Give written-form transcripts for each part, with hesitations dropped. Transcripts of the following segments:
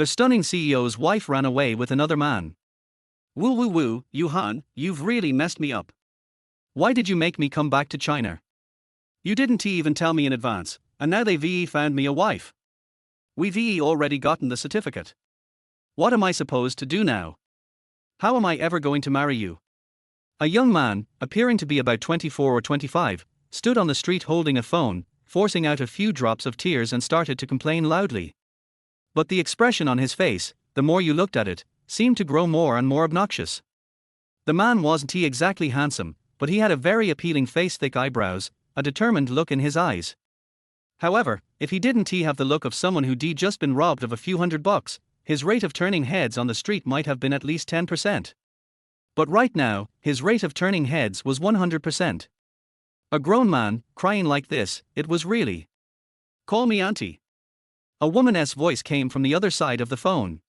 The stunning CEO's wife ran away with another man. Woo woo woo, Yuhan, you've really messed me up. Why did you make me come back to China? You didn't even tell me in advance, and now they found me a wife. We've already gotten the certificate. What am I supposed to do now? How am I ever going to marry you? A young man, appearing to be about 24 or 25, stood on the street holding a phone, forcing out a few drops of tears and started to complain loudly. But the expression on his face, the more you looked at it, seemed to grow more and more obnoxious. The man wasn't exactly handsome, but he had a very appealing face, thick eyebrows, a determined look in his eyes. However, if he didn't have the look of someone who'd just been robbed of a few $100, his rate of turning heads on the street might have been at least 10%. But right now, his rate of turning heads was 100%. A grown man, crying like this, it was really. Call me auntie. A woman's voice came from the other side of the phone.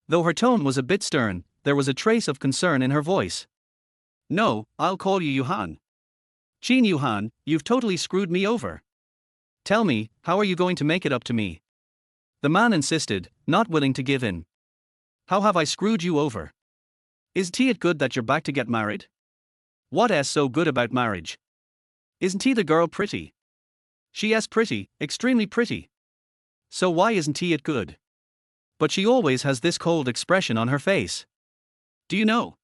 Though her tone was a bit stern, there was a trace of concern in her voice. No, I'll call you Yuhan. Yuhan, you've totally screwed me over. Tell me, how are you going to make it up to me? The man insisted, not willing to give in. How have I screwed you over? Isn't it good that you're back to get married? What's so good about marriage? Isn't the girl pretty? She's pretty, extremely pretty. So why isn't it good? But she always has this cold expression on her face. Do you know?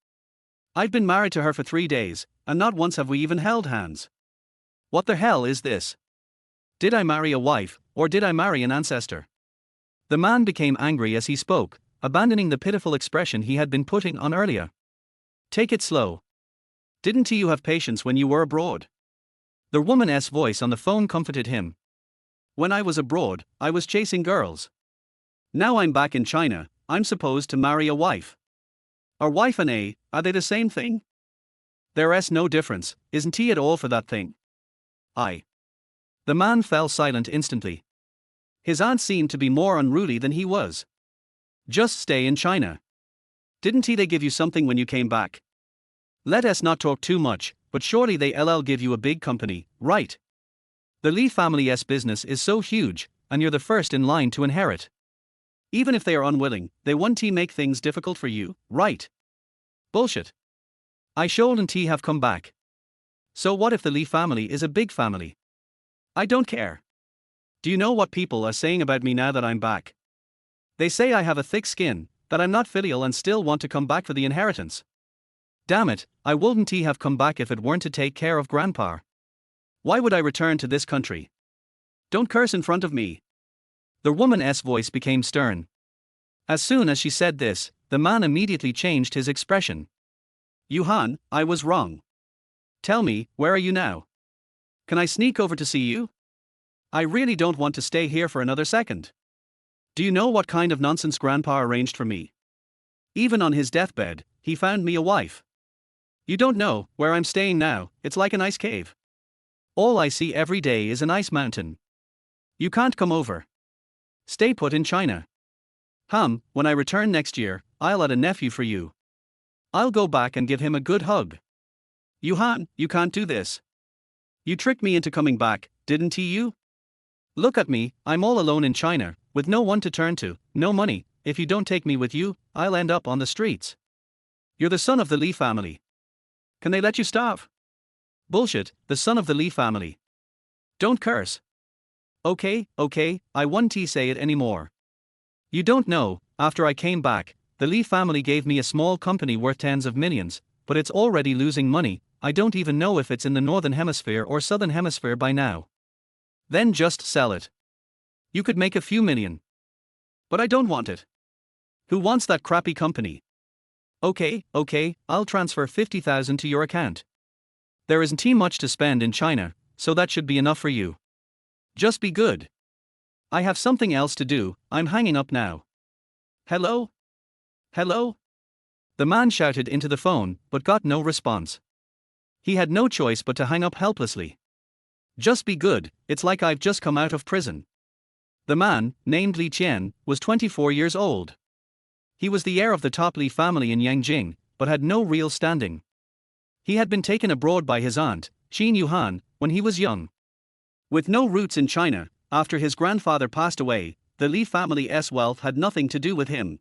I've been married to her for 3 days, and not once have we even held hands. What the hell is this? Did I marry a wife, or did I marry an ancestor? The man became angry as he spoke, abandoning the pitiful expression he had been putting on earlier. Take it slow. Didn't you have patience when you were abroad? The woman's voice on the phone comforted him. When I was abroad, I was chasing girls. Now I'm back in China, I'm supposed to marry a wife. Are wife and are they the same thing? There's no difference, isn't he at all for that thing? The man fell silent instantly. His aunt seemed to be more unruly than he was. Just stay in China. Didn't they give you something when you came back? Let us not talk too much, but surely they'll give you a big company, right? The Li family's business is so huge, and you're the first in line to inherit. Even if they are unwilling, they won't make things difficult for you, right? Bullshit. I shouldn't have come back. So what if the Li family is a big family? I don't care. Do you know what people are saying about me now that I'm back? They say I have a thick skin, that I'm not filial and still want to come back for the inheritance. Damn it, I wouldn't have come back if it weren't to take care of Grandpa. Why would I return to this country? Don't curse in front of me. The woman's voice became stern. As soon as she said this, the man immediately changed his expression. Yuhan, I was wrong. Tell me, where are you now? Can I sneak over to see you? I really don't want to stay here for another second. Do you know what kind of nonsense Grandpa arranged for me? Even on his deathbed, he found me a wife. You don't know where I'm staying now, it's like an ice cave. All I see every day is an ice mountain. You can't come over. Stay put in China. When I return next year, I'll add a nephew for you. I'll go back and give him a good hug. Yuhan, you can't do this. You tricked me into coming back, didn't you? Look at me, I'm all alone in China, with no one to turn to, no money. If you don't take me with you, I'll end up on the streets. You're the son of the Li family. Can they let you starve? Bullshit, the son of the Li family. Don't curse. Okay, I won't say it anymore. You don't know, after I came back, the Li family gave me a small company worth tens of millions, but it's already losing money. I don't even know if it's in the northern hemisphere or southern hemisphere by now. Then just sell it. You could make a few million. But I don't want it. Who wants that crappy company? Okay, I'll transfer 50,000 to your account. There isn't much to spend in China, so that should be enough for you. Just be good. I have something else to do, I'm hanging up now. Hello? The man shouted into the phone, but got no response. He had no choice but to hang up helplessly. Just be good, it's like I've just come out of prison. The man, named Li Qian, was 24 years old. He was the heir of the top Li family in Yangjing, but had no real standing. He had been taken abroad by his aunt, Qin Yuhan, when he was young. With no roots in China, after his grandfather passed away, the Li family's wealth had nothing to do with him.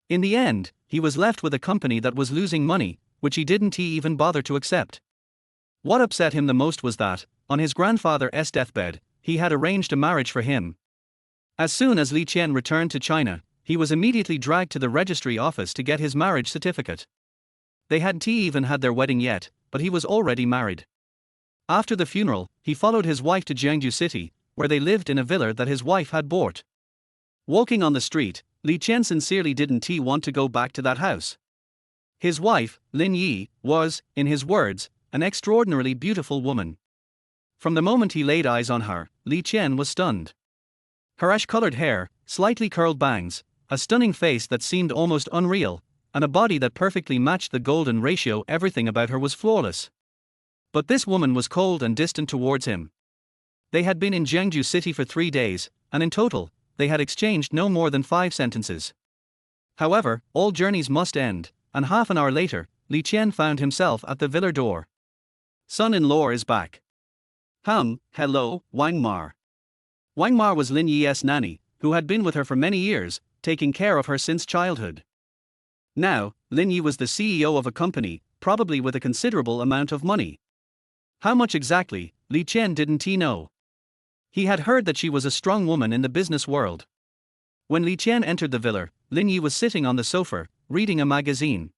In the end, he was left with a company that was losing money, which he didn't even bother to accept. What upset him the most was that, on his grandfather's deathbed, he had arranged a marriage for him. As soon as Li Qian returned to China, he was immediately dragged to the registry office to get his marriage certificate. They hadn't even had their wedding yet, but he was already married. After the funeral, he followed his wife to Jiangsu City, where they lived in a villa that his wife had bought. Walking on the street, Li Qian sincerely didn't want to go back to that house. His wife, Lin Yi, was, in his words, an extraordinarily beautiful woman. From the moment he laid eyes on her, Li Qian was stunned. Her ash-colored hair, slightly curled bangs, a stunning face that seemed almost unreal, and a body that perfectly matched the golden ratio, everything about her was flawless. But this woman was cold and distant towards him. They had been in Jiangsu City for 3 days, and in total, they had exchanged no more than 5 sentences. However, all journeys must end, and half an hour later, Li Qian found himself at the villa door. Son-in-law is back. Hello, Wang Mar. Wang Mar was Lin Yi's nanny, who had been with her for many years, taking care of her since childhood. Now, Lin Yi was the CEO of a company, probably with a considerable amount of money. How much exactly, Li Qian didn't know. He had heard that she was a strong woman in the business world. When Li Qian entered the villa, Lin Yi was sitting on the sofa, reading a magazine.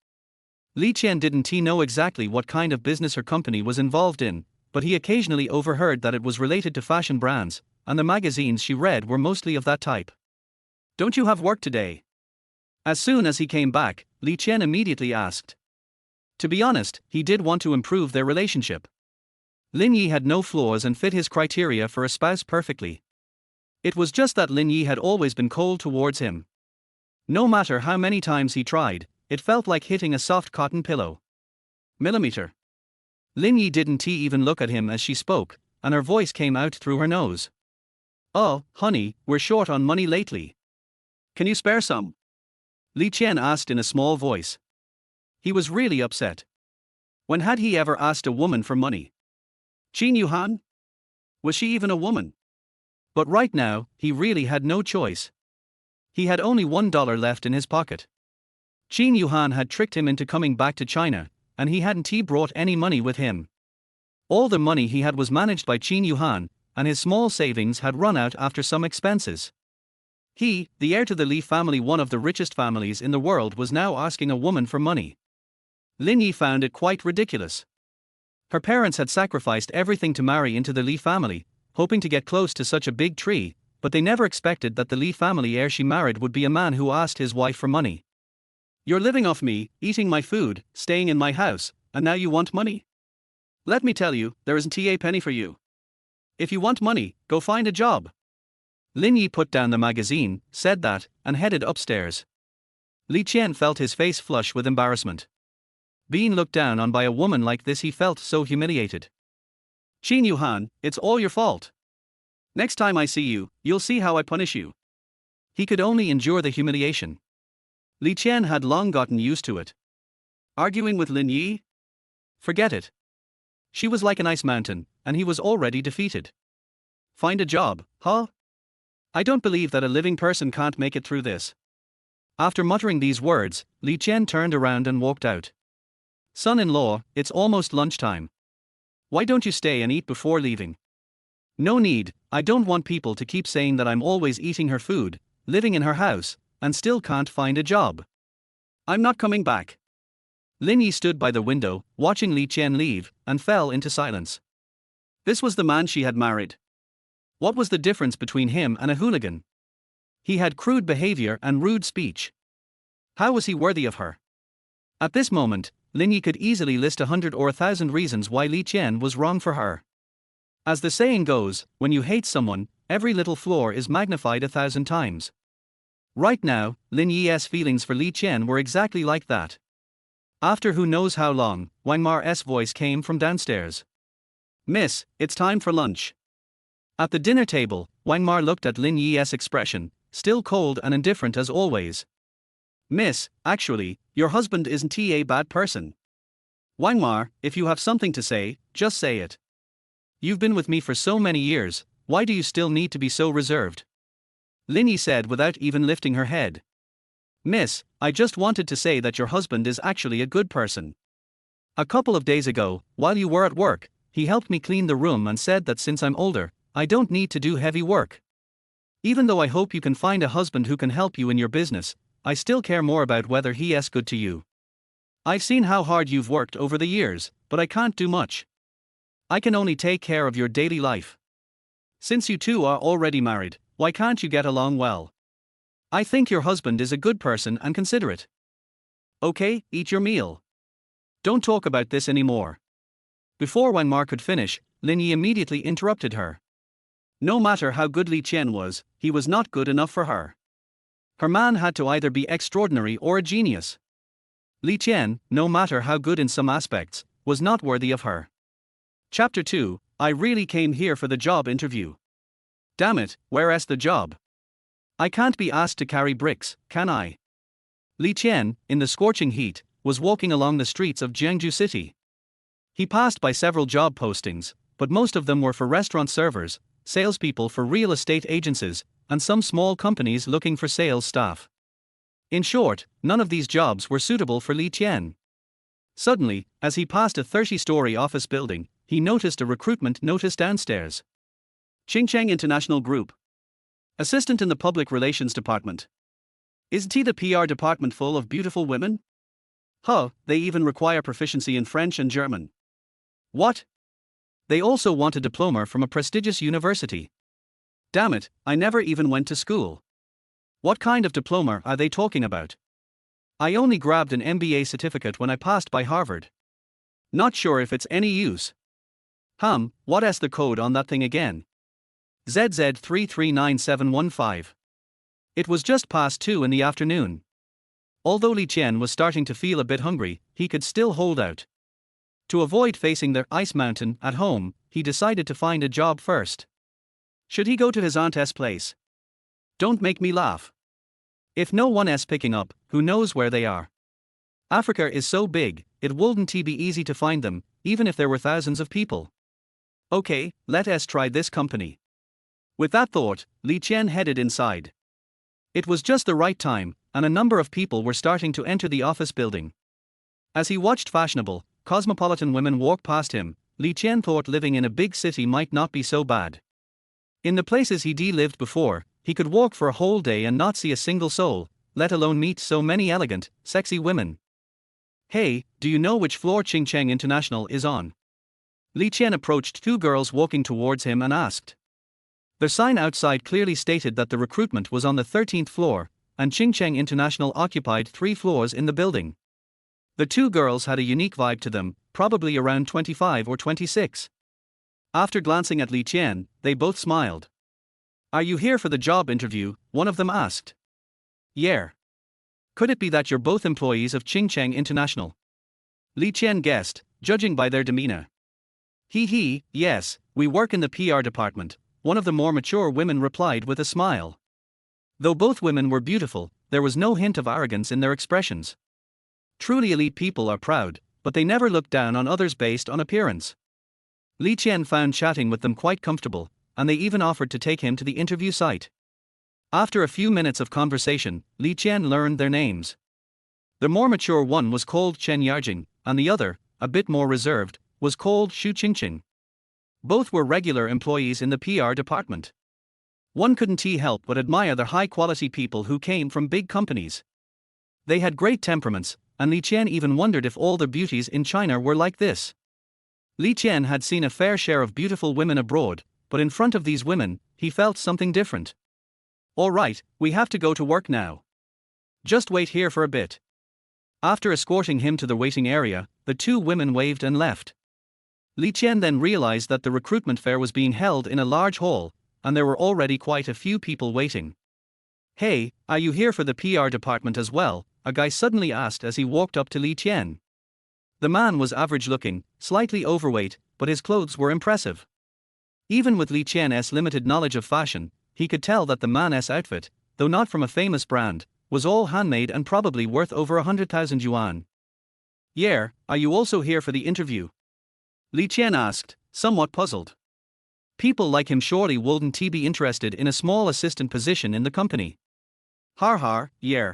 Li Qian didn't know exactly what kind of business her company was involved in, but he occasionally overheard that it was related to fashion brands, and the magazines she read were mostly of that type. Don't you have work today? As soon as he came back, Li Qian immediately asked. To be honest, he did want to improve their relationship. Lin Yi had no flaws and fit his criteria for a spouse perfectly. It was just that Lin Yi had always been cold towards him. No matter how many times he tried, it felt like hitting a soft cotton pillow. Millimeter. Lin Yi didn't even look at him as she spoke, and her voice came out through her nose. Oh, honey, we're short on money lately. Can you spare some? Li Qian asked in a small voice. He was really upset. When had he ever asked a woman for money? Yuhan? Was she even a woman? But right now, he really had no choice. He had only $1 left in his pocket. Yuhan had tricked him into coming back to China, and he hadn't brought any money with him. All the money he had was managed by Yuhan, and his small savings had run out after some expenses. He, the heir to the Li family, one of the richest families in the world, was now asking a woman for money. Lin Yi found it quite ridiculous. Her parents had sacrificed everything to marry into the Li family, hoping to get close to such a big tree, but they never expected that the Li family heir she married would be a man who asked his wife for money. You're living off me, eating my food, staying in my house, and now you want money? Let me tell you, there isn't a penny for you. If you want money, go find a job. Lin Yi put down the magazine, said that, and headed upstairs. Li Qian felt his face flush with embarrassment. Being looked down on by a woman like this, he felt so humiliated. Yuhan, it's all your fault. Next time I see you, you'll see how I punish you. He could only endure the humiliation. Li Qian had long gotten used to it. Arguing with Lin Yi? Forget it. She was like an ice mountain, and he was already defeated. Find a job, huh? I don't believe that a living person can't make it through this. After muttering these words, Li Qian turned around and walked out. Son-in-law, it's almost lunchtime. Why don't you stay and eat before leaving? No need, I don't want people to keep saying that I'm always eating her food, living in her house, and still can't find a job. I'm not coming back. Lin Yi stood by the window, watching Li Qian leave, and fell into silence. This was the man she had married. What was the difference between him and a hooligan? He had crude behavior and rude speech. How was he worthy of her? At this moment, Lin Yi could easily list 100 or 1,000 reasons why Li Qian was wrong for her. As the saying goes, when you hate someone, every little flaw is magnified 1,000 times. Right now, Lin Yi's feelings for Li Qian were exactly like that. After who knows how long, Wang Mar's voice came from downstairs. Miss, it's time for lunch. At the dinner table, Wang Mar looked at Lin Yi's expression, still cold and indifferent as always. Miss, actually, your husband isn't a bad person. Wang Mar, if you have something to say, just say it. You've been with me for so many years, why do you still need to be so reserved? Linny said without even lifting her head. Miss, I just wanted to say that your husband is actually a good person. A couple of days ago, while you were at work, he helped me clean the room and said that since I'm older, I don't need to do heavy work. Even though I hope you can find a husband who can help you in your business, I still care more about whether he is good to you. I've seen how hard you've worked over the years, but I can't do much. I can only take care of your daily life. Since you two are already married, why can't you get along well? I think your husband is a good person and considerate. Okay, eat your meal. Don't talk about this anymore. Before Wanmar could finish, Linyi immediately interrupted her. No matter how good Li Qian was, he was not good enough for her. Her man had to either be extraordinary or a genius. Li Qian, no matter how good in some aspects, was not worthy of her. Chapter 2, I really came here for the job interview. Damn it, where's the job? I can't be asked to carry bricks, can I? Li Qian, in the scorching heat, was walking along the streets of Jiangsu City. He passed by several job postings, but most of them were for restaurant servers, salespeople for real estate agencies, and some small companies looking for sales staff. In short, none of these jobs were suitable for Li Qian. Suddenly, as he passed a 30-story office building, he noticed a recruitment notice downstairs. Qingcheng International Group. Assistant in the Public Relations Department. Isn't he the PR department full of beautiful women? Huh, they even require proficiency in French and German. What? They also want a diploma from a prestigious university. Damn it, I never even went to school. What kind of diploma are they talking about? I only grabbed an MBA certificate when I passed by Harvard. Not sure if it's any use. What is the code on that thing again? ZZ339715. It was just past 2 in the afternoon. Although Li Qian was starting to feel a bit hungry, he could still hold out. To avoid facing the ice mountain at home, he decided to find a job first. Should he go to his aunt's place? Don't make me laugh. If no one is picking up, who knows where they are? Africa is so big, it wouldn't be easy to find them, even if there were thousands of people. Okay, let us try this company. With that thought, Li Qian headed inside. It was just the right time, and a number of people were starting to enter the office building. As he watched fashionable, cosmopolitan women walk past him, Li Qian thought living in a big city might not be so bad. In the places he lived before, he could walk for a whole day and not see a single soul, let alone meet so many elegant, sexy women. Hey, do you know which floor Qingcheng International is on? Li Qian approached two girls walking towards him and asked. The sign outside clearly stated that the recruitment was on the 13th floor, and Qingcheng International occupied 3 floors in the building. The two girls had a unique vibe to them, probably around 25 or 26. After glancing at Li Qian, they both smiled. Are you here for the job interview? One of them asked. Yeah. Could it be that you're both employees of Qingcheng International? Li Qian guessed, judging by their demeanor. Yes, we work in the PR department, one of the more mature women replied with a smile. Though both women were beautiful, there was no hint of arrogance in their expressions. Truly elite people are proud, but they never look down on others based on appearance. Li Qian found chatting with them quite comfortable, and they even offered to take him to the interview site. After a few minutes of conversation, Li Qian learned their names. The more mature one was called Chen Yarjing, and the other, a bit more reserved, was called Xu Qingqing. Both were regular employees in the PR department. One couldn't help but admire the high-quality people who came from big companies. They had great temperaments, and Li Qian even wondered if all the beauties in China were like this. Li Qian had seen a fair share of beautiful women abroad, but in front of these women, he felt something different. All right, we have to go to work now. Just wait here for a bit. After escorting him to the waiting area, the two women waved and left. Li Qian then realized that the recruitment fair was being held in a large hall, and there were already quite a few people waiting. Hey, are you here for the PR department as well? A guy suddenly asked as he walked up to Li Qian. The man was average-looking, slightly overweight, but his clothes were impressive. Even with Li Qian's limited knowledge of fashion, he could tell that the man's outfit, though not from a famous brand, was all handmade and probably worth over 100,000 yuan. Yeah, are you also here for the interview? Li Qian asked, somewhat puzzled. People like him surely wouldn't he be interested in a small assistant position in the company. Har har, yeah.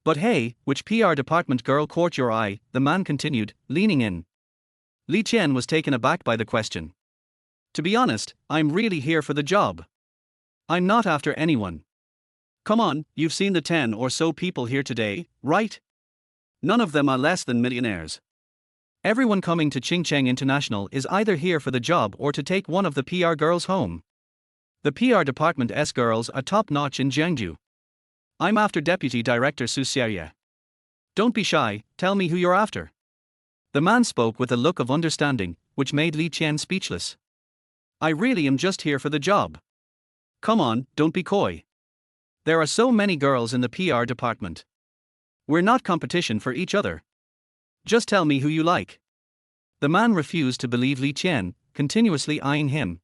But hey, which PR department girl caught your eye? The man continued, leaning in. Li Qian was taken aback by the question. To be honest, I'm really here for the job. I'm not after anyone. Come on, you've seen the 10 or so people here today, right? None of them are less than millionaires. Everyone coming to Qingcheng International is either here for the job or to take one of the PR girls home. The PR department's girls are top-notch in Jiangju. I'm after Deputy Director Su Xiaoye. Don't be shy, tell me who you're after. The man spoke with a look of understanding, which made Li Qian speechless. I really am just here for the job. Come on, don't be coy. There are so many girls in the PR department. We're not competition for each other. Just tell me who you like. The man refused to believe Li Qian, continuously eyeing him.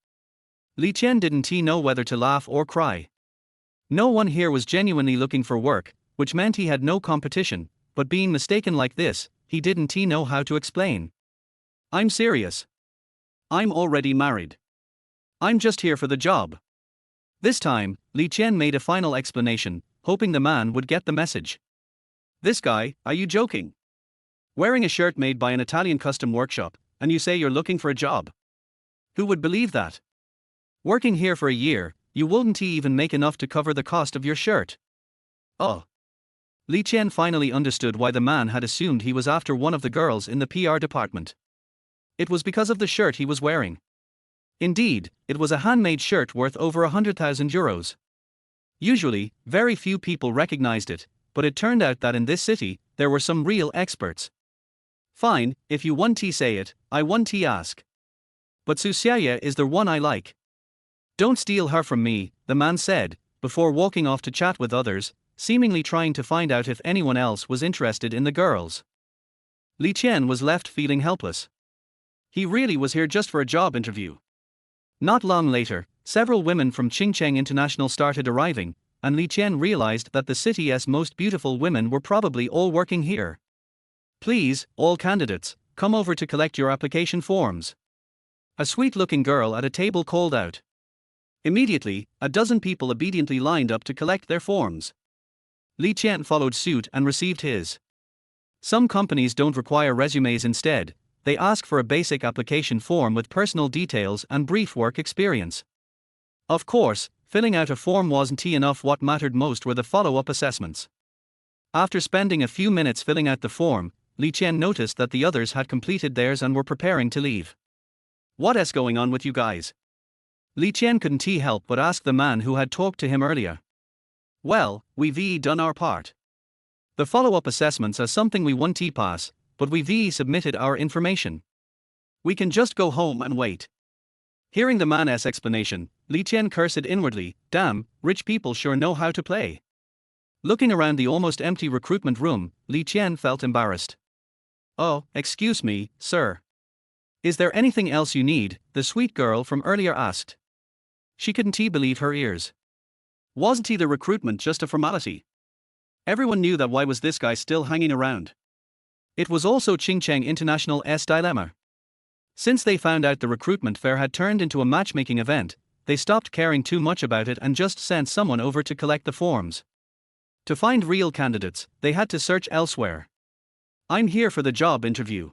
Li Qian didn't he know whether to laugh or cry. No one here was genuinely looking for work, which meant he had no competition, but being mistaken like this, he didn't he know how to explain. I'm serious. I'm already married. I'm just here for the job. This time, Li Qian made a final explanation, hoping the man would get the message. This guy, are you joking? Wearing a shirt made by an Italian custom workshop, and you say you're looking for a job? Who would believe that? Working here for a year, you wouldn't even make enough to cover the cost of your shirt. Oh. Li Qian finally understood why the man had assumed he was after one of the girls in the PR department. It was because of the shirt he was wearing. Indeed, it was a handmade shirt worth over 100,000 euros. Usually, very few people recognized it, but it turned out that in this city, there were some real experts. Fine, if you want to say it, I want to ask. But Su Xiaoye is the one I like. Don't steal her from me, the man said, before walking off to chat with others, seemingly trying to find out if anyone else was interested in the girls. Li Qian was left feeling helpless. He really was here just for a job interview. Not long later, several women from Qingcheng International started arriving, and Li Qian realized that the city's most beautiful women were probably all working here. Please, all candidates, come over to collect your application forms. A sweet-looking girl at a table called out. Immediately, a dozen people obediently lined up to collect their forms. Li Qian followed suit and received his. Some companies don't require resumes instead, they ask for a basic application form with personal details and brief work experience. Of course, filling out a form wasn't enough. What mattered most were the follow-up assessments. After spending a few minutes filling out the form, Li Qian noticed that the others had completed theirs and were preparing to leave. What's going on with you guys? Li Qian couldn't help but ask the man who had talked to him earlier. Well, we've done our part. The follow-up assessments are something we want to pass, but we've submitted our information. We can just go home and wait. Hearing the man's explanation, Li Qian cursed inwardly, damn, rich people sure know how to play. Looking around the almost empty recruitment room, Li Qian felt embarrassed. Oh, excuse me, sir. Is there anything else you need? The sweet girl from earlier asked. She couldn't believe her ears. Wasn't the recruitment just a formality? Everyone knew that. Why was this guy still hanging around? It was also Qingcheng International's dilemma. Since they found out the recruitment fair had turned into a matchmaking event, they stopped caring too much about it and just sent someone over to collect the forms. To find real candidates, they had to search elsewhere. I'm here for the job interview.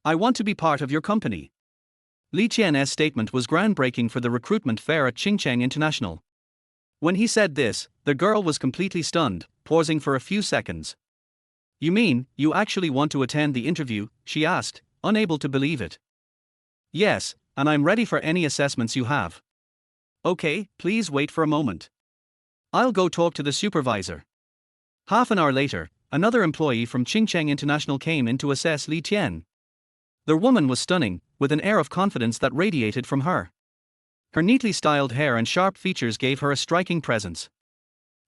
I want to be part of your company. Li Qian's statement was groundbreaking for the recruitment fair at Qingcheng International. When he said this, the girl was completely stunned, pausing for a few seconds. You mean, you actually want to attend the interview? She asked, unable to believe it. Yes, and I'm ready for any assessments you have. Okay, please wait for a moment. I'll go talk to the supervisor. Half an hour later, another employee from Qingcheng International came in to assess Li Qian. The woman was stunning, with an air of confidence that radiated from her. Her neatly styled hair and sharp features gave her a striking presence.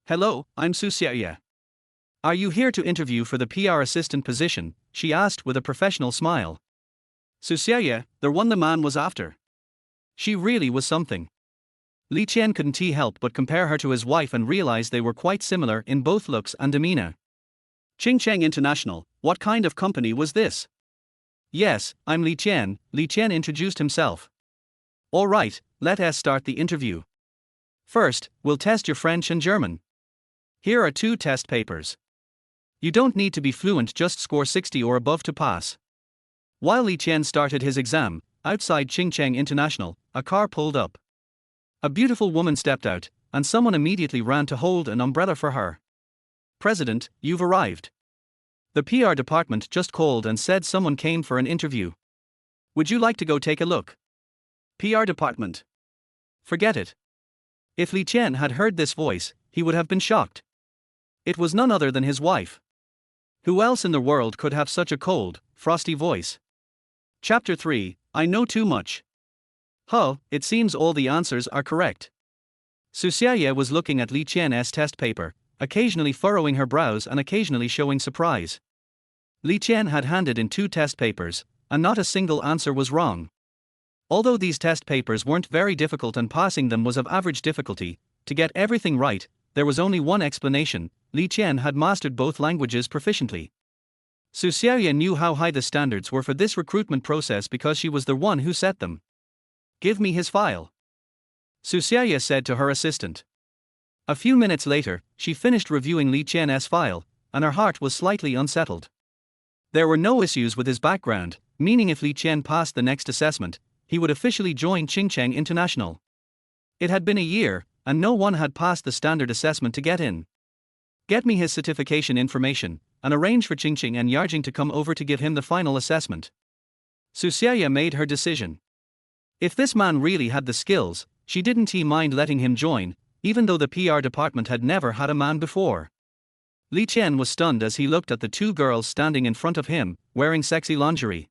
Hello, I'm Su Xiaoye. Are you here to interview for the PR assistant position? She asked with a professional smile. Su Xiaoye, the one the man was after. She really was something. Li Qian couldn't help but compare her to his wife and realize they were quite similar in both looks and demeanor. Qingcheng International, what kind of company was this? Yes, I'm Li Qian, Li Qian introduced himself. All right, let us start the interview. First, we'll test your French and German. Here are 2 test papers. You don't need to be fluent, just score 60 or above to pass. While Li Qian started his exam, outside Qingcheng International, a car pulled up. A beautiful woman stepped out, and someone immediately ran to hold an umbrella for her. President, you've arrived. The PR department just called and said someone came for an interview. Would you like to go take a look? PR department. Forget it. If Li Qian had heard this voice, he would have been shocked. It was none other than his wife. Who else in the world could have such a cold, frosty voice? Chapter 3, I know too much. Huh, it seems all the answers are correct. Su Xiaoye was looking at Li Qian's test paper, occasionally furrowing her brows and occasionally showing surprise. Li Qian had handed in 2 test papers, and not a single answer was wrong. Although these test papers weren't very difficult and passing them was of average difficulty, to get everything right, there was only one explanation: Li Qian had mastered both languages proficiently. Su Xiaoye knew how high the standards were for this recruitment process because she was the one who set them. Give me his file, Su Xiaoye said to her assistant. A few minutes later, she finished reviewing Li Qian's file, and her heart was slightly unsettled. There were no issues with his background, meaning if Li Qian passed the next assessment, he would officially join Qingcheng International. It had been a year, and no one had passed the standard assessment to get in. Get me his certification information, and arrange for Qingcheng and Yarjing to come over to give him the final assessment. Su Xiaoye made her decision. If this man really had the skills, she didn't mind letting him join, even though the PR department had never had a man before. Li Qian was stunned as he looked at the 2 girls standing in front of him, wearing sexy lingerie.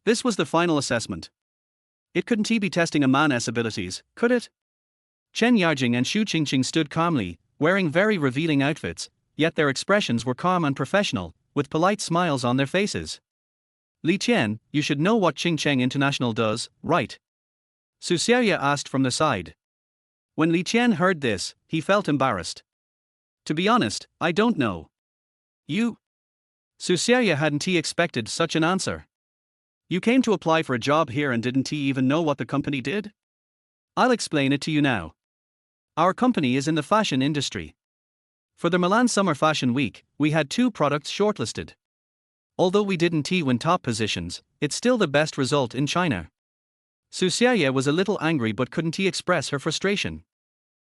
This was the final assessment. It couldn't be testing a man's abilities, could it? Chen Yarjing and Xu Qingqing stood calmly, wearing very revealing outfits, yet their expressions were calm and professional, with polite smiles on their faces. Li Qian, you should know what Qingcheng International does, right? Su Xiaoye asked from the side. When Li Qian heard this, he felt embarrassed. To be honest, I don't know. You? Su Xiaoye hadn't expected such an answer. You came to apply for a job here and didn't even know what the company did? I'll explain it to you now. Our company is in the fashion industry. For the Milan Summer Fashion Week, we had 2 products shortlisted. Although we didn't win top positions, it's still the best result in China. Su Xiaoye was a little angry but couldn't express her frustration.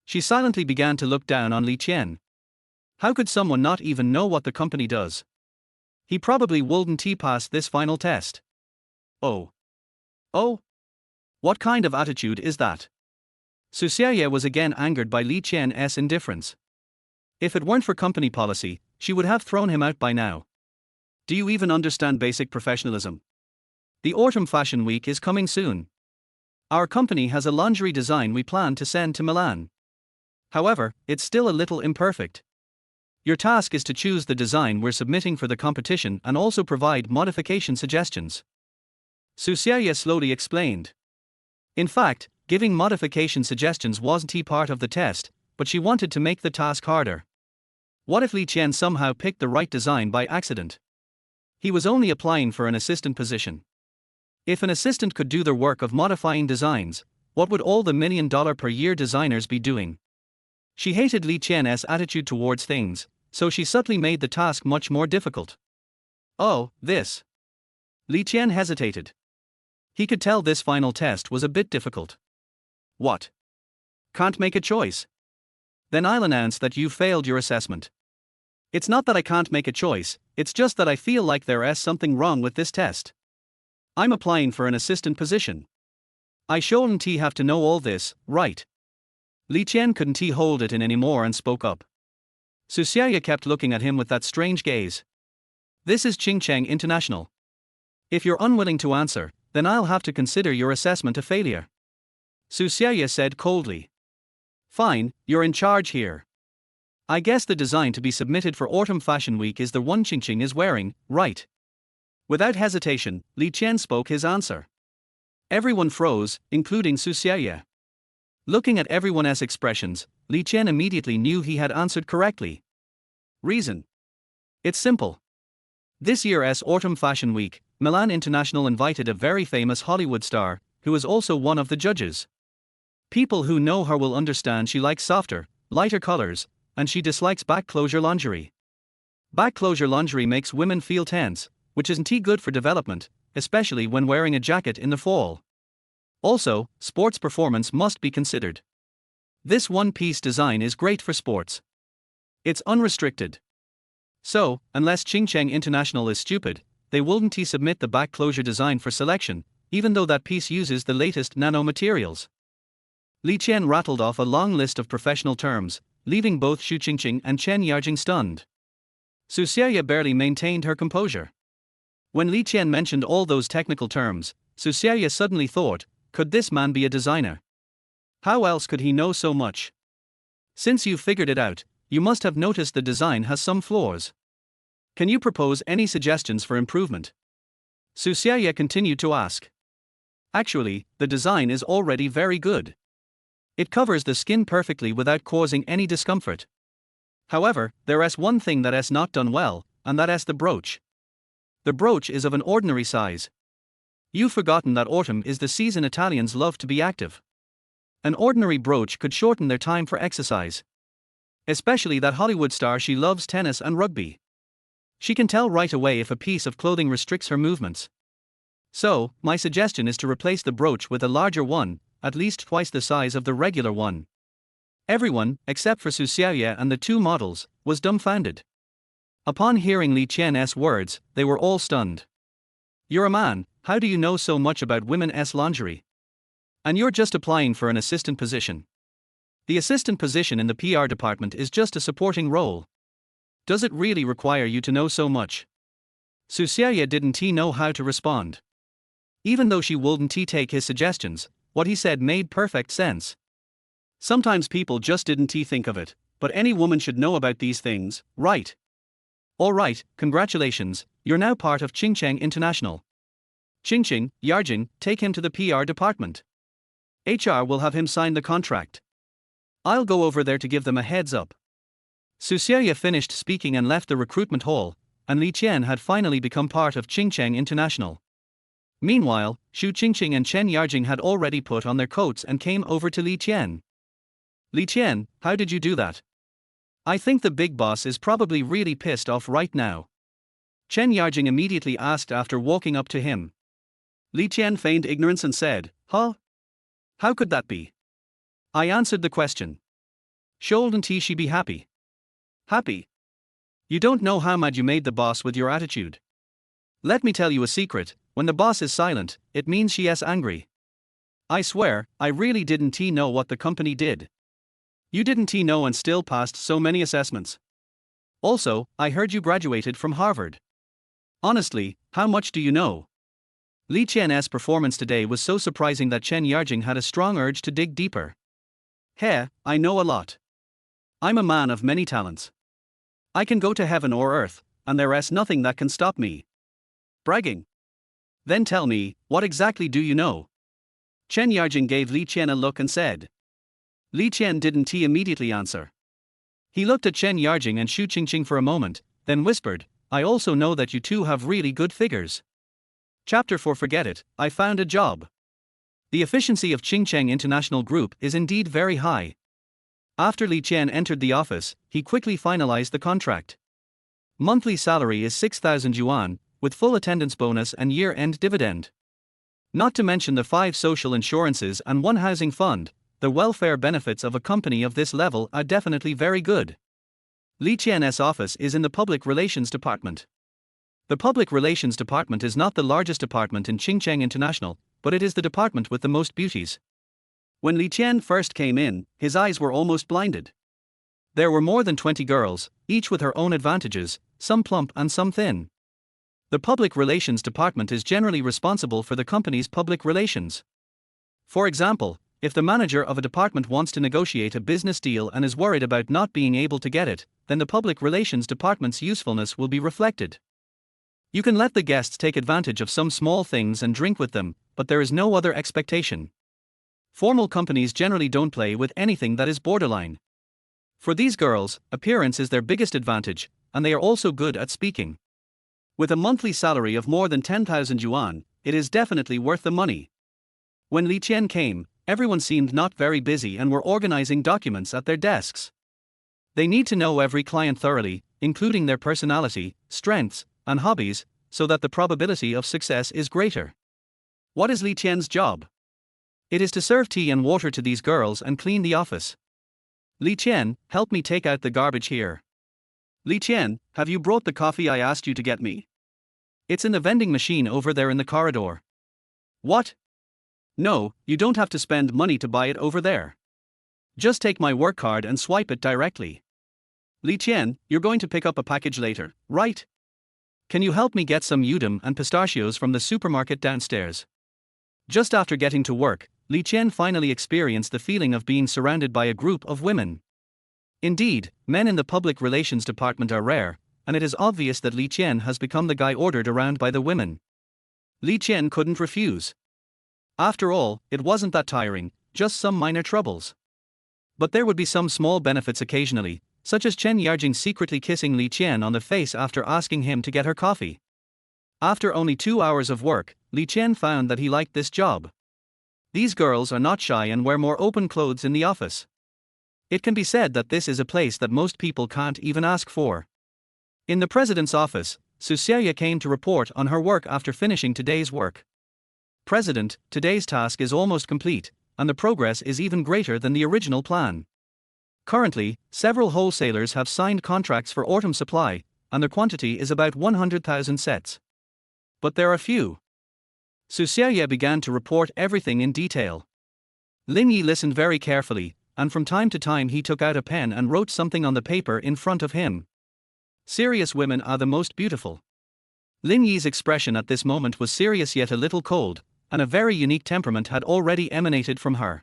She silently began to look down on Li Qian. How could someone not even know what the company does? He probably wouldn't pass this final test. Oh. What kind of attitude is that? Su Xiaoye was again angered by Li Qian's indifference. If it weren't for company policy, she would have thrown him out by now. Do you even understand basic professionalism? The Autumn Fashion Week is coming soon. Our company has a lingerie design we plan to send to Milan. However, it's still a little imperfect. Your task is to choose the design we're submitting for the competition and also provide modification suggestions. Su Xiaoye slowly explained. In fact, giving modification suggestions wasn't part of the test, but she wanted to make the task harder. What if Li Qian somehow picked the right design by accident? He was only applying for an assistant position. If an assistant could do the work of modifying designs, what would all the $1 million per year designers be doing? She hated Li Qian's attitude towards things, so she subtly made the task much more difficult. Oh, this. Li Qian hesitated. He could tell this final test was a bit difficult. What? Can't make a choice? Then I'll announce that you failed your assessment. It's not that I can't make a choice, it's just that I feel like there is something wrong with this test. I'm applying for an assistant position. I shouldn't have to know all this, right? Li Qian couldn't hold it in anymore and spoke up. Su Xiaoye kept looking at him with that strange gaze. This is Qingcheng International. If you're unwilling to answer, then I'll have to consider your assessment a failure. Su Xiaoye said coldly. Fine, you're in charge here. I guess the design to be submitted for Autumn Fashion Week is the one Qingcheng is wearing, right? Without hesitation, Li Qian spoke his answer. Everyone froze, including Su Xiaoye. Looking at everyone's expressions, Li Qian immediately knew he had answered correctly. Reason? It's simple. This year's Autumn Fashion Week, Milan International invited a very famous Hollywood star, who is also one of the judges. People who know her will understand she likes softer, lighter colors, and she dislikes back closure lingerie. Back closure lingerie makes women feel tense, which isn't good for development, especially when wearing a jacket in the fall. Also, sports performance must be considered. This one-piece design is great for sports. It's unrestricted. So, unless Qingcheng International is stupid, they wouldn't submit the back closure design for selection, even though that piece uses the latest nanomaterials. Li Qian rattled off a long list of professional terms, leaving both Xu Qingqing and Chen Yarjing stunned. Su Xiaoya barely maintained her composure. When Li Qian mentioned all those technical terms, Su Xiaoya suddenly thought, could this man be a designer? How else could he know so much? Since you've figured it out, you must have noticed the design has some flaws. Can you propose any suggestions for improvement? Su Xiaoya continued to ask. Actually, the design is already very good. It covers the skin perfectly without causing any discomfort. However, there is one thing that has not done well, and that is the brooch. The brooch is of an ordinary size. You've forgotten that autumn is the season Italians love to be active. An ordinary brooch could shorten their time for exercise. Especially that Hollywood star, she loves tennis and rugby. She can tell right away if a piece of clothing restricts her movements. So, my suggestion is to replace the brooch with a larger one, at least twice the size of the regular one. Everyone, except for Su Xiaoya and the two models, was dumbfounded. Upon hearing Li Qian's words, they were all stunned. You're a man, how do you know so much about women's lingerie? And you're just applying for an assistant position. The assistant position in the PR department is just a supporting role. Does it really require you to know so much? Su Xiaoya didn't know how to respond. Even though she wouldn't take his suggestions, what he said made perfect sense. Sometimes people just didn't think of it, but any woman should know about these things, right? Alright, congratulations, you're now part of Qingcheng International. Qingqing, Yarjing, take him to the PR department. HR will have him sign the contract. I'll go over there to give them a heads up. Su Xiaoya finished speaking and left the recruitment hall, and Li Qian had finally become part of Qingcheng International. Meanwhile, Xu Qingqing and Chen Yarjing had already put on their coats and came over to Li Qian. Li Qian, how did you do that? I think the big boss is probably really pissed off right now. Chen Yarjing immediately asked after walking up to him. Li Qian feigned ignorance and said, Huh? How could that be? I answered the question. Shouldn't she be happy? Happy? You don't know how mad you made the boss with your attitude. Let me tell you a secret, when the boss is silent, it means she is angry. I swear, I really didn't know what the company did. You didn't know and still passed so many assessments. Also, I heard you graduated from Harvard. Honestly, how much do you know? Li Qian's performance today was so surprising that Chen Yarjing had a strong urge to dig deeper. Hey, I know a lot. I'm a man of many talents. I can go to heaven or earth, and there is nothing that can stop me. Bragging. Then tell me, what exactly do you know? Chen Yarjing gave Li Qian a look and said. Li Qian didn't immediately answer. He looked at Chen Yarjing and Xu Qingqing for a moment, then whispered, I also know that you two have really good figures. Chapter 4 Forget it, I found a job. The efficiency of Qingcheng International Group is indeed very high. After Li Qian entered the office, he quickly finalized the contract. Monthly salary is 6,000 yuan, with full attendance bonus and year-end dividend. Not to mention the 5 social insurances and 1 housing fund, the welfare benefits of a company of this level are definitely very good. Li Qian's office is in the Public Relations Department. The Public Relations Department is not the largest department in Qingcheng International, but it is the department with the most beauties. When Li Qian first came in, his eyes were almost blinded. There were more than 20 girls, each with her own advantages, some plump and some thin. The Public Relations Department is generally responsible for the company's public relations. For example, if the manager of a department wants to negotiate a business deal and is worried about not being able to get it, then the Public Relations Department's usefulness will be reflected. You can let the guests take advantage of some small things and drink with them, but there is no other expectation. Formal companies generally don't play with anything that is borderline. For these girls, appearance is their biggest advantage, and they are also good at speaking. With a monthly salary of more than 10,000 yuan, it is definitely worth the money. When Li Qian came, Everyone seemed not very busy and were organizing documents at their desks. They need to know every client thoroughly, including their personality, strengths, and hobbies, so that the probability of success is greater. What is Li Qian's job? It is to serve tea and water to these girls and clean the office. Li Qian, help me take out the garbage here. Li Qian, have you brought the coffee I asked you to get me? It's in the vending machine over there in the corridor. What? No, you don't have to spend money to buy it over there. Just take my work card and swipe it directly. Li Qian, you're going to pick up a package later, right? Can you help me get some udon and pistachios from the supermarket downstairs? Just after getting to work, Li Qian finally experienced the feeling of being surrounded by a group of women. Indeed, men in the public relations department are rare, and it is obvious that Li Qian has become the guy ordered around by the women. Li Qian couldn't refuse. After all, it wasn't that tiring, just some minor troubles. But there would be some small benefits occasionally, such as Chen Yarjing secretly kissing Li Qian on the face after asking him to get her coffee. After only 2 hours of work, Li Qian found that he liked this job. These girls are not shy and wear more open clothes in the office. It can be said that this is a place that most people can't even ask for. In the president's office, Su Xiaoya came to report on her work after finishing today's work. President, today's task is almost complete, and the progress is even greater than the original plan. Currently, several wholesalers have signed contracts for autumn supply, and the quantity is about 100,000 sets. But there are few. Su Xiaoya began to report everything in detail. Lin Yi listened very carefully, and from time to time he took out a pen and wrote something on the paper in front of him. Serious women are the most beautiful. Lin Yi's expression at this moment was serious yet a little cold, and a very unique temperament had already emanated from her.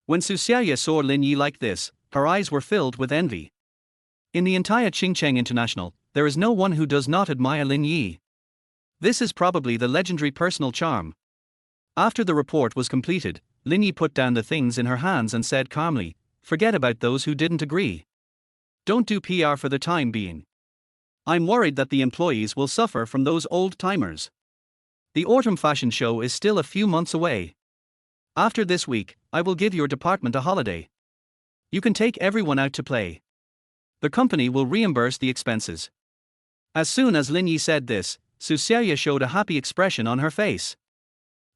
When Su Xiaoya saw Lin Yi like this, her eyes were filled with envy. In the entire Qingcheng International, there is no one who does not admire Lin Yi. This is probably the legendary personal charm. After the report was completed, Lin Yi put down the things in her hands and said calmly, "Forget about those who didn't agree. Don't do PR for the time being. I'm worried that the employees will suffer from those old-timers. The autumn fashion show is still a few months away. After this week, I will give your department a holiday. You can take everyone out to play. The company will reimburse the expenses." As soon as Lin Yi said this, Su Xiaoya showed a happy expression on her face.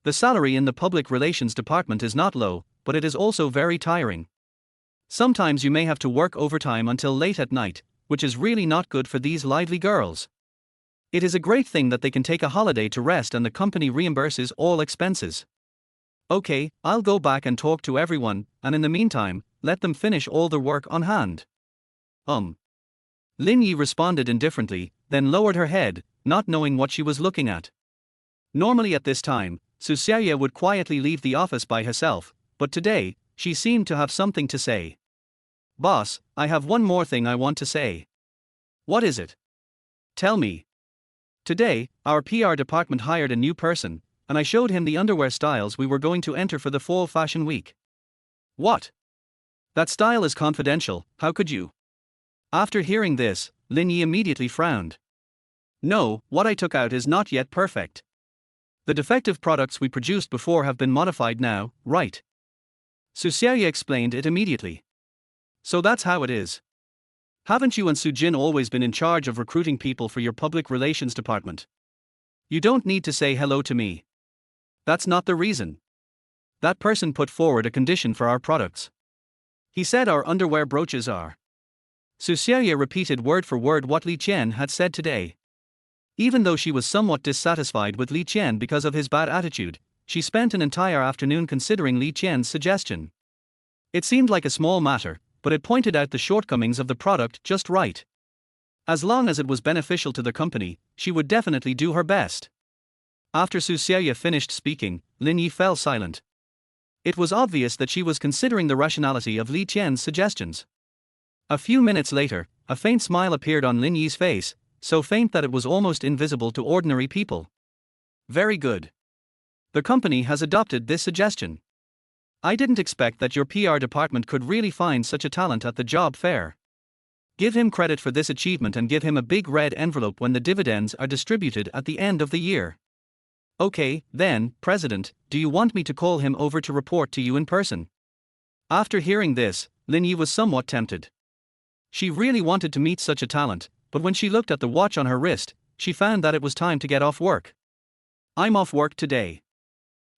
The salary in the public relations department is not low, but it is also very tiring. Sometimes you may have to work overtime until late at night, which is really not good for these lively girls. It is a great thing that they can take a holiday to rest and the company reimburses all expenses. Okay, I'll go back and talk to everyone, and in the meantime, let them finish all their work on hand. Lin Yi responded indifferently, then lowered her head, not knowing what she was looking at. Normally at this time, Su Xiaoya would quietly leave the office by herself, but today, she seemed to have something to say. "Boss, I have one more thing I want to say." "What is it?" "Tell me." "Today, our PR department hired a new person, and I showed him the underwear styles we were going to enter for the fall fashion week." "What?" "That style is confidential, how could you?" After hearing this, Lin Yi immediately frowned. "No, what I took out is not yet perfect. The defective products we produced before have been modified now, right?" Su Xiaoya explained it immediately. "So that's how it is. Haven't you and Su Jin always been in charge of recruiting people for your public relations department? You don't need to say hello to me. That's not the reason. That person put forward a condition for our products. He said our underwear brooches are." Su Xiaoya repeated word for word what Li Qian had said today. Even though she was somewhat dissatisfied with Li Qian because of his bad attitude, she spent an entire afternoon considering Li Qian's suggestion. It seemed like a small matter, but it pointed out the shortcomings of the product just right. As long as it was beneficial to the company, she would definitely do her best. After Su Xiaoya finished speaking, Lin Yi fell silent. It was obvious that she was considering the rationality of Li Qian's suggestions. A few minutes later, a faint smile appeared on Lin Yi's face, so faint that it was almost invisible to ordinary people. "Very good. The company has adopted this suggestion. I didn't expect that your PR department could really find such a talent at the job fair. Give him credit for this achievement and give him a big red envelope when the dividends are distributed at the end of the year." Okay, then, President, do you want me to call him over to report to you in person? After hearing this, Lin Yi was somewhat tempted. She really wanted to meet such a talent, but when she looked at the watch on her wrist, she found that it was time to get off work. I'm off work today.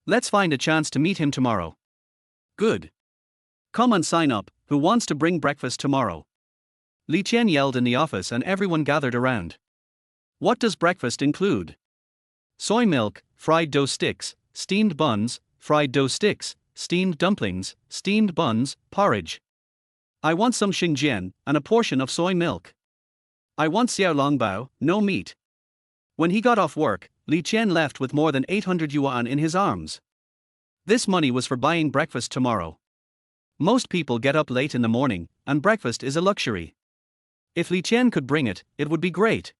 Let's find a chance to meet him tomorrow. Good. Come and sign up, who wants to bring breakfast tomorrow? Li Qian yelled in the office and everyone gathered around. What does breakfast include? Soy milk, fried dough sticks, steamed buns, fried dough sticks, steamed dumplings, steamed buns, porridge. I want some xingjian, and a portion of soy milk. I want xiao longbao, no meat. When he got off work, Li Qian left with more than 800 yuan in his arms. This money was for buying breakfast tomorrow. Most people get up late in the morning, and breakfast is a luxury. If Li Qian could bring it, it would be great.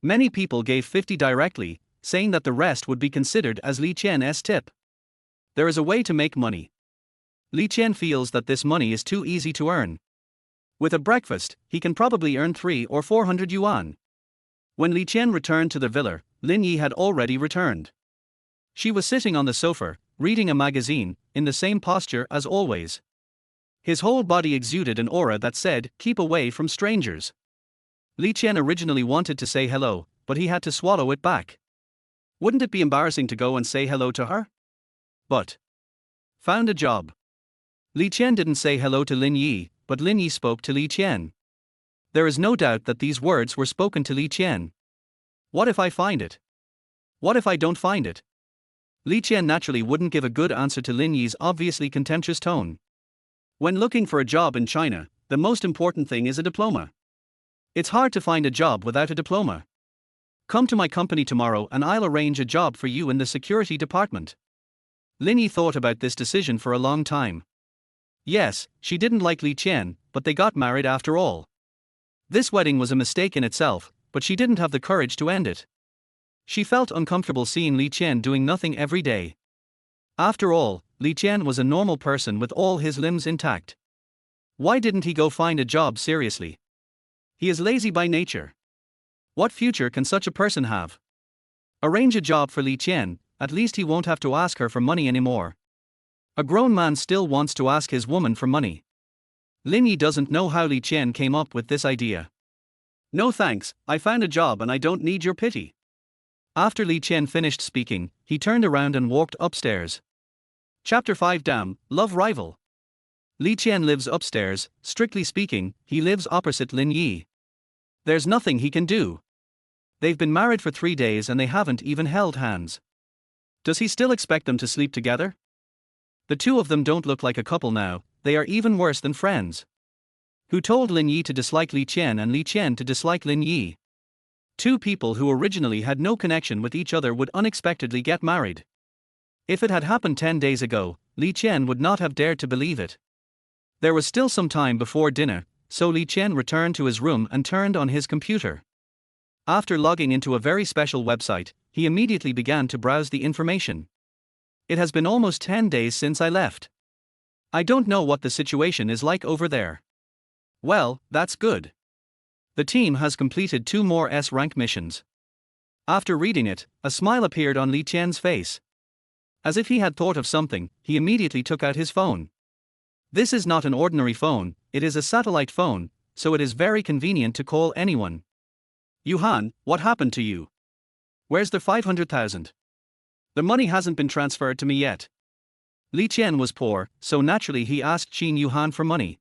Many people gave 50 directly, saying that the rest would be considered as Li Qian's tip. There is a way to make money. Li Qian feels that this money is too easy to earn. With a breakfast, he can probably earn 300 or 400 yuan. When Li Qian returned to the villa, Lin Yi had already returned. She was sitting on the sofa, reading a magazine, in the same posture as always. His whole body exuded an aura that said, "Keep away from strangers." Li Qian originally wanted to say hello, but he had to swallow it back. Wouldn't it be embarrassing to go and say hello to her? But found a job. Li Qian didn't say hello to Lin Yi, but Lin Yi spoke to Li Qian. There is no doubt that these words were spoken to Li Qian. What if I find it? What if I don't find it? Li Qian naturally wouldn't give a good answer to Lin Yi's obviously contemptuous tone. When looking for a job in China, the most important thing is a diploma. It's hard to find a job without a diploma. Come to my company tomorrow and I'll arrange a job for you in the security department. Lin Yi thought about this decision for a long time. Yes, she didn't like Li Qian, but they got married after all. This wedding was a mistake in itself, but she didn't have the courage to end it. She felt uncomfortable seeing Li Qian doing nothing every day. After all, Li Qian was a normal person with all his limbs intact. Why didn't he go find a job seriously? He is lazy by nature. What future can such a person have? Arrange a job for Li Qian, at least he won't have to ask her for money anymore. A grown man still wants to ask his woman for money. Lin Yi doesn't know how Li Qian came up with this idea. No thanks, I found a job and I don't need your pity. After Li Qian finished speaking, he turned around and walked upstairs. Chapter 5 Damn, Love Rival. Li Qian lives upstairs. Strictly speaking, he lives opposite Lin Yi. There's nothing he can do. They've been married for 3 days and they haven't even held hands. Does he still expect them to sleep together? The two of them don't look like a couple now, they are even worse than friends. Who told Lin Yi to dislike Li Qian and Li Qian to dislike Lin Yi? Two people who originally had no connection with each other would unexpectedly get married. If it had happened 10 days ago, Li Qian would not have dared to believe it. There was still some time before dinner, so Li Qian returned to his room and turned on his computer. After logging into a very special website, he immediately began to browse the information. It has been almost 10 days since I left. I don't know what the situation is like over there. Well, that's good. The team has completed 2 more S-rank missions. After reading it, a smile appeared on Li Qian's face. As if he had thought of something, he immediately took out his phone. This is not an ordinary phone, it is a satellite phone, so it is very convenient to call anyone. Yuhan, what happened to you? Where's the 500,000? The money hasn't been transferred to me yet. Li Qian was poor, so naturally he asked Qin Yuhan for money.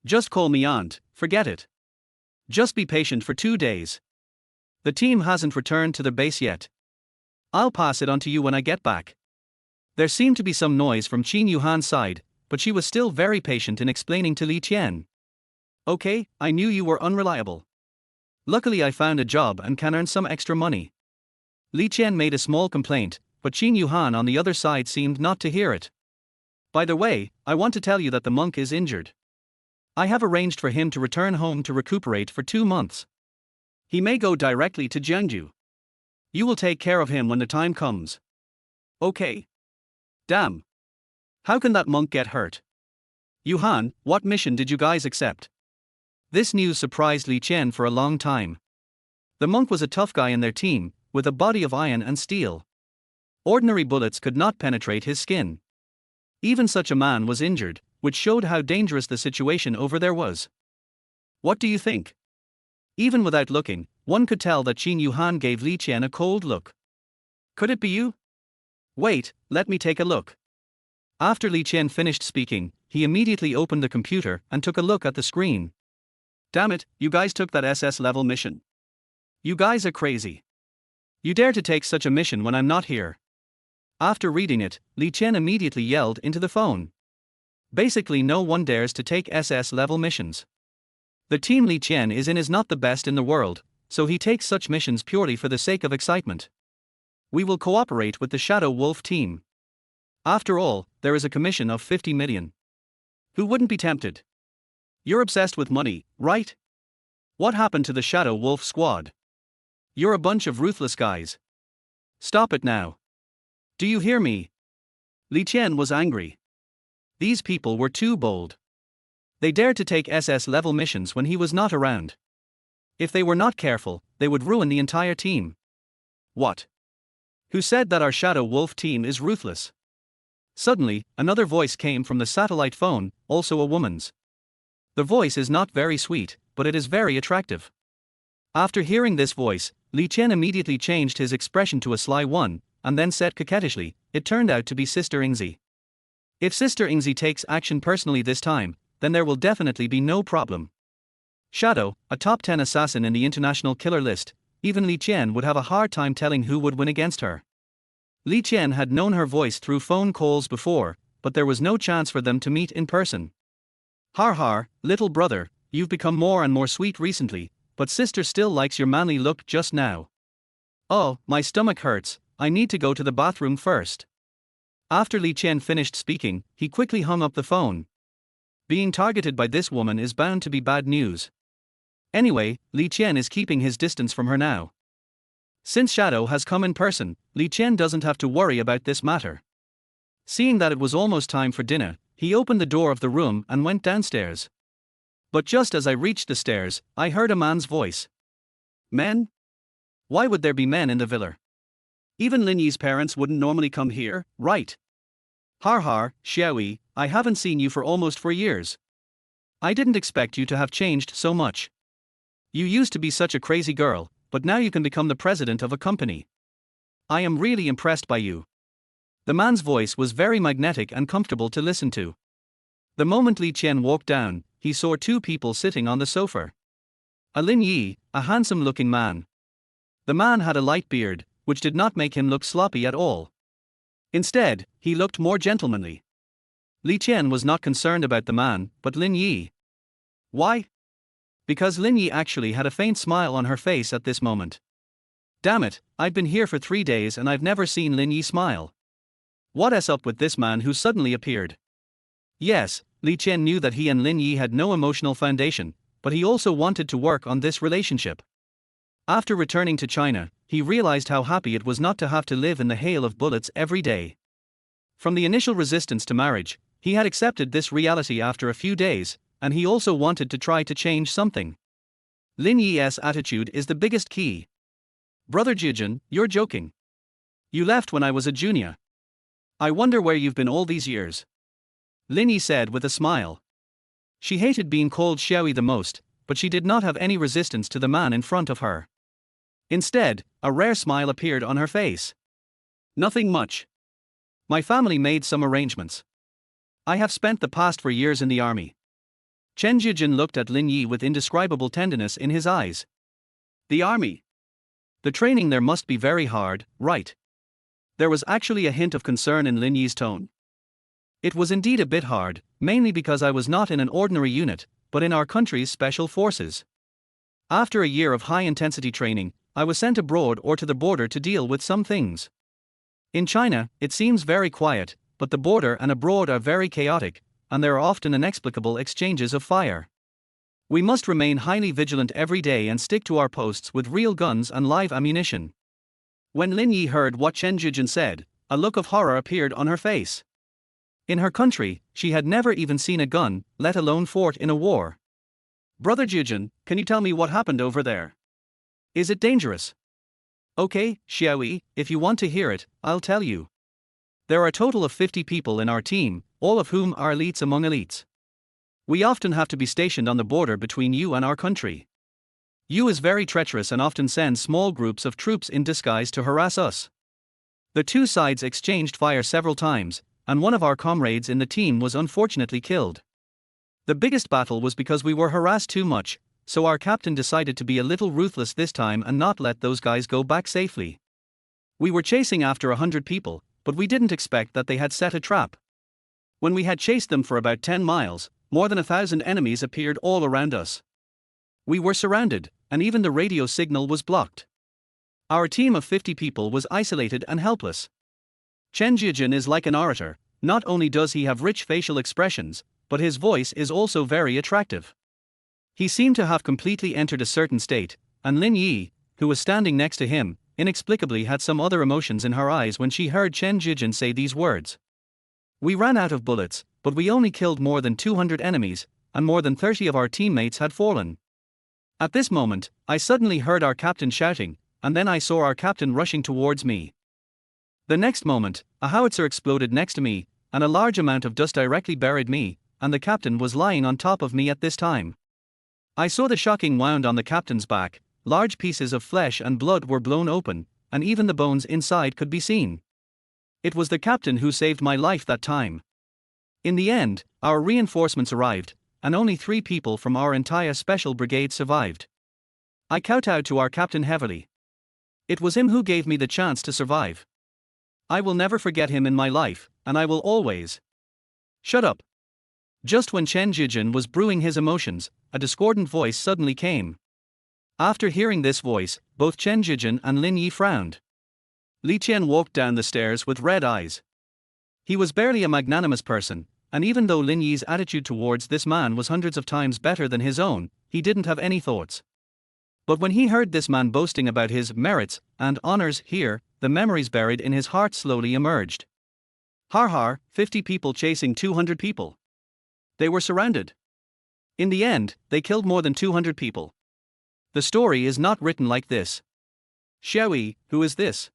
Just call me aunt, forget it. Just be patient for 2 days. The team hasn't returned to the base yet. I'll pass it on to you when I get back. There seemed to be some noise from Qin Yuhan's side, but she was still very patient in explaining to Li Qian. Okay, I knew you were unreliable. Luckily I found a job and can earn some extra money. Li Qian made a small complaint, but Qin Yuhan on the other side seemed not to hear it. By the way, I want to tell you that the monk is injured. I have arranged for him to return home to recuperate for 2 months. He may go directly to Jiangju. You will take care of him when the time comes. Okay. Damn. How can that monk get hurt? Yuhan, what mission did you guys accept? This news surprised Li Qian for a long time. The monk was a tough guy in their team, with a body of iron and steel. Ordinary bullets could not penetrate his skin. Even such a man was injured, which showed how dangerous the situation over there was. What do you think? Even without looking, one could tell that Qin Yuhan gave Li Qian a cold look. Could it be you? Wait, let me take a look. After Li Qian finished speaking, he immediately opened the computer and took a look at the screen. Damn it, you guys took that SS level mission. You guys are crazy. You dare to take such a mission when I'm not here. After reading it, Li Qian immediately yelled into the phone. Basically, no one dares to take SS level missions. The team Li Qian is not the best in the world, so he takes such missions purely for the sake of excitement. We will cooperate with the Shadow Wolf team. After all, there is a commission of 50 million. Who wouldn't be tempted? You're obsessed with money, right? What happened to the Shadow Wolf squad? You're a bunch of ruthless guys. Stop it now. Do you hear me? Li Qian was angry. These people were too bold. They dared to take SS level missions when he was not around. If they were not careful, they would ruin the entire team. What? Who said that our Shadow Wolf team is ruthless? Suddenly, another voice came from the satellite phone, also a woman's. The voice is not very sweet, but it is very attractive. After hearing this voice, Li Qian immediately changed his expression to a sly one, and then said coquettishly, "It turned out to be Sister Ingzi. If Sister Ingzi takes action personally this time, then there will definitely be no problem." Shadow, a top 10 assassin in the international killer list, even Li Qian would have a hard time telling who would win against her. Li Qian had known her voice through phone calls before, but there was no chance for them to meet in person. Har har, little brother, you've become more and more sweet recently, but sister still likes your manly look just now. Oh, my stomach hurts, I need to go to the bathroom first. After Li Qian finished speaking, he quickly hung up the phone. Being targeted by this woman is bound to be bad news. Anyway, Li Qian is keeping his distance from her now. Since Shadow has come in person, Li Qian doesn't have to worry about this matter. Seeing that it was almost time for dinner, he opened the door of the room and went downstairs. But just as I reached the stairs, I heard a man's voice. Men? Why would there be men in the villa? Even Lin Yi's parents wouldn't normally come here, right? Har har, Xiaoyi, I haven't seen you for almost 4 years. I didn't expect you to have changed so much. You used to be such a crazy girl, but now you can become the president of a company. I am really impressed by you. The man's voice was very magnetic and comfortable to listen to. The moment Li Qian walked down, he saw 2 people sitting on the sofa. A Lin Yi, a handsome-looking man. The man had a light beard, which did not make him look sloppy at all. Instead, he looked more gentlemanly. Li Qian was not concerned about the man, but Lin Yi. Why? Because Lin Yi actually had a faint smile on her face at this moment. Damn it, I've been here for 3 days and I've never seen Lin Yi smile. What's up with this man who suddenly appeared? Yes, Li Qian knew that he and Lin Yi had no emotional foundation, but he also wanted to work on this relationship. After returning to China, he realized how happy it was not to have to live in the hail of bullets every day. From the initial resistance to marriage, he had accepted this reality after a few days, and he also wanted to try to change something. Lin Yi's attitude is the biggest key. Brother Jujun, you're joking. You left when I was a junior. I wonder where you've been all these years. Lin Yi said with a smile. She hated being called Xiaoyi the most, but she did not have any resistance to the man in front of her. Instead, a rare smile appeared on her face. Nothing much. My family made some arrangements. I have spent the past 4 years in the army. Chen Jujun looked at Lin Yi with indescribable tenderness in his eyes. The army. The training there must be very hard, right? There was actually a hint of concern in Lin Yi's tone. It was indeed a bit hard, mainly because I was not in an ordinary unit, but in our country's special forces. After a year of high-intensity training, I was sent abroad or to the border to deal with some things. In China, it seems very quiet, but the border and abroad are very chaotic, and there are often inexplicable exchanges of fire. We must remain highly vigilant every day and stick to our posts with real guns and live ammunition. When Lin Yi heard what Chen Jujun said, a look of horror appeared on her face. In her country, she had never even seen a gun, let alone fought in a war. Brother Jujun, can you tell me what happened over there? Is it dangerous? Okay, Xiaoyi, if you want to hear it, I'll tell you. There are a total of 50 people in our team, all of whom are elites among elites. We often have to be stationed on the border between you and our country. You is very treacherous and often sends small groups of troops in disguise to harass us. The two sides exchanged fire several times, and one of our comrades in the team was unfortunately killed. The biggest battle was because we were harassed too much, so our captain decided to be a little ruthless this time and not let those guys go back safely. We were chasing after 100 people, but we didn't expect that they had set a trap. When we had chased them for about 10 miles, more than 1,000 enemies appeared all around us. We were surrounded, and even the radio signal was blocked. Our team of 50 people was isolated and helpless. Chen Jiajun is like an orator. Not only does he have rich facial expressions, but his voice is also very attractive. He seemed to have completely entered a certain state, and Lin Yi, who was standing next to him, inexplicably had some other emotions in her eyes when she heard Chen Jiajun say these words. We ran out of bullets, but we only killed more than 200 enemies, and more than 30 of our teammates had fallen. At this moment, I suddenly heard our captain shouting, and then I saw our captain rushing towards me. The next moment, a howitzer exploded next to me, and a large amount of dust directly buried me, and the captain was lying on top of me at this time. I saw the shocking wound on the captain's back, large pieces of flesh and blood were blown open, and even the bones inside could be seen. It was the captain who saved my life that time. In the end, our reinforcements arrived, and only 3 people from our entire special brigade survived. I kowtowed to our captain heavily. It was him who gave me the chance to survive. I will never forget him in my life, and I will always. Shut up. Just when Chen Jiajun was brewing his emotions, a discordant voice suddenly came. After hearing this voice, both Chen Jiajun and Lin Yi frowned. Li Qian walked down the stairs with red eyes. He was barely a magnanimous person, and even though Lin Yi's attitude towards this man was hundreds of times better than his own, he didn't have any thoughts. But when he heard this man boasting about his merits and honors here, the memories buried in his heart slowly emerged. Har har, 50 people chasing 200 people. They were surrounded. In the end, they killed more than 200 people. The story is not written like this. Xiaoyi, who is this?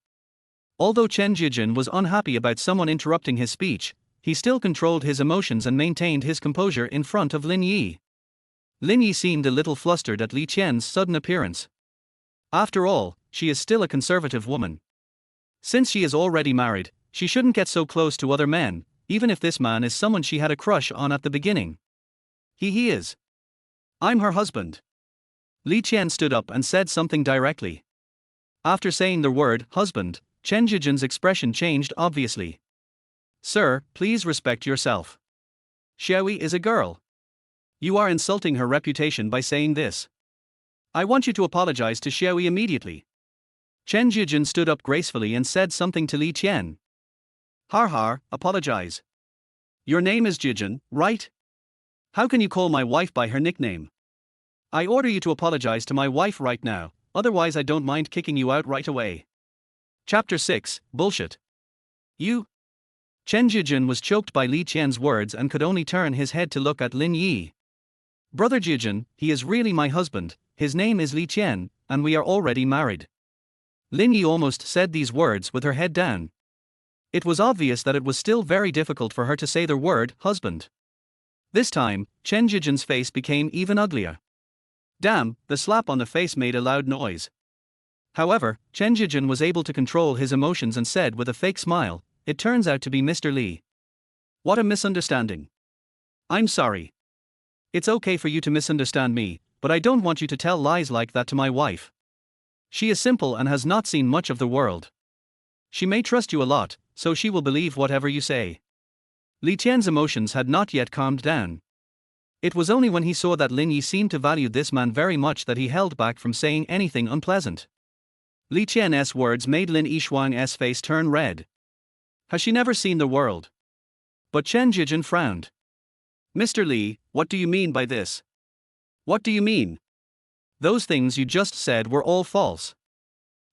Although Chen Jiajun was unhappy about someone interrupting his speech, he still controlled his emotions and maintained his composure in front of Lin Yi. Lin Yi seemed a little flustered at Li Qian's sudden appearance. After all, she is still a conservative woman. Since she is already married, she shouldn't get so close to other men, even if this man is someone she had a crush on at the beginning. He is. I'm her husband. Li Qian stood up and said something directly. After saying the word husband, Chen Jiajun's expression changed obviously. Sir, please respect yourself. Xiaoyi is a girl. You are insulting her reputation by saying this. I want you to apologize to Xiaoyi immediately. Chen Jiajun stood up gracefully and said something to Li Qian. Har har, apologize. Your name is Jiajun, right? How can you call my wife by her nickname? I order you to apologize to my wife right now, otherwise I don't mind kicking you out right away. Chapter 6, Bullshit. You? Chen Jiajun was choked by Li Qian's words and could only turn his head to look at Lin Yi. Brother Jiajun, he is really my husband, his name is Li Qian, and we are already married. Lin Yi almost said these words with her head down. It was obvious that it was still very difficult for her to say the word husband. This time, Chen Jiajun's face became even uglier. Damn, the slap on the face made a loud noise. However, Chen Jiajun was able to control his emotions and said with a fake smile, "It turns out to be Mr. Li. What a misunderstanding. I'm sorry. It's okay for you to misunderstand me, but I don't want you to tell lies like that to my wife. She is simple and has not seen much of the world. She may trust you a lot, so she will believe whatever you say." Li Qian's emotions had not yet calmed down. It was only when he saw that Lin Yi seemed to value this man very much that he held back from saying anything unpleasant. Li Qian's words made Lin Yishuang's face turn red. Has she never seen the world? But Chen Jiajun frowned. Mr. Li, what do you mean by this? What do you mean? Those things you just said were all false.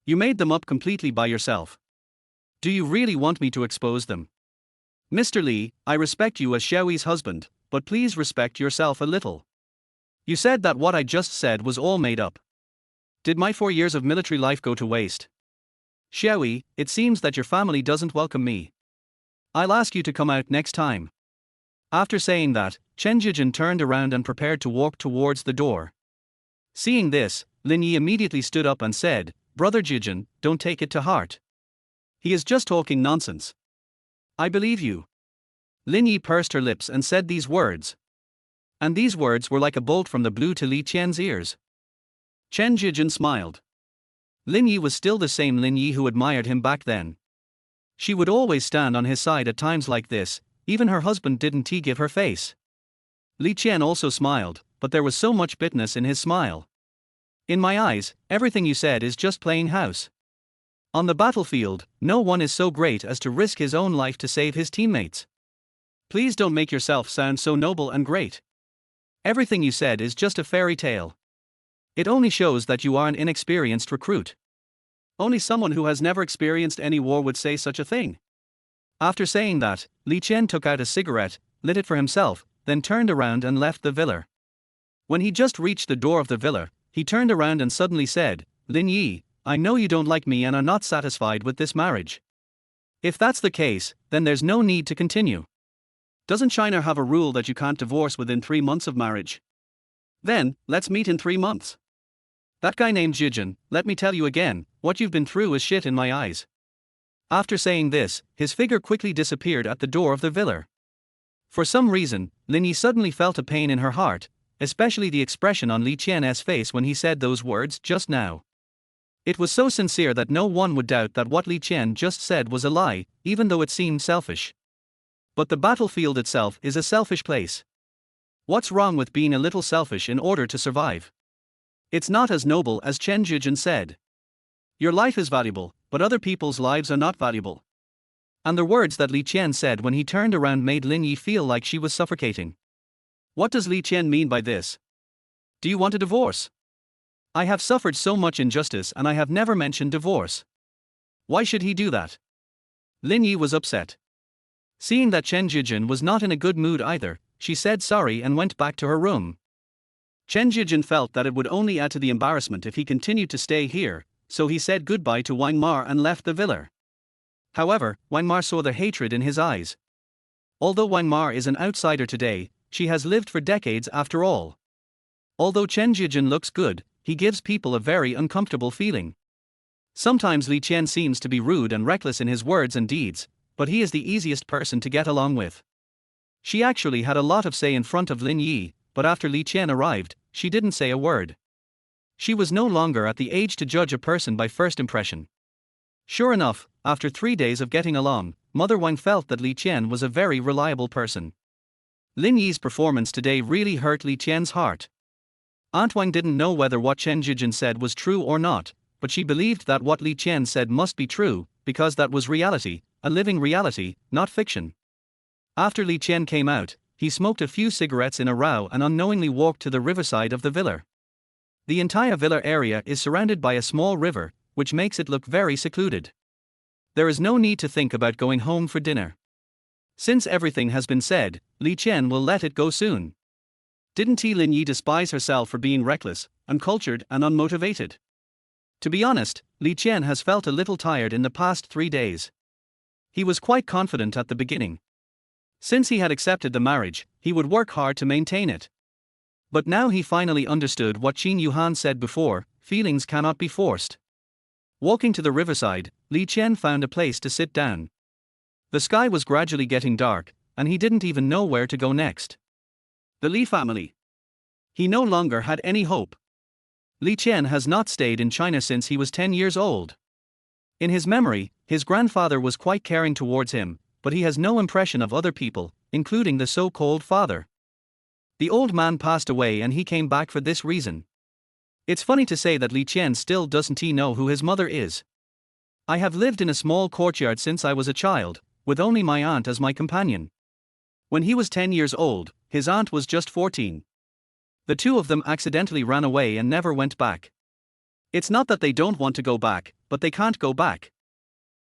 You made them up completely by yourself. Do you really want me to expose them? Mr. Li, I respect you as Xiaoyi's husband, but please respect yourself a little. You said that what I just said was all made up. Did my 4 years of military life go to waste? Xiaoyi, it seems that your family doesn't welcome me. I'll ask you to come out next time. After saying that, Chen Jijin turned around and prepared to walk towards the door. Seeing this, Lin Yi immediately stood up and said, Brother Jijin, don't take it to heart. He is just talking nonsense. I believe you. Lin Yi pursed her lips and said these words. And these words were like a bolt from the blue to Li Qian's ears. Chen Jijin smiled. Lin Yi was still the same Lin Yi who admired him back then. She would always stand on his side at times like this, even her husband didn't he give her face. Li Qian also smiled, but there was so much bitterness in his smile. In my eyes, everything you said is just playing house. On the battlefield, no one is so great as to risk his own life to save his teammates. Please don't make yourself sound so noble and great. Everything you said is just a fairy tale. It only shows that you are an inexperienced recruit. Only someone who has never experienced any war would say such a thing. After saying that, Li Qian took out a cigarette, lit it for himself, then turned around and left the villa. When he just reached the door of the villa, he turned around and suddenly said, Lin Yi, I know you don't like me and are not satisfied with this marriage. If that's the case, then there's no need to continue. Doesn't China have a rule that you can't divorce within 3 months of marriage? Then, let's meet in 3 months. That guy named Jijin, let me tell you again, what you've been through is shit in my eyes. After saying this, his figure quickly disappeared at the door of the villa. For some reason, Lin Yi suddenly felt a pain in her heart, especially the expression on Li Qian's face when he said those words just now. It was so sincere that no one would doubt that what Li Qian just said was a lie, even though it seemed selfish. But the battlefield itself is a selfish place. What's wrong with being a little selfish in order to survive? It's not as noble as Chen Jijin said. Your life is valuable, but other people's lives are not valuable. And the words that Li Qian said when he turned around made Lin Yi feel like she was suffocating. What does Li Qian mean by this? Do you want a divorce? I have suffered so much injustice and I have never mentioned divorce. Why should he do that? Lin Yi was upset. Seeing that Chen Jijin was not in a good mood either, she said sorry and went back to her room. Chen Jijin felt that it would only add to the embarrassment if he continued to stay here, so he said goodbye to Wang Mar and left the villa. However, Wang Mar saw the hatred in his eyes. Although Wang Mar is an outsider today, she has lived for decades after all. Although Chen Jijin looks good, he gives people a very uncomfortable feeling. Sometimes Li Qian seems to be rude and reckless in his words and deeds, but he is the easiest person to get along with. She actually had a lot of say in front of Lin Yi, but after Li Qian arrived, she didn't say a word. She was no longer at the age to judge a person by first impression. Sure enough, after 3 days of getting along, Mother Wang felt that Li Qian was a very reliable person. Lin Yi's performance today really hurt Li Qian's heart. Aunt Wang didn't know whether what Chen Jijin said was true or not, but she believed that what Li Qian said must be true, because that was reality, a living reality, not fiction. After Li Qian came out, he smoked a few cigarettes in a row and unknowingly walked to the riverside of the villa. The entire villa area is surrounded by a small river, which makes it look very secluded. There is no need to think about going home for dinner. Since everything has been said, Li Qian will let it go soon. Didn't Lin Yi despise herself for being reckless, uncultured and unmotivated? To be honest, Li Qian has felt a little tired in the past 3 days. He was quite confident at the beginning. Since he had accepted the marriage, he would work hard to maintain it. But now he finally understood what Yuhan said before, feelings cannot be forced. Walking to the riverside, Li Qian found a place to sit down. The sky was gradually getting dark, and he didn't even know where to go next. The Li family. He no longer had any hope. Li Qian has not stayed in China since he was 10 years old. In his memory, his grandfather was quite caring towards him, but he has no impression of other people, including the so-called father. The old man passed away and he came back for this reason. It's funny to say that Li Qian still doesn't know who his mother is. I have lived in a small courtyard since I was a child, with only my aunt as my companion. When he was 10 years old, his aunt was just 14. The two of them accidentally ran away and never went back. It's not that they don't want to go back, but they can't go back.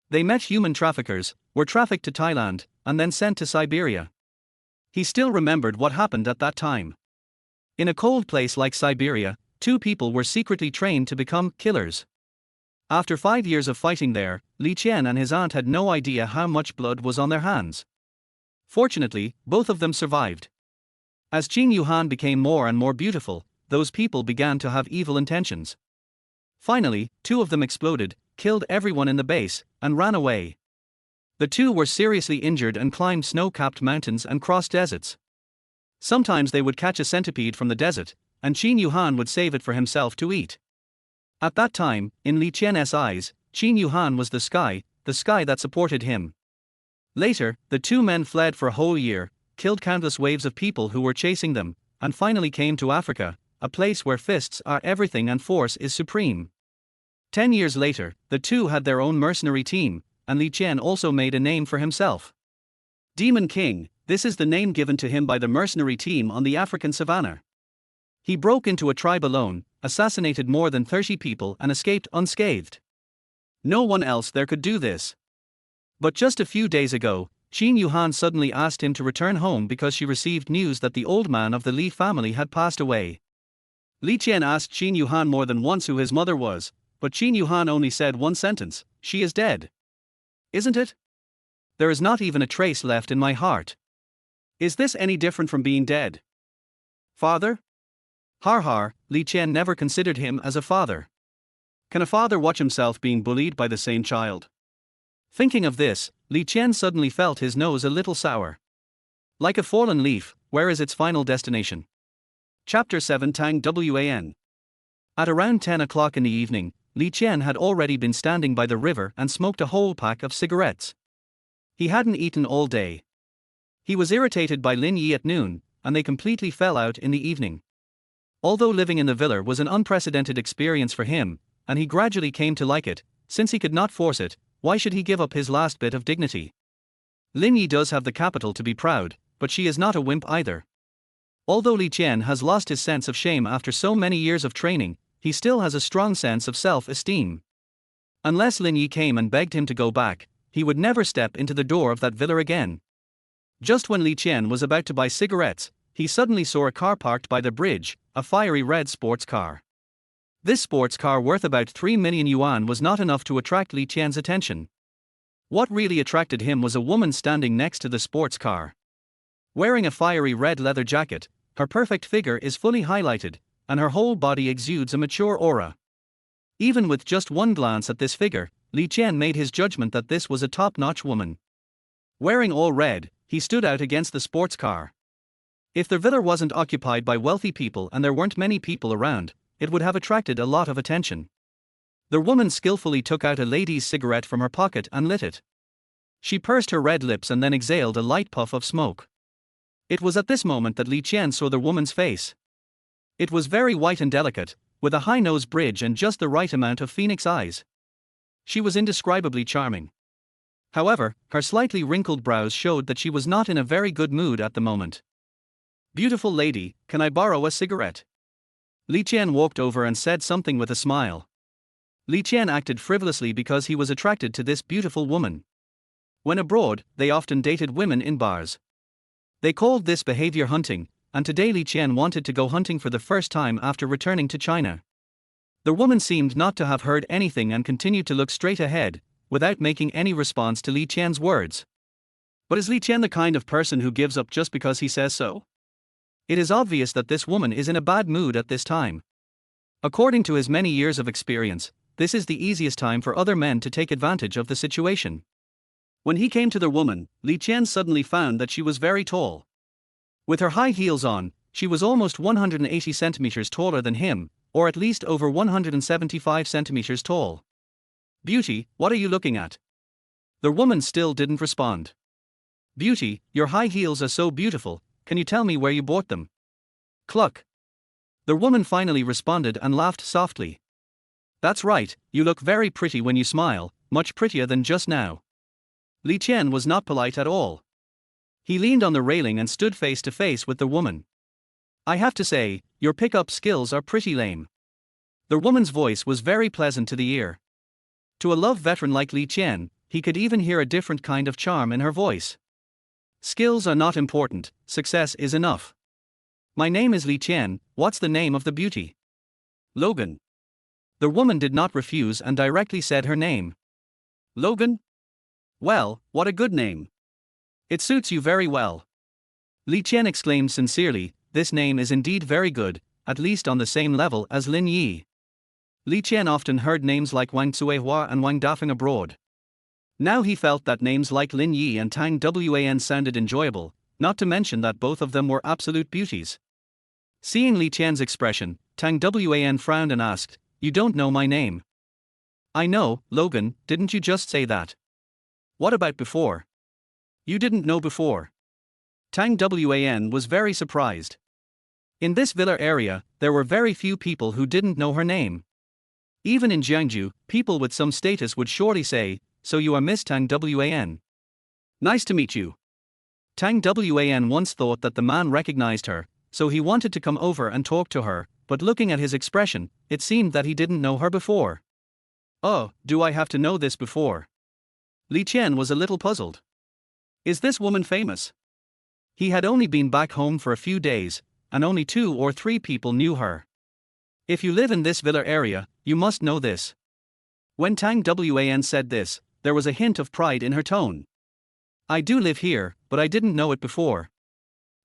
They met human traffickers, were trafficked to Thailand, and then sent to Siberia. He still remembered what happened at that time. In a cold place like Siberia, 2 people were secretly trained to become killers. After 5 years of fighting there, Li Qian and his aunt had no idea how much blood was on their hands. Fortunately, both of them survived. As Qin Yuhan became more and more beautiful, those people began to have evil intentions. Finally, two of them exploded, killed everyone in the base, and ran away. The two were seriously injured and climbed snow-capped mountains and crossed deserts. Sometimes they would catch a centipede from the desert, and Qin Yuhan would save it for himself to eat. At that time, in Li Qian's eyes, Qin Yuhan was the sky that supported him. Later, the two men fled for a whole year, killed countless waves of people who were chasing them, and finally came to Africa, a place where fists are everything and force is supreme. 10 years later, the two had their own mercenary team, and Li Qian also made a name for himself. Demon King, this is the name given to him by the mercenary team on the African savannah. He broke into a tribe alone, assassinated more than 30 people and escaped unscathed. No one else there could do this. But just a few days ago, Qin Yuhan suddenly asked him to return home because she received news that the old man of the Li family had passed away. Li Qian asked Qin Yuhan more than once who his mother was, but Qin Yuhan only said one sentence: "She is dead." Isn't it? There is not even a trace left in my heart. Is this any different from being dead? Father? Har, Li Qian never considered him as a father. Can a father watch himself being bullied by the same child? Thinking of this, Li Qian suddenly felt his nose a little sour. Like a fallen leaf, where is its final destination? Chapter 7 Tang Wan. At around 10 o'clock in the evening, Li Qian had already been standing by the river and smoked a whole pack of cigarettes. He hadn't eaten all day. He was irritated by Lin Yi at noon, and they completely fell out in the evening. Although living in the villa was an unprecedented experience for him, and he gradually came to like it, since he could not force it, why should he give up his last bit of dignity? Lin Yi does have the capital to be proud, but she is not a wimp either. Although Li Qian has lost his sense of shame after so many years of training, he still has a strong sense of self-esteem. Unless Lin Yi came and begged him to go back, he would never step into the door of that villa again. Just when Li Qian was about to buy cigarettes, he suddenly saw a car parked by the bridge, a fiery red sports car. This sports car worth about 3 million yuan was not enough to attract Li Qian's attention. What really attracted him was a woman standing next to the sports car. Wearing a fiery red leather jacket, her perfect figure is fully highlighted, and her whole body exudes a mature aura. Even with just one glance at this figure, Li Qian made his judgment that this was a top-notch woman. Wearing all red, he stood out against the sports car. If the villa wasn't occupied by wealthy people and there weren't many people around, it would have attracted a lot of attention. The woman skillfully took out a lady's cigarette from her pocket and lit it. She pursed her red lips and then exhaled a light puff of smoke. It was at this moment that Li Qian saw the woman's face. It was very white and delicate, with a high nose bridge and just the right amount of phoenix eyes. She was indescribably charming. However, her slightly wrinkled brows showed that she was not in a very good mood at the moment. "Beautiful lady, can I borrow a cigarette?" Li Qian walked over and said something with a smile. Li Qian acted frivolously because he was attracted to this beautiful woman. When abroad, they often dated women in bars. They called this behavior hunting, and today Li Qian wanted to go hunting for the first time after returning to China. The woman seemed not to have heard anything and continued to look straight ahead, without making any response to Li Qian's words. But is Li Qian the kind of person who gives up just because he says so? It is obvious that this woman is in a bad mood at this time. According to his many years of experience, this is the easiest time for other men to take advantage of the situation. When he came to the woman, Li Qian suddenly found that she was very tall. With her high heels on, she was almost 180 centimeters taller than him, or at least over 175 centimeters tall. "Beauty, what are you looking at?" The woman still didn't respond. "Beauty, your high heels are so beautiful, can you tell me where you bought them?" Cluck. The woman finally responded and laughed softly. "That's right, you look very pretty when you smile, much prettier than just now." Li Qian was not polite at all. He leaned on the railing and stood face to face with the woman. "I have to say, your pickup skills are pretty lame." The woman's voice was very pleasant to the ear. To a love veteran like Li Qian, he could even hear a different kind of charm in her voice. "Skills are not important, success is enough. My name is Li Qian, what's the name of the beauty?" "Logan." The The woman did not refuse and directly said her name. Logan? Well, what a good name. It suits you very well. Li Qian exclaimed sincerely, this name is indeed very good, at least on the same level as Lin Yi. Li Qian often heard names like Wang Cuihua and Wang Dafeng abroad. Now he felt that names like Lin Yi and Tang Wan sounded enjoyable, not to mention that both of them were absolute beauties. Seeing Li Qian's expression, Tang Wan frowned and asked, "You don't know my name?" "I know, Logan, didn't you just say that?" "What about before?" "You didn't know before." Tang Wan was very surprised. In this villa area, there were very few people who didn't know her name. Even in Jiangju, people with some status would surely say, "So you are Miss Tang Wan. Nice to meet you." Tang Wan once thought that the man recognized her, so he wanted to come over and talk to her, but looking at his expression, it seemed that he didn't know her before. "Oh, do I have to know this before?" Li Qian was a little puzzled. Is this woman famous? He had only been back home for a few days, and only 2 or 3 people knew her. If you live in this villa area, you must know this. When Tang Wan said this, there was a hint of pride in her tone. I do live here, but I didn't know it before.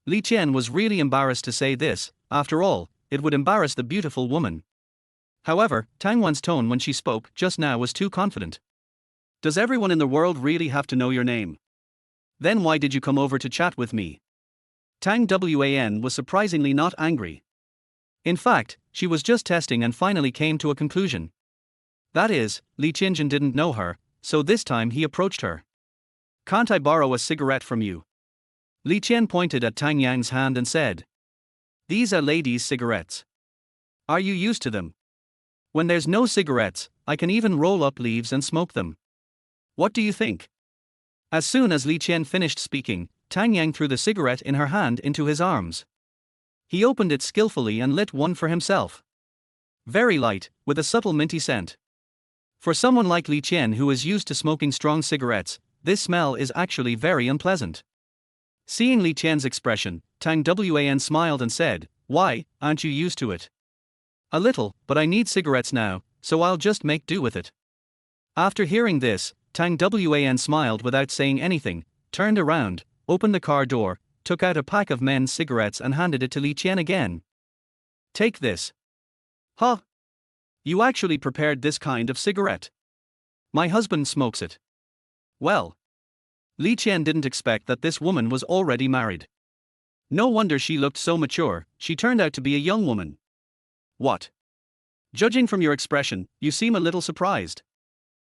Li Qian was really embarrassed to say this, after all, it would embarrass the beautiful woman. However, Tang Wan's tone when she spoke just now was too confident. Does everyone in the world really have to know your name? Then why did you come over to chat with me? Tang Wan was surprisingly not angry. In fact, she was just testing and finally came to a conclusion. That is, Li Qianjin didn't know her, so this time he approached her. Can't I borrow a cigarette from you? Li Qian pointed at Tang Yang's hand and said. These are ladies' cigarettes. Are you used to them? When there's no cigarettes, I can even roll up leaves and smoke them. What do you think? As soon as Li Qian finished speaking, Tang Yang threw the cigarette in her hand into his arms. He opened it skillfully and lit one for himself. Very light, with a subtle minty scent. For someone like Li Qian who is used to smoking strong cigarettes, this smell is actually very unpleasant. Seeing Li Qian's expression, Tang Wan smiled and said, "Why, aren't you used to it?" "A little, but I need cigarettes now, so I'll just make do with it." After hearing this, Tang Wan smiled without saying anything, turned around, opened the car door, took out a pack of men's cigarettes and handed it to Li Qian again. "Take this." "Huh? You actually prepared this kind of cigarette?" "My husband smokes it." "Well." Li Qian didn't expect that this woman was already married. No wonder she looked so mature, she turned out to be a young woman. "What? Judging from your expression, you seem a little surprised.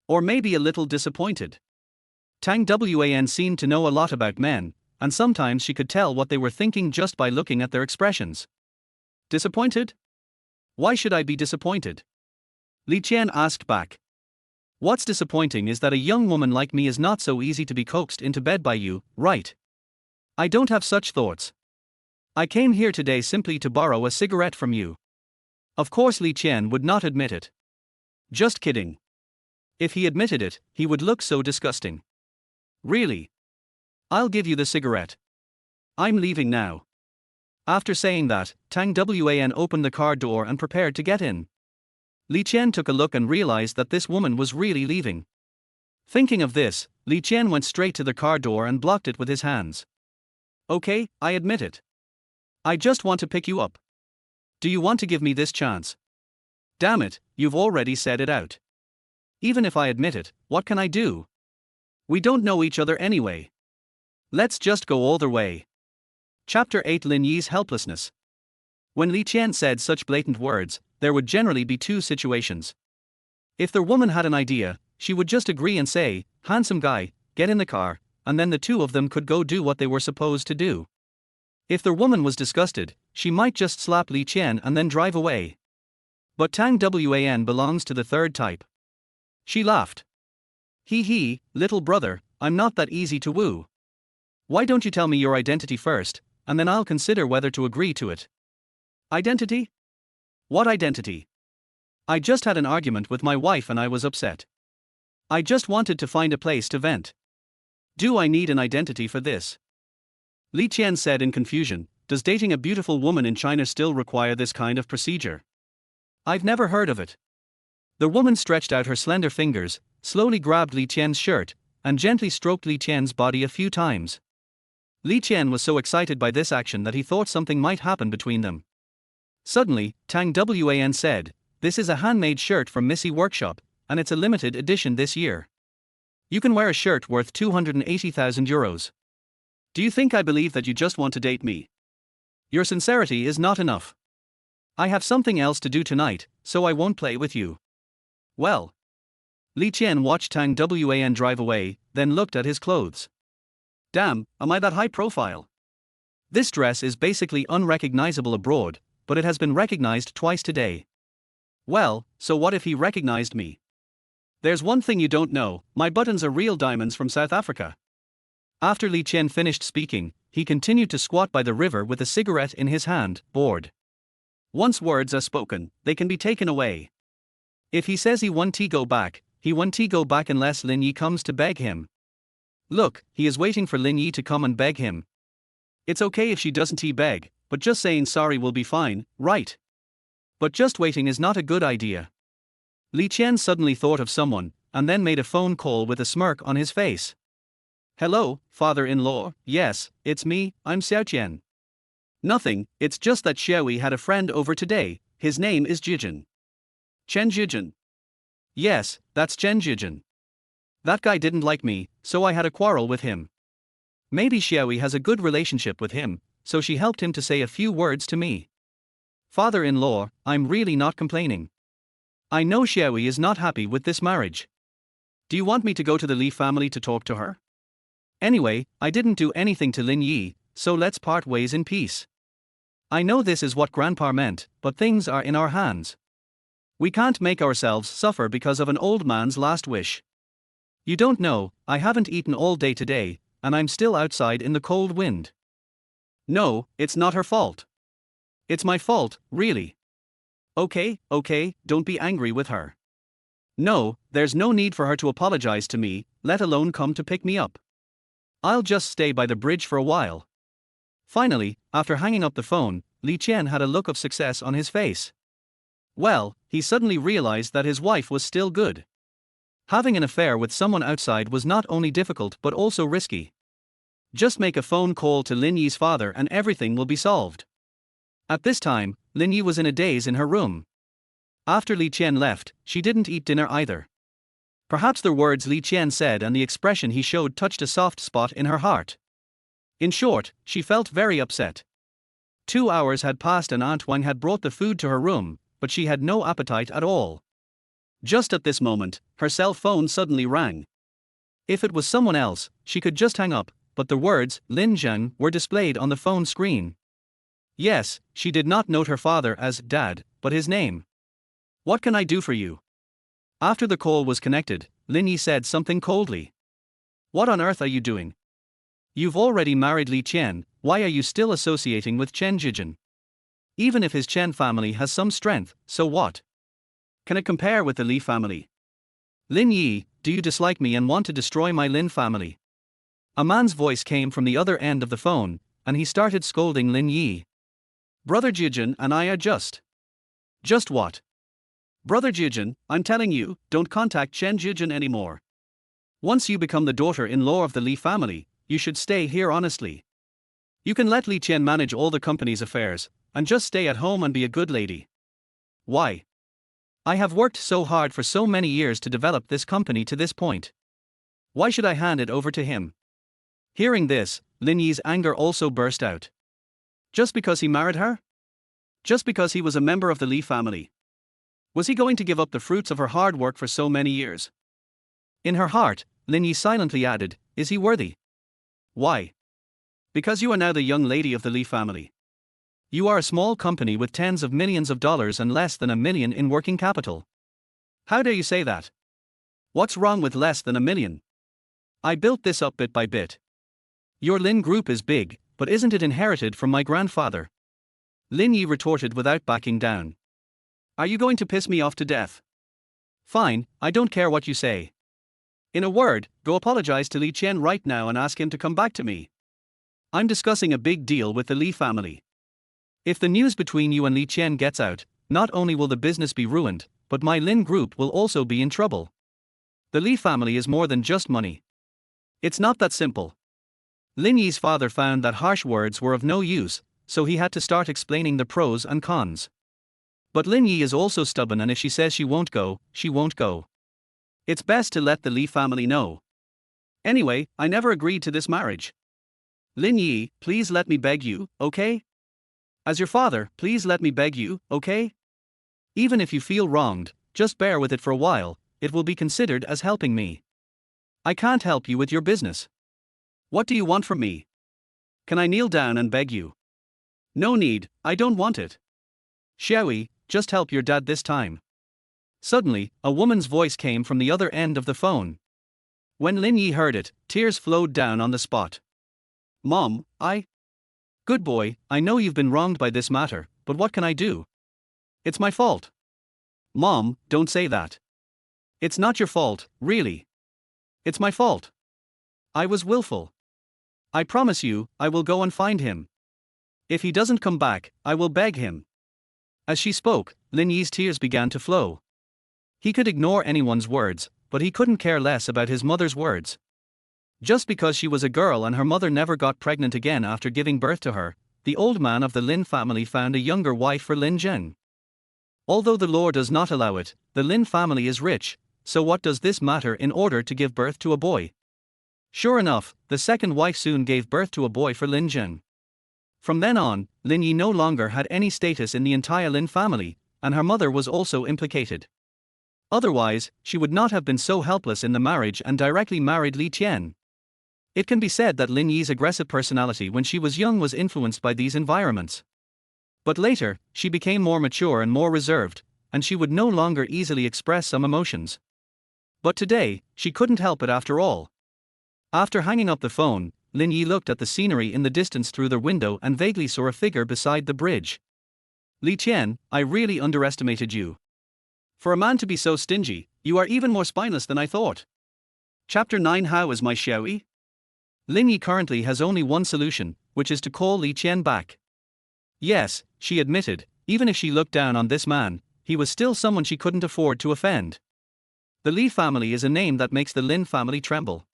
Or maybe a little disappointed." Tang Wan seemed to know a lot about men, and sometimes she could tell what they were thinking just by looking at their expressions. "Disappointed? Why should I be disappointed?" Li Qian asked back. "What's disappointing is that a young woman like me is not so easy to be coaxed into bed by you, right? I don't have such thoughts. I came here today simply to borrow a cigarette from you." Of course Li Qian would not admit it. Just kidding. If he admitted it, he would look so disgusting. "Really? I'll give you the cigarette. I'm leaving now." After saying that, Tang Wan opened the car door and prepared to get in. Li Qian took a look and realized that this woman was really leaving. Thinking of this, Li Qian went straight to the car door and blocked it with his hands. "Okay, I admit it. I just want to pick you up. Do you want to give me this chance?" "Damn it, you've already said it out. Even if I admit it, what can I do? We don't know each other anyway. Let's just go all the way." Chapter 8 Lin Yi's helplessness. When Li Qian said such blatant words, there would generally be 2 situations. If the woman had an idea, she would just agree and say, "Handsome guy, get in the car," and then the 2 of them could go do what they were supposed to do. If the woman was disgusted, she might just slap Li Qian and then drive away. But Tang Wan belongs to the 3rd type. She laughed. Hee, little brother, I'm not that easy to woo. Why don't you tell me your identity first, and then I'll consider whether to agree to it." "Identity? What identity? I just had an argument with my wife and I was upset. I just wanted to find a place to vent. Do I need an identity for this?" Li Qian said in confusion, "Does dating a beautiful woman in China still require this kind of procedure? I've never heard of it." The woman stretched out her slender fingers, slowly grabbed Li Qian's shirt, and gently stroked Li Qian's body a few times. Li Qian was so excited by this action that he thought something might happen between them. Suddenly, Tang Wan said, "This is a handmade shirt from Missy Workshop, and it's a limited edition this year. You can wear a shirt worth 280,000 euros. Do you think I believe that you just want to date me? Your sincerity is not enough. I have something else to do tonight, so I won't play with you." Well. Li Qian watched Tang Wan drive away, then looked at his clothes. Damn, am I that high profile? This dress is basically unrecognizable abroad, but it has been recognized twice today. Well, so what if he recognized me? There's one thing you don't know, my buttons are real diamonds from South Africa. After Li Qian finished speaking, he continued to squat by the river with a cigarette in his hand, bored. Once words are spoken, they can be taken away. If he says he won't go back, he won't go back unless Lin Yi comes to beg him. Look, he is waiting for Lin Yi to come and beg him. It's okay if she doesn't beg, but just saying sorry will be fine, right? But just waiting is not a good idea. Li Qian suddenly thought of someone, and then made a phone call with a smirk on his face. "Hello, father-in-law, yes, it's me, I'm Xiaoqian." "Nothing, it's just that Xiaoyi had a friend over today, his name is Jijin." "Chen Jijin?" "Yes, that's Chen Jijin. That guy didn't like me, so I had a quarrel with him. Maybe Xiaoyi has a good relationship with him, so she helped him to say a few words to me. Father-in-law, I'm really not complaining. I know Xiaoyi is not happy with this marriage. Do you want me to go to the Li family to talk to her? Anyway, I didn't do anything to Lin Yi, so let's part ways in peace. I know this is what Grandpa meant, but things are in our hands. We can't make ourselves suffer because of an old man's last wish. You don't know, I haven't eaten all day today, and I'm still outside in the cold wind." "No, it's not her fault. It's my fault, really." Okay, don't be angry with her. No, there's no need for her to apologize to me, let alone come to pick me up. I'll just stay by the bridge for a while. Finally, after hanging up the phone, Li Qian had a look of success on his face. Well, he suddenly realized that his wife was still good. Having an affair with someone outside was not only difficult but also risky. Just make a phone call to Lin Yi's father and everything will be solved. At this time, Lin Yi was in a daze in her room. After Li Qian left, she didn't eat dinner either. Perhaps the words Li Qian said and the expression he showed touched a soft spot in her heart. In short, she felt very upset. 2 hours had passed and Aunt Wang had brought the food to her room, but she had no appetite at all. Just at this moment, her cell phone suddenly rang. If it was someone else, she could just hang up, but the words Lin Zheng were displayed on the phone screen. Yes, she did not note her father as Dad, but his name. "What can I do for you?" After the call was connected, Lin Yi said something coldly. "What on earth are you doing? You've already married Li Qian, why are you still associating with Chen Jijin? Even if his Chen family has some strength, so what? Can it compare with the Li family? Lin Yi, do you dislike me and want to destroy my Lin family?" A man's voice came from the other end of the phone, and he started scolding Lin Yi. "Brother Jijin and I are just what? Brother Jijin, I'm telling you, don't contact Chen Jijin anymore. Once you become the daughter-in-law of the Li family, you should stay here honestly. You can let Li Qian manage all the company's affairs, and just stay at home and be a good lady. Why? I have worked so hard for so many years to develop this company to this point. Why should I hand it over to him?" Hearing this, Lin Yi's anger also burst out. Just because he married her? Just because he was a member of the Li family? Was he going to give up the fruits of her hard work for so many years? In her heart, Lin Yi silently added, "Is he worthy?" Why? Because you are now the young lady of the Li family. You are a small company with tens of millions of dollars and less than $1 million in working capital. How dare you say that? What's wrong with less than $1 million? I built this up bit by bit. Your Lin group is big, but isn't it inherited from my grandfather? Lin Yi retorted without backing down. Are you going to piss me off to death? Fine, I don't care what you say. In a word, go apologize to Li Qian right now and ask him to come back to me. I'm discussing a big deal with the Li family. If the news between you and Li Qian gets out, not only will the business be ruined, but my Lin group will also be in trouble. The Li family is more than just money. It's not that simple. Lin Yi's father found that harsh words were of no use, so he had to start explaining the pros and cons. But Lin Yi is also stubborn, and if she says she won't go, she won't go. It's best to let the Li family know. Anyway, I never agreed to this marriage. Lin Yi, please let me beg you, okay? As your father, please let me beg you, okay? Even if you feel wronged, just bear with it for a while, it will be considered as helping me. I can't help you with your business. What do you want from me? Can I kneel down and beg you? No need, I don't want it. Xiaoyi, just help your dad this time. Suddenly, a woman's voice came from the other end of the phone. When Lin Yi heard it, tears flowed down on the spot. Mom, Good boy, I know you've been wronged by this matter, but what can I do? It's my fault. Mom, don't say that. It's not your fault, really. It's my fault. I was willful. I promise you, I will go and find him. If he doesn't come back, I will beg him. As she spoke, Lin Yi's tears began to flow. He could ignore anyone's words, but he couldn't care less about his mother's words. Just because she was a girl and her mother never got pregnant again after giving birth to her, the old man of the Lin family found a younger wife for Lin Zheng. Although the law does not allow it, the Lin family is rich, so what does this matter in order to give birth to a boy? Sure enough, the second wife soon gave birth to a boy for Lin Zheng. From then on, Lin Yi no longer had any status in the entire Lin family, and her mother was also implicated. Otherwise, she would not have been so helpless in the marriage and directly married Li Qian. It can be said that Lin Yi's aggressive personality when she was young was influenced by these environments. But later, she became more mature and more reserved, and she would no longer easily express some emotions. But today, she couldn't help it after all. After hanging up the phone, Lin Yi looked at the scenery in the distance through the window and vaguely saw a figure beside the bridge. Li Qian, I really underestimated you. For a man to be so stingy, you are even more spineless than I thought. Chapter 9. How is my Xiaoyi? Lin Yi currently has only one solution, which is to call Li Qian back. Yes, she admitted, even if she looked down on this man, he was still someone she couldn't afford to offend. The Li family is a name that makes the Lin family tremble.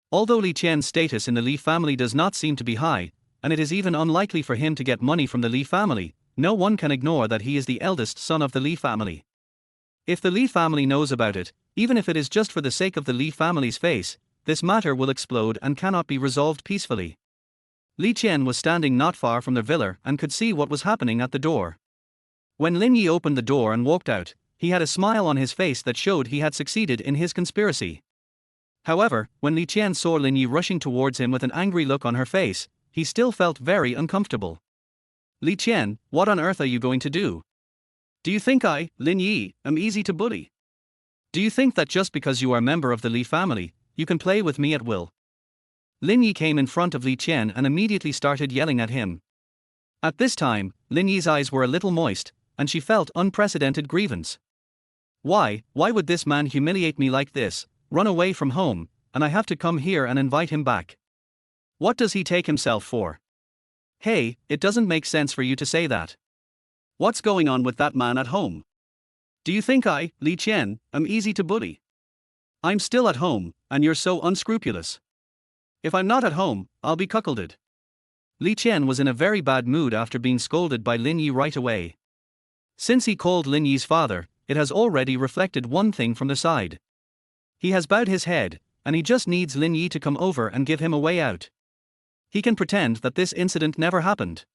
Although Li Qian's status in the Li family does not seem to be high, and it is even unlikely for him to get money from the Li family, no one can ignore that he is the eldest son of the Li family. If the Li family knows about it, even if it is just for the sake of the Li family's face, this matter will explode and cannot be resolved peacefully. Li Qian was standing not far from the villa and could see what was happening at the door. When Lin Yi opened the door and walked out, he had a smile on his face that showed he had succeeded in his conspiracy. However, when Li Qian saw Lin Yi rushing towards him with an angry look on her face, he still felt very uncomfortable. Li Qian, what on earth are you going to do? Do you think I, Lin Yi, am easy to bully? Do you think that just because you are a member of the Li family, you can play with me at will? Lin Yi came in front of Li Qian and immediately started yelling at him. At this time, Lin Yi's eyes were a little moist, and she felt unprecedented grievance. Why would this man humiliate me like this, run away from home, and I have to come here and invite him back? What does he take himself for? Hey, it doesn't make sense for you to say that. What's going on with that man at home? Do you think I, Li Qian, am easy to bully? I'm still at home, and you're so unscrupulous. If I'm not at home, I'll be cuckolded. Li Qian was in a very bad mood after being scolded by Lin Yi right away. Since he called Lin Yi's father, it has already reflected one thing from the side. He has bowed his head, and he just needs Lin Yi to come over and give him a way out. He can pretend that this incident never happened.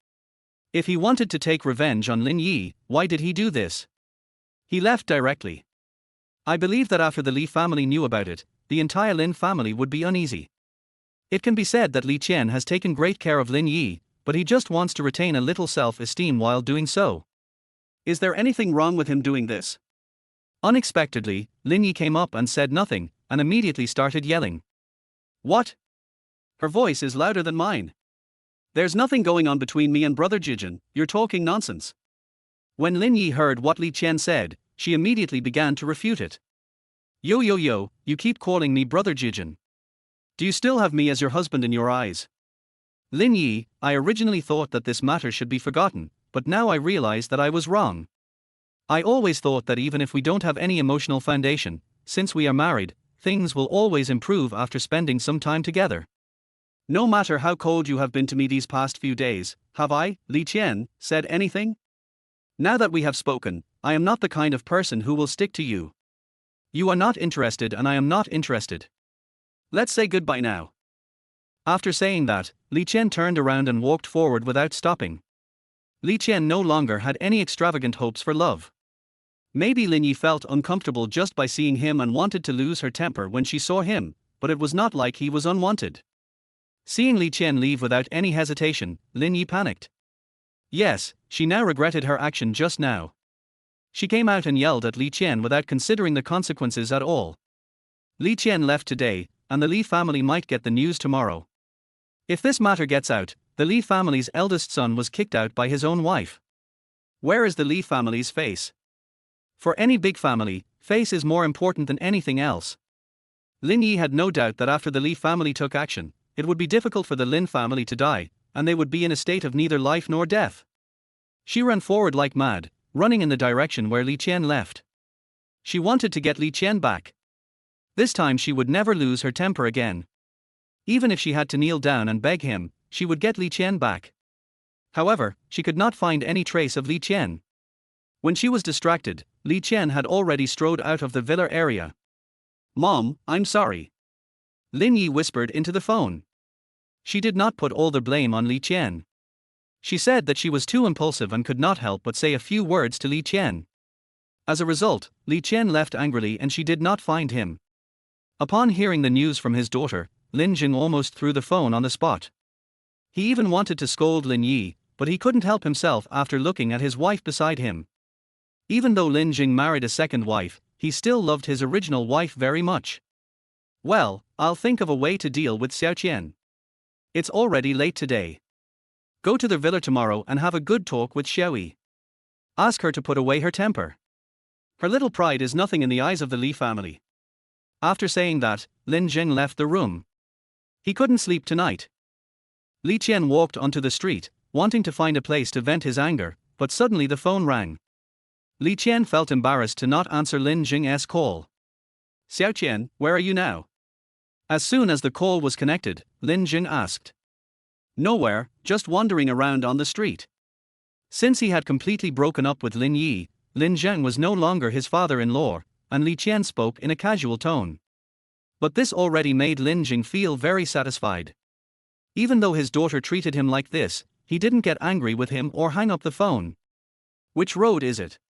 If he wanted to take revenge on Lin Yi, why did he do this? He left directly. I believe that after the Li family knew about it, the entire Lin family would be uneasy. It can be said that Li Qian has taken great care of Lin Yi, but he just wants to retain a little self-esteem while doing so. Is there anything wrong with him doing this? Unexpectedly, Lin Yi came up and said nothing, and immediately started yelling. What? Her voice is louder than mine. There's nothing going on between me and Brother Jijin, you're talking nonsense. When Lin Yi heard what Li Qian said, she immediately began to refute it. Yo, you keep calling me Brother Jijin. Do you still have me as your husband in your eyes? Lin Yi, I originally thought that this matter should be forgotten, but now I realize that I was wrong. I always thought that even if we don't have any emotional foundation, since we are married, things will always improve after spending some time together. No matter how cold you have been to me these past few days, have I, Li Qian, said anything? Now that we have spoken, I am not the kind of person who will stick to you. You are not interested and I am not interested. Let's say goodbye now. After saying that, Li Qian turned around and walked forward without stopping. Li Qian no longer had any extravagant hopes for love. Maybe Lin Yi felt uncomfortable just by seeing him and wanted to lose her temper when she saw him, but it was not like he was unwanted. Seeing Li Qian leave without any hesitation, Lin Yi panicked. Yes, she now regretted her action just now. She came out and yelled at Li Qian without considering the consequences at all. Li Qian left today, and the Li family might get the news tomorrow. If this matter gets out, the Li family's eldest son was kicked out by his own wife. Where is the Li family's face? For any big family, face is more important than anything else. Lin Yi had no doubt that after the Li family took action, it would be difficult for the Lin family to die, and they would be in a state of neither life nor death. She ran forward like mad, running in the direction where Li Qian left. She wanted to get Li Qian back. This time she would never lose her temper again. Even if she had to kneel down and beg him, she would get Li Qian back. However, she could not find any trace of Li Qian. When she was distracted, Li Qian had already strode out of the villa area. "Mom, I'm sorry," Lin Yi whispered into the phone. She did not put all the blame on Li Qian. She said that she was too impulsive and could not help but say a few words to Li Qian. As a result, Li Qian left angrily and she did not find him. Upon hearing the news from his daughter, Lin Jing almost threw the phone on the spot. He even wanted to scold Lin Yi, but he couldn't help himself after looking at his wife beside him. Even though Lin Jing married a second wife, he still loved his original wife very much. Well, I'll think of a way to deal with Xiao Qian. It's already late today. Go to the villa tomorrow and have a good talk with Xiao Yi. Ask her to put away her temper. Her little pride is nothing in the eyes of the Li family. After saying that, Lin Jing left the room. He couldn't sleep tonight. Li Qian walked onto the street, wanting to find a place to vent his anger, but suddenly the phone rang. Li Qian felt embarrassed to not answer Lin Jing's call. "Xiao Qian, where are you now?" As soon as the call was connected, Lin Jing asked. "Nowhere, just wandering around on the street." Since he had completely broken up with Lin Yi, Lin Zheng was no longer his father-in-law, and Li Qian spoke in a casual tone. But this already made Lin Jing feel very satisfied. Even though his daughter treated him like this, he didn't get angry with him or hang up the phone. "Which road is it?"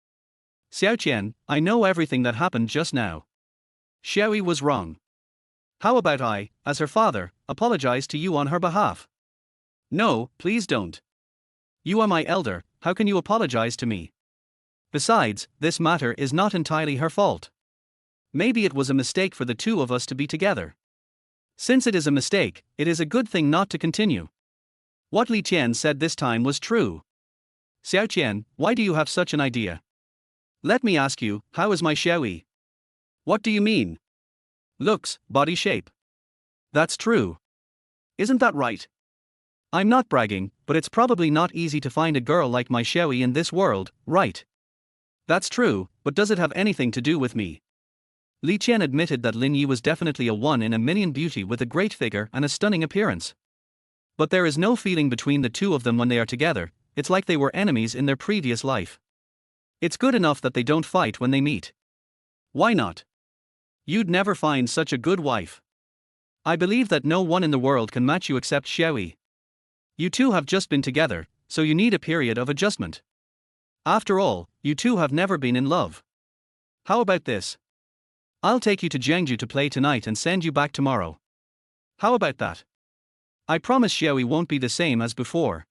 "Xiao Qian, I know everything that happened just now. Xiao Yi was wrong. How about I, as her father, apologize to you on her behalf?" "No, please don't. You are my elder, how can you apologize to me? Besides, this matter is not entirely her fault. Maybe it was a mistake for the two of us to be together. Since it is a mistake, it is a good thing not to continue." What Li Qian said this time was true. "Xiao Qian, why do you have such an idea? Let me ask you, how is my Xiao Yi?" "What do you mean?" "Looks, body shape." "That's true. Isn't that right? I'm not bragging, but it's probably not easy to find a girl like my Xiao Yi in this world, right?" "That's true, but does it have anything to do with me?" Li Qian admitted that Lin Yi was definitely a one-in-a-million beauty with a great figure and a stunning appearance. But there is no feeling between the two of them when they are together, it's like they were enemies in their previous life. It's good enough that they don't fight when they meet. Why not? You'd never find such a good wife. I believe that no one in the world can match you except Xiao Yi. You two have just been together, so you need a period of adjustment. After all, you two have never been in love. How about this? I'll take you to Jiangju to play tonight and send you back tomorrow. How about that? I promise Xiao Yi won't be the same as before.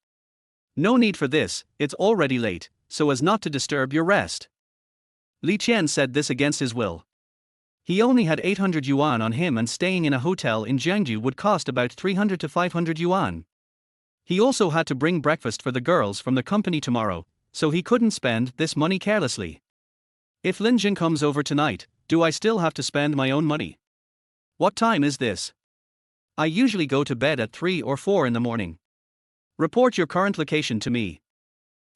No need for this, it's already late, so as not to disturb your rest. Li Qian said this against his will. He only had 800 yuan on him and staying in a hotel in Jiangju would cost about 300 to 500 yuan. He also had to bring breakfast for the girls from the company tomorrow, so he couldn't spend this money carelessly. If Lin Jing comes over tonight, do I still have to spend my own money? What time is this? I usually go to bed at 3 or 4 in the morning. Report your current location to me.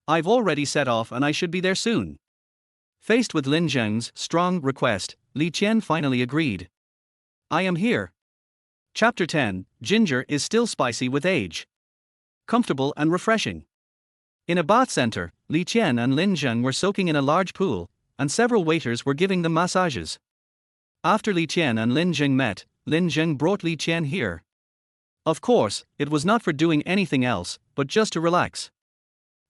I've already set off and I should be there soon. Faced with Lin Zheng's strong request, Li Qian finally agreed. I am here. Chapter 10. Ginger is still spicy with age. Comfortable and refreshing. In a bath center, Li Qian and Lin Zheng were soaking in a large pool, and several waiters were giving them massages. After Li Qian and Lin Zheng met, Lin Zheng brought Li Qian here. Of course, it was not for doing anything else, but just to relax.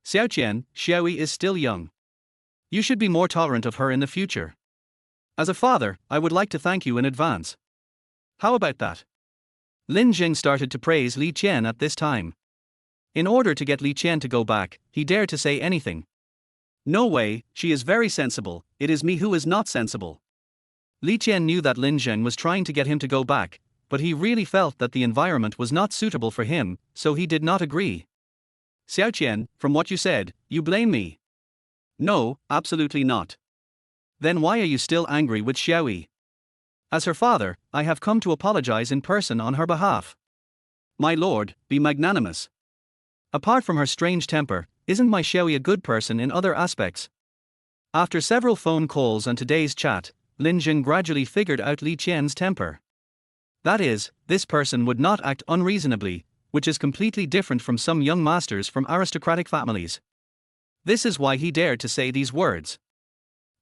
Xiaoqian, Xiaoyi is still young. You should be more tolerant of her in the future. As a father, I would like to thank you in advance. How about that? Lin Zheng started to praise Li Qian at this time. In order to get Li Qian to go back, he dared to say anything. No way, she is very sensible, it is me who is not sensible. Li Qian knew that Lin Zheng was trying to get him to go back, but he really felt that the environment was not suitable for him, so he did not agree. Xiaoqian, from what you said, you blame me. No, absolutely not. Then why are you still angry with Xiaoyi? As her father, I have come to apologize in person on her behalf. My lord, be magnanimous. Apart from her strange temper, isn't my Xiaoyi a good person in other aspects? After several phone calls and today's chat, Lin Zheng gradually figured out Li Qian's temper. That is, this person would not act unreasonably, which is completely different from some young masters from aristocratic families. This is why he dared to say these words.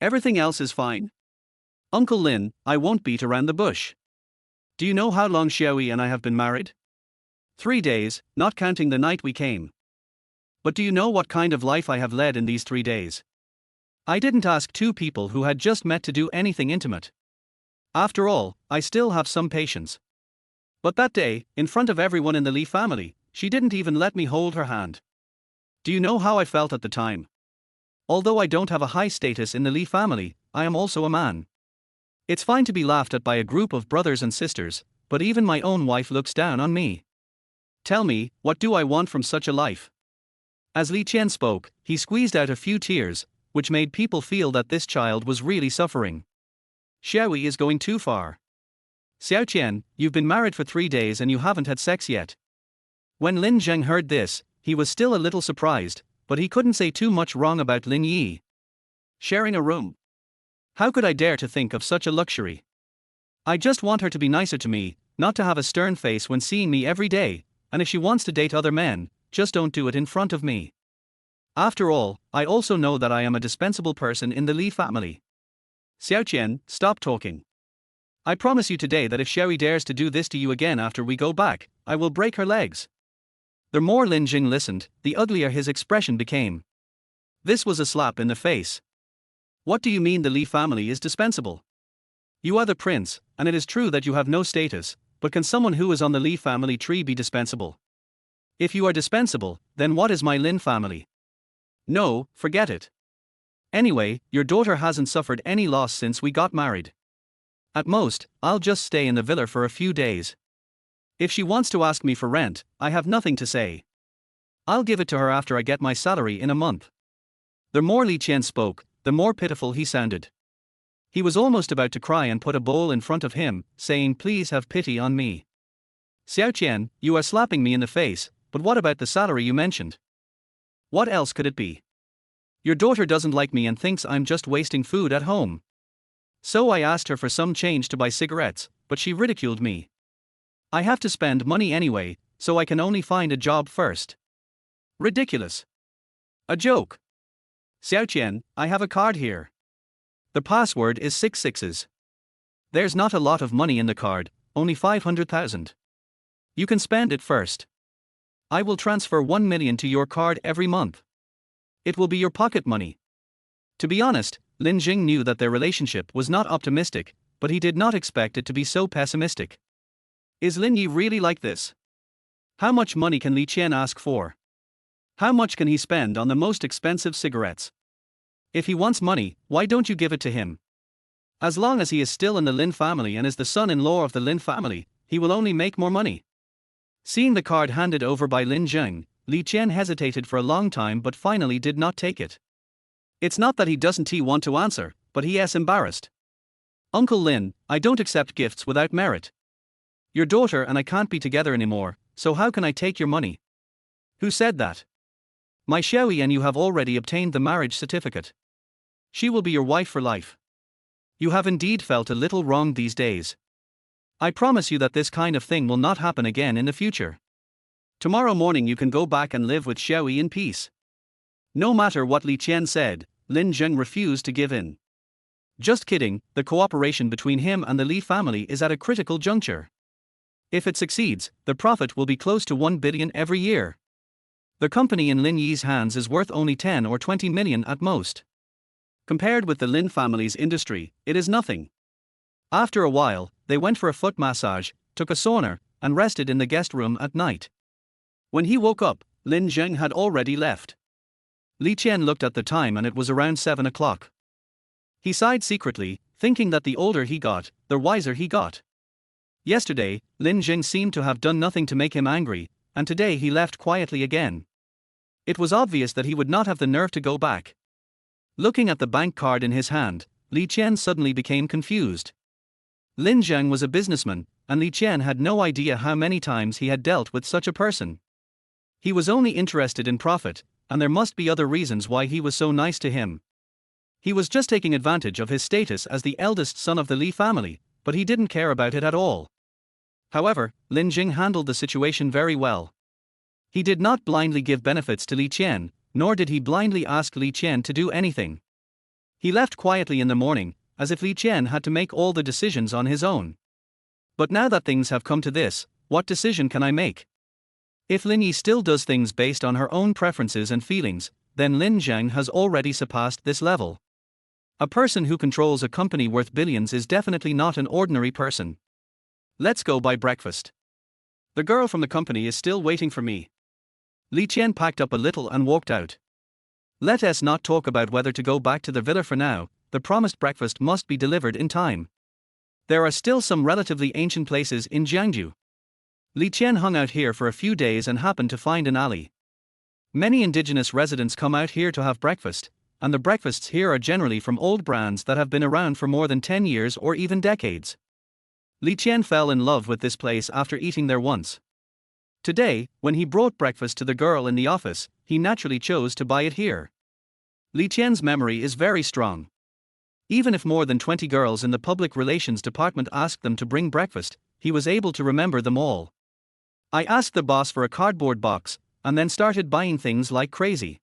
Everything else is fine. Uncle Lin, I won't beat around the bush. Do you know how long Xiaoyi and I have been married? 3 days, not counting the night we came. But do you know what kind of life I have led in these 3 days? I didn't ask two people who had just met to do anything intimate. After all, I still have some patience. But that day, in front of everyone in the Li family, she didn't even let me hold her hand. Do you know how I felt at the time? Although I don't have a high status in the Li family, I am also a man. It's fine to be laughed at by a group of brothers and sisters, but even my own wife looks down on me. Tell me, what do I want from such a life? As Li Qian spoke, he squeezed out a few tears, which made people feel that this child was really suffering. Xiaoyi is going too far. Xiaoqian, you've been married for 3 days and you haven't had sex yet. When Lin Zheng heard this, he was still a little surprised, but he couldn't say too much wrong about Lin Yi. Sharing a room. How could I dare to think of such a luxury? I just want her to be nicer to me, not to have a stern face when seeing me every day, and if she wants to date other men, just don't do it in front of me. After all, I also know that I am a dispensable person in the Li family. Xiaoqian, stop talking. I promise you today that if Xiaoyi dares to do this to you again after we go back, I will break her legs. The more Lin Zheng listened, the uglier his expression became. This was a slap in the face. What do you mean the Li family is dispensable? You are the prince, and it is true that you have no status, but can someone who is on the Li family tree be dispensable? If you are dispensable, then what is my Lin family? No, forget it. Anyway, your daughter hasn't suffered any loss since we got married. At most, I'll just stay in the villa for a few days. If she wants to ask me for rent, I have nothing to say. I'll give it to her after I get my salary in a month. The more Li Qian spoke, the more pitiful he sounded. He was almost about to cry and put a bowl in front of him, saying, please have pity on me. Xiaoqian, you are slapping me in the face, but what about the salary you mentioned? What else could it be? Your daughter doesn't like me and thinks I'm just wasting food at home. So I asked her for some change to buy cigarettes, but she ridiculed me. I have to spend money anyway, so I can only find a job first. Ridiculous. A joke. Xiaoqian, I have a card here. The password is 6 6s. There's not a lot of money in the card, only 500,000. You can spend it first. I will transfer 1 million to your card every month. It will be your pocket money. To be honest, Lin Zheng knew that their relationship was not optimistic, but he did not expect it to be so pessimistic. Is Lin Yi really like this? How much money can Li Qian ask for? How much can he spend on the most expensive cigarettes? If he wants money, why don't you give it to him? As long as he is still in the Lin family and is the son-in-law of the Lin family, he will only make more money. Seeing the card handed over by Lin Zheng, Li Qian hesitated for a long time but finally did not take it. It's not that he doesn't want to answer, but he is embarrassed. Uncle Lin, I don't accept gifts without merit. Your daughter and I can't be together anymore, so how can I take your money? Who said that? My Xiaoyi and you have already obtained the marriage certificate. She will be your wife for life. You have indeed felt a little wronged these days. I promise you that this kind of thing will not happen again in the future. Tomorrow morning you can go back and live with Xiaoyi in peace. No matter what Li Qian said, Lin Zheng refused to give in. Just kidding, the cooperation between him and the Li family is at a critical juncture. If it succeeds, the profit will be close to 1 billion every year. The company in Lin Yi's hands is worth only 10 or 20 million at most. Compared with the Lin family's industry, it is nothing. After a while, they went for a foot massage, took a sauna, and rested in the guest room at night. When he woke up, Lin Zheng had already left. Li Qian looked at the time and it was around 7 o'clock. He sighed secretly, thinking that the older he got, the wiser he got. Yesterday, Lin Zheng seemed to have done nothing to make him angry, and today he left quietly again. It was obvious that he would not have the nerve to go back. Looking at the bank card in his hand, Li Qian suddenly became confused. Lin Zheng was a businessman, and Li Qian had no idea how many times he had dealt with such a person. He was only interested in profit, and there must be other reasons why he was so nice to him. He was just taking advantage of his status as the eldest son of the Li family, but he didn't care about it at all. However, Lin Zheng handled the situation very well. He did not blindly give benefits to Li Qian, nor did he blindly ask Li Qian to do anything. He left quietly in the morning, as if Li Qian had to make all the decisions on his own. But now that things have come to this, what decision can I make? If Lin Yi still does things based on her own preferences and feelings, then Lin Zheng has already surpassed this level. A person who controls a company worth billions is definitely not an ordinary person. Let's go buy breakfast. The girl from the company is still waiting for me. Li Qian packed up a little and walked out. Let us not talk about whether to go back to the villa for now, the promised breakfast must be delivered in time. There are still some relatively ancient places in Jiangju. Li Qian hung out here for a few days and happened to find an alley. Many indigenous residents come out here to have breakfast, and the breakfasts here are generally from old brands that have been around for more than 10 years or even decades. Li Qian fell in love with this place after eating there once. Today, when he brought breakfast to the girl in the office, he naturally chose to buy it here. Li Qian's memory is very strong. Even if more than 20 girls in the public relations department asked them to bring breakfast, he was able to remember them all. I asked the boss for a cardboard box, and then started buying things like crazy.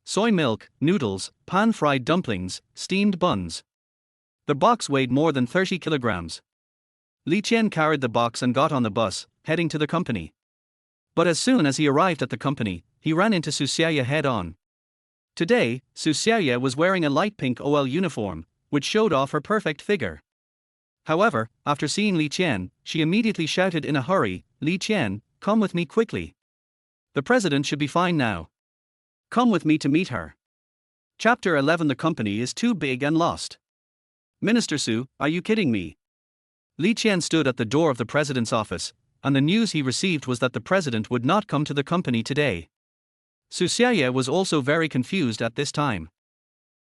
Soy milk, noodles, pan-fried dumplings, steamed buns. The box weighed more than 30 kilograms. Li Qian carried the box and got on the bus, heading to the company. But as soon as he arrived at the company, he ran into Su Xiaoye head-on. Today, Su Xiaoye was wearing a light pink OL uniform, which showed off her perfect figure. However, after seeing Li Qian, she immediately shouted in a hurry, "Li Qian, come with me quickly. The president should be fine now. Come with me to meet her." Chapter 11. The company is too big and lost. Minister Su, are you kidding me? Li Qian stood at the door of the president's office, and the news he received was that the president would not come to the company today. Su Xiaoye was also very confused at this time.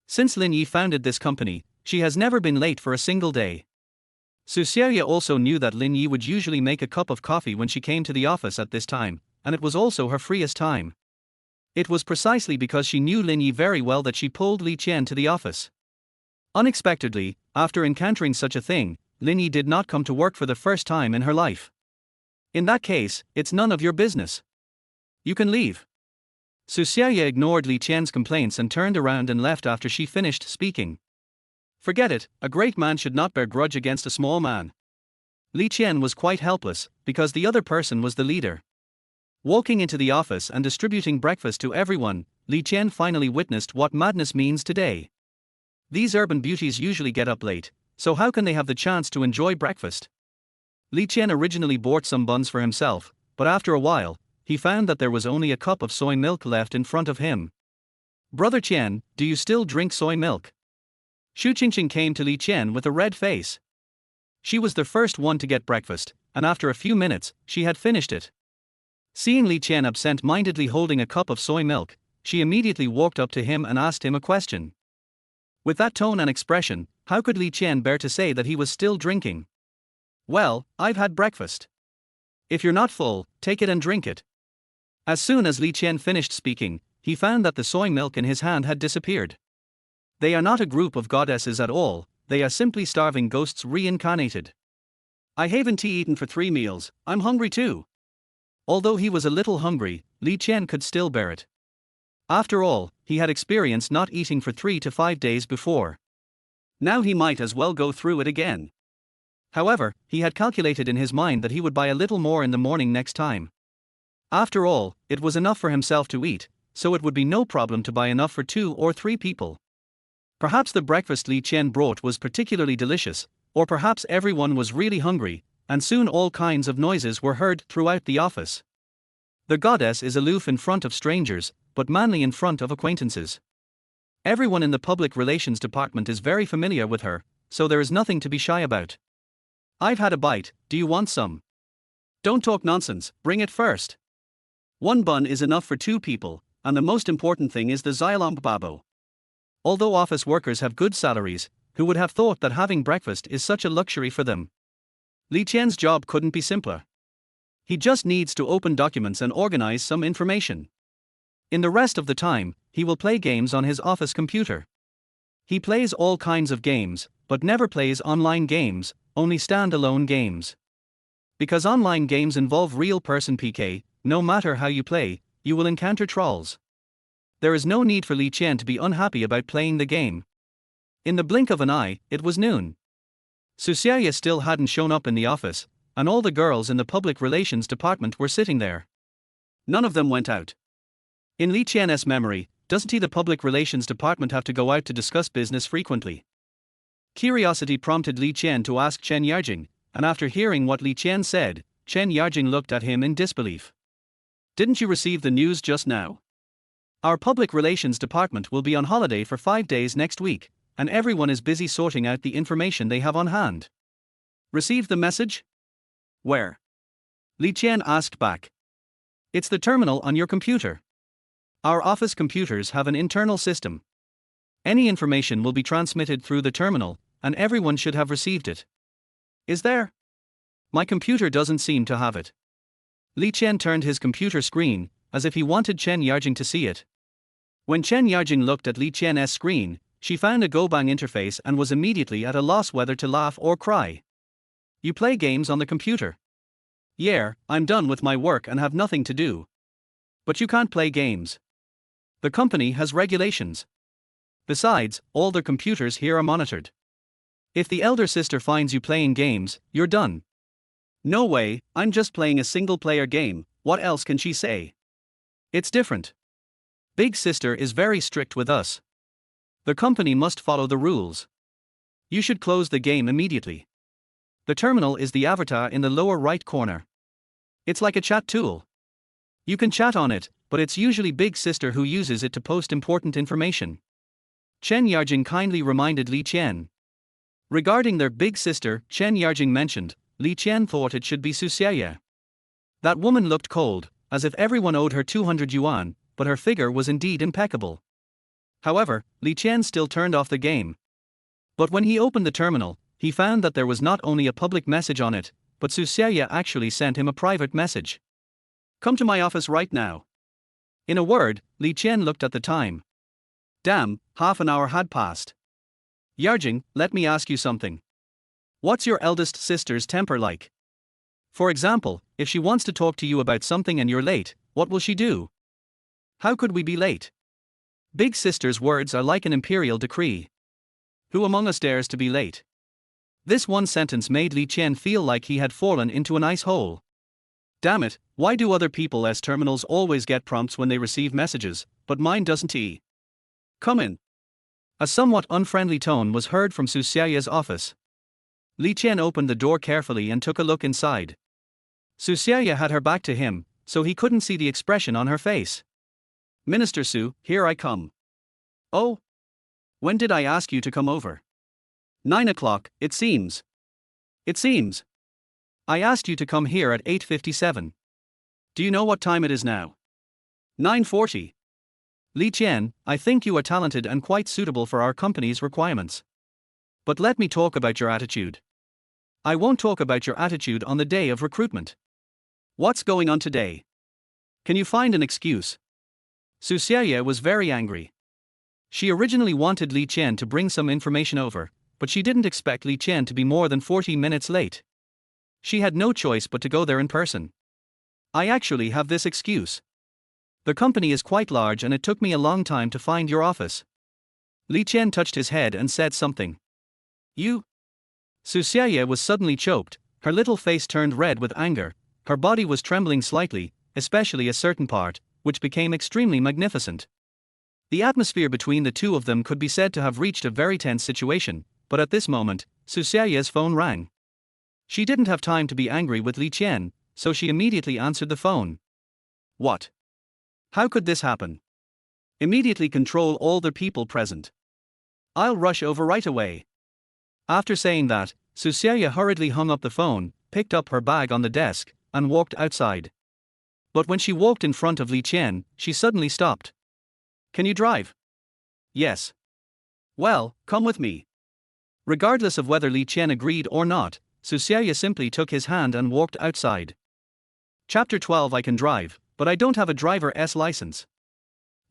Since Lin Yi founded this company, she has never been late for a single day. Su Xiaoye also knew that Lin Yi would usually make a cup of coffee when she came to the office at this time, and it was also her freest time. It was precisely because she knew Lin Yi very well that she pulled Li Qian to the office. Unexpectedly, after encountering such a thing, Lin Yi did not come to work for the first time in her life. In that case, it's none of your business. You can leave. Su Xiaoye ignored Li Qian's complaints and turned around and left after she finished speaking. Forget it, a great man should not bear grudge against a small man. Li Qian was quite helpless, because the other person was the leader. Walking into the office and distributing breakfast to everyone, Li Qian finally witnessed what madness means today. These urban beauties usually get up late, so how can they have the chance to enjoy breakfast? Li Qian originally bought some buns for himself, but after a while, he found that there was only a cup of soy milk left in front of him. "Brother Qian, do you still drink soy milk?" Xu Qingqing came to Li Qian with a red face. She was the first one to get breakfast, and after a few minutes, she had finished it. Seeing Li Qian absent-mindedly holding a cup of soy milk, she immediately walked up to him and asked him a question. With that tone and expression, how could Li Qian bear to say that he was still drinking? "Well, I've had breakfast. If you're not full, take it and drink it." As soon as Li Qian finished speaking, he found that the soy milk in his hand had disappeared. They are not a group of goddesses at all, they are simply starving ghosts reincarnated. I haven't eaten for 3 meals, I'm hungry too. Although he was a little hungry, Li Qian could still bear it. After all, he had experienced not eating for 3 to 5 days before. Now he might as well go through it again. However, he had calculated in his mind that he would buy a little more in the morning next time. After all, it was enough for himself to eat, so it would be no problem to buy enough for 2 or 3 people. Perhaps the breakfast Li Qian brought was particularly delicious, or perhaps everyone was really hungry, and soon all kinds of noises were heard throughout the office. The goddess is aloof in front of strangers, but manly in front of acquaintances. Everyone in the public relations department is very familiar with her, so there is nothing to be shy about. I've had a bite, do you want some? Don't talk nonsense, bring it first. 1 bun is enough for 2 people, and the most important thing is the xylomb babo. Although office workers have good salaries, who would have thought that having breakfast is such a luxury for them? Li Qian's job couldn't be simpler. He just needs to open documents and organize some information. In the rest of the time, he will play games on his office computer. He plays all kinds of games, but never plays online games, only standalone games. Because online games involve real-person PK, no matter how you play, you will encounter trolls. There is no need for Li Qian to be unhappy about playing the game. In the blink of an eye, it was noon. Susiaya still hadn't shown up in the office, and all the girls in the public relations department were sitting there. None of them went out. In Li Qian's memory, doesn't the public relations department have to go out to discuss business frequently? Curiosity prompted Li Qian to ask Chen Yarjing, and after hearing what Li Qian said, Chen Yarjing looked at him in disbelief. Didn't you receive the news just now? Our public relations department will be on holiday for 5 days next week, and everyone is busy sorting out the information they have on hand. Received the message? Where? Li Qian asked back. It's the terminal on your computer. Our office computers have an internal system. Any information will be transmitted through the terminal, and everyone should have received it. Is there? My computer doesn't seem to have it. Li Qian turned his computer screen, as if he wanted Chen Yarjing to see it. When Chen Yarjing looked at Li Qian's screen, she found a Gobang interface and was immediately at a loss whether to laugh or cry. You play games on the computer? Yeah, I'm done with my work and have nothing to do. But you can't play games. The company has regulations. Besides, all the computers here are monitored. If the elder sister finds you playing games, you're done. No way, I'm just playing a single-player game, what else can she say? It's different. Big sister is very strict with us. The company must follow the rules. You should close the game immediately. The terminal is the avatar in the lower right corner. It's like a chat tool. You can chat on it, but it's usually Big Sister who uses it to post important information. Chen Yarjing kindly reminded Li Qian. Regarding their Big Sister, Chen Yarjing mentioned, Li Qian thought it should be Susiaya. That woman looked cold, as if everyone owed her 200 yuan, but her figure was indeed impeccable. However, Li Qian still turned off the game. But when he opened the terminal, he found that there was not only a public message on it, but Susiaya actually sent him a private message. Come to my office right now. In a word, Li Qian looked at the time. Damn, half an hour had passed. Yarjing, let me ask you something. What's your eldest sister's temper like? For example, if she wants to talk to you about something and you're late, what will she do? How could we be late? Big Sister's words are like an imperial decree. Who among us dares to be late? This one sentence made Li Qian feel like he had fallen into an ice hole. Damn it, why do other people as terminals always get prompts when they receive messages, but mine doesn't? Come in. A somewhat unfriendly tone was heard from Susiaya's office. Li Qian opened the door carefully and took a look inside. Susiaya had her back to him, so he couldn't see the expression on her face. Minister Su, here I come. Oh? When did I ask you to come over? 9 o'clock, it seems. It seems. I asked you to come here at 8:57. Do you know what time it is now? 9:40. Li Qian, I think you are talented and quite suitable for our company's requirements. But let me talk about your attitude. I won't talk about your attitude on the day of recruitment. What's going on today? Can you find an excuse? Susiaya was very angry. She originally wanted Li Qian to bring some information over, but she didn't expect Li Qian to be more than 40 minutes late. She had no choice but to go there in person. I actually have this excuse. The company is quite large and it took me a long time to find your office. Li Qian touched his head and said something. You? Su Xiaoye was suddenly choked, her little face turned red with anger, her body was trembling slightly, especially a certain part, which became extremely magnificent. The atmosphere between the two of them could be said to have reached a very tense situation, but at this moment, Su Xiaoye's phone rang. She didn't have time to be angry with Li Qian, so she immediately answered the phone. What? How could this happen? Immediately control all the people present. I'll rush over right away. After saying that, Su Xiaoye hurriedly hung up the phone, picked up her bag on the desk, and walked outside. But when she walked in front of Li Qian, she suddenly stopped. Can you drive? Yes. Well, come with me. Regardless of whether Li Qian agreed or not, Su Xiaoye simply took his hand and walked outside. Chapter 12. I can drive, but I don't have a driver's license.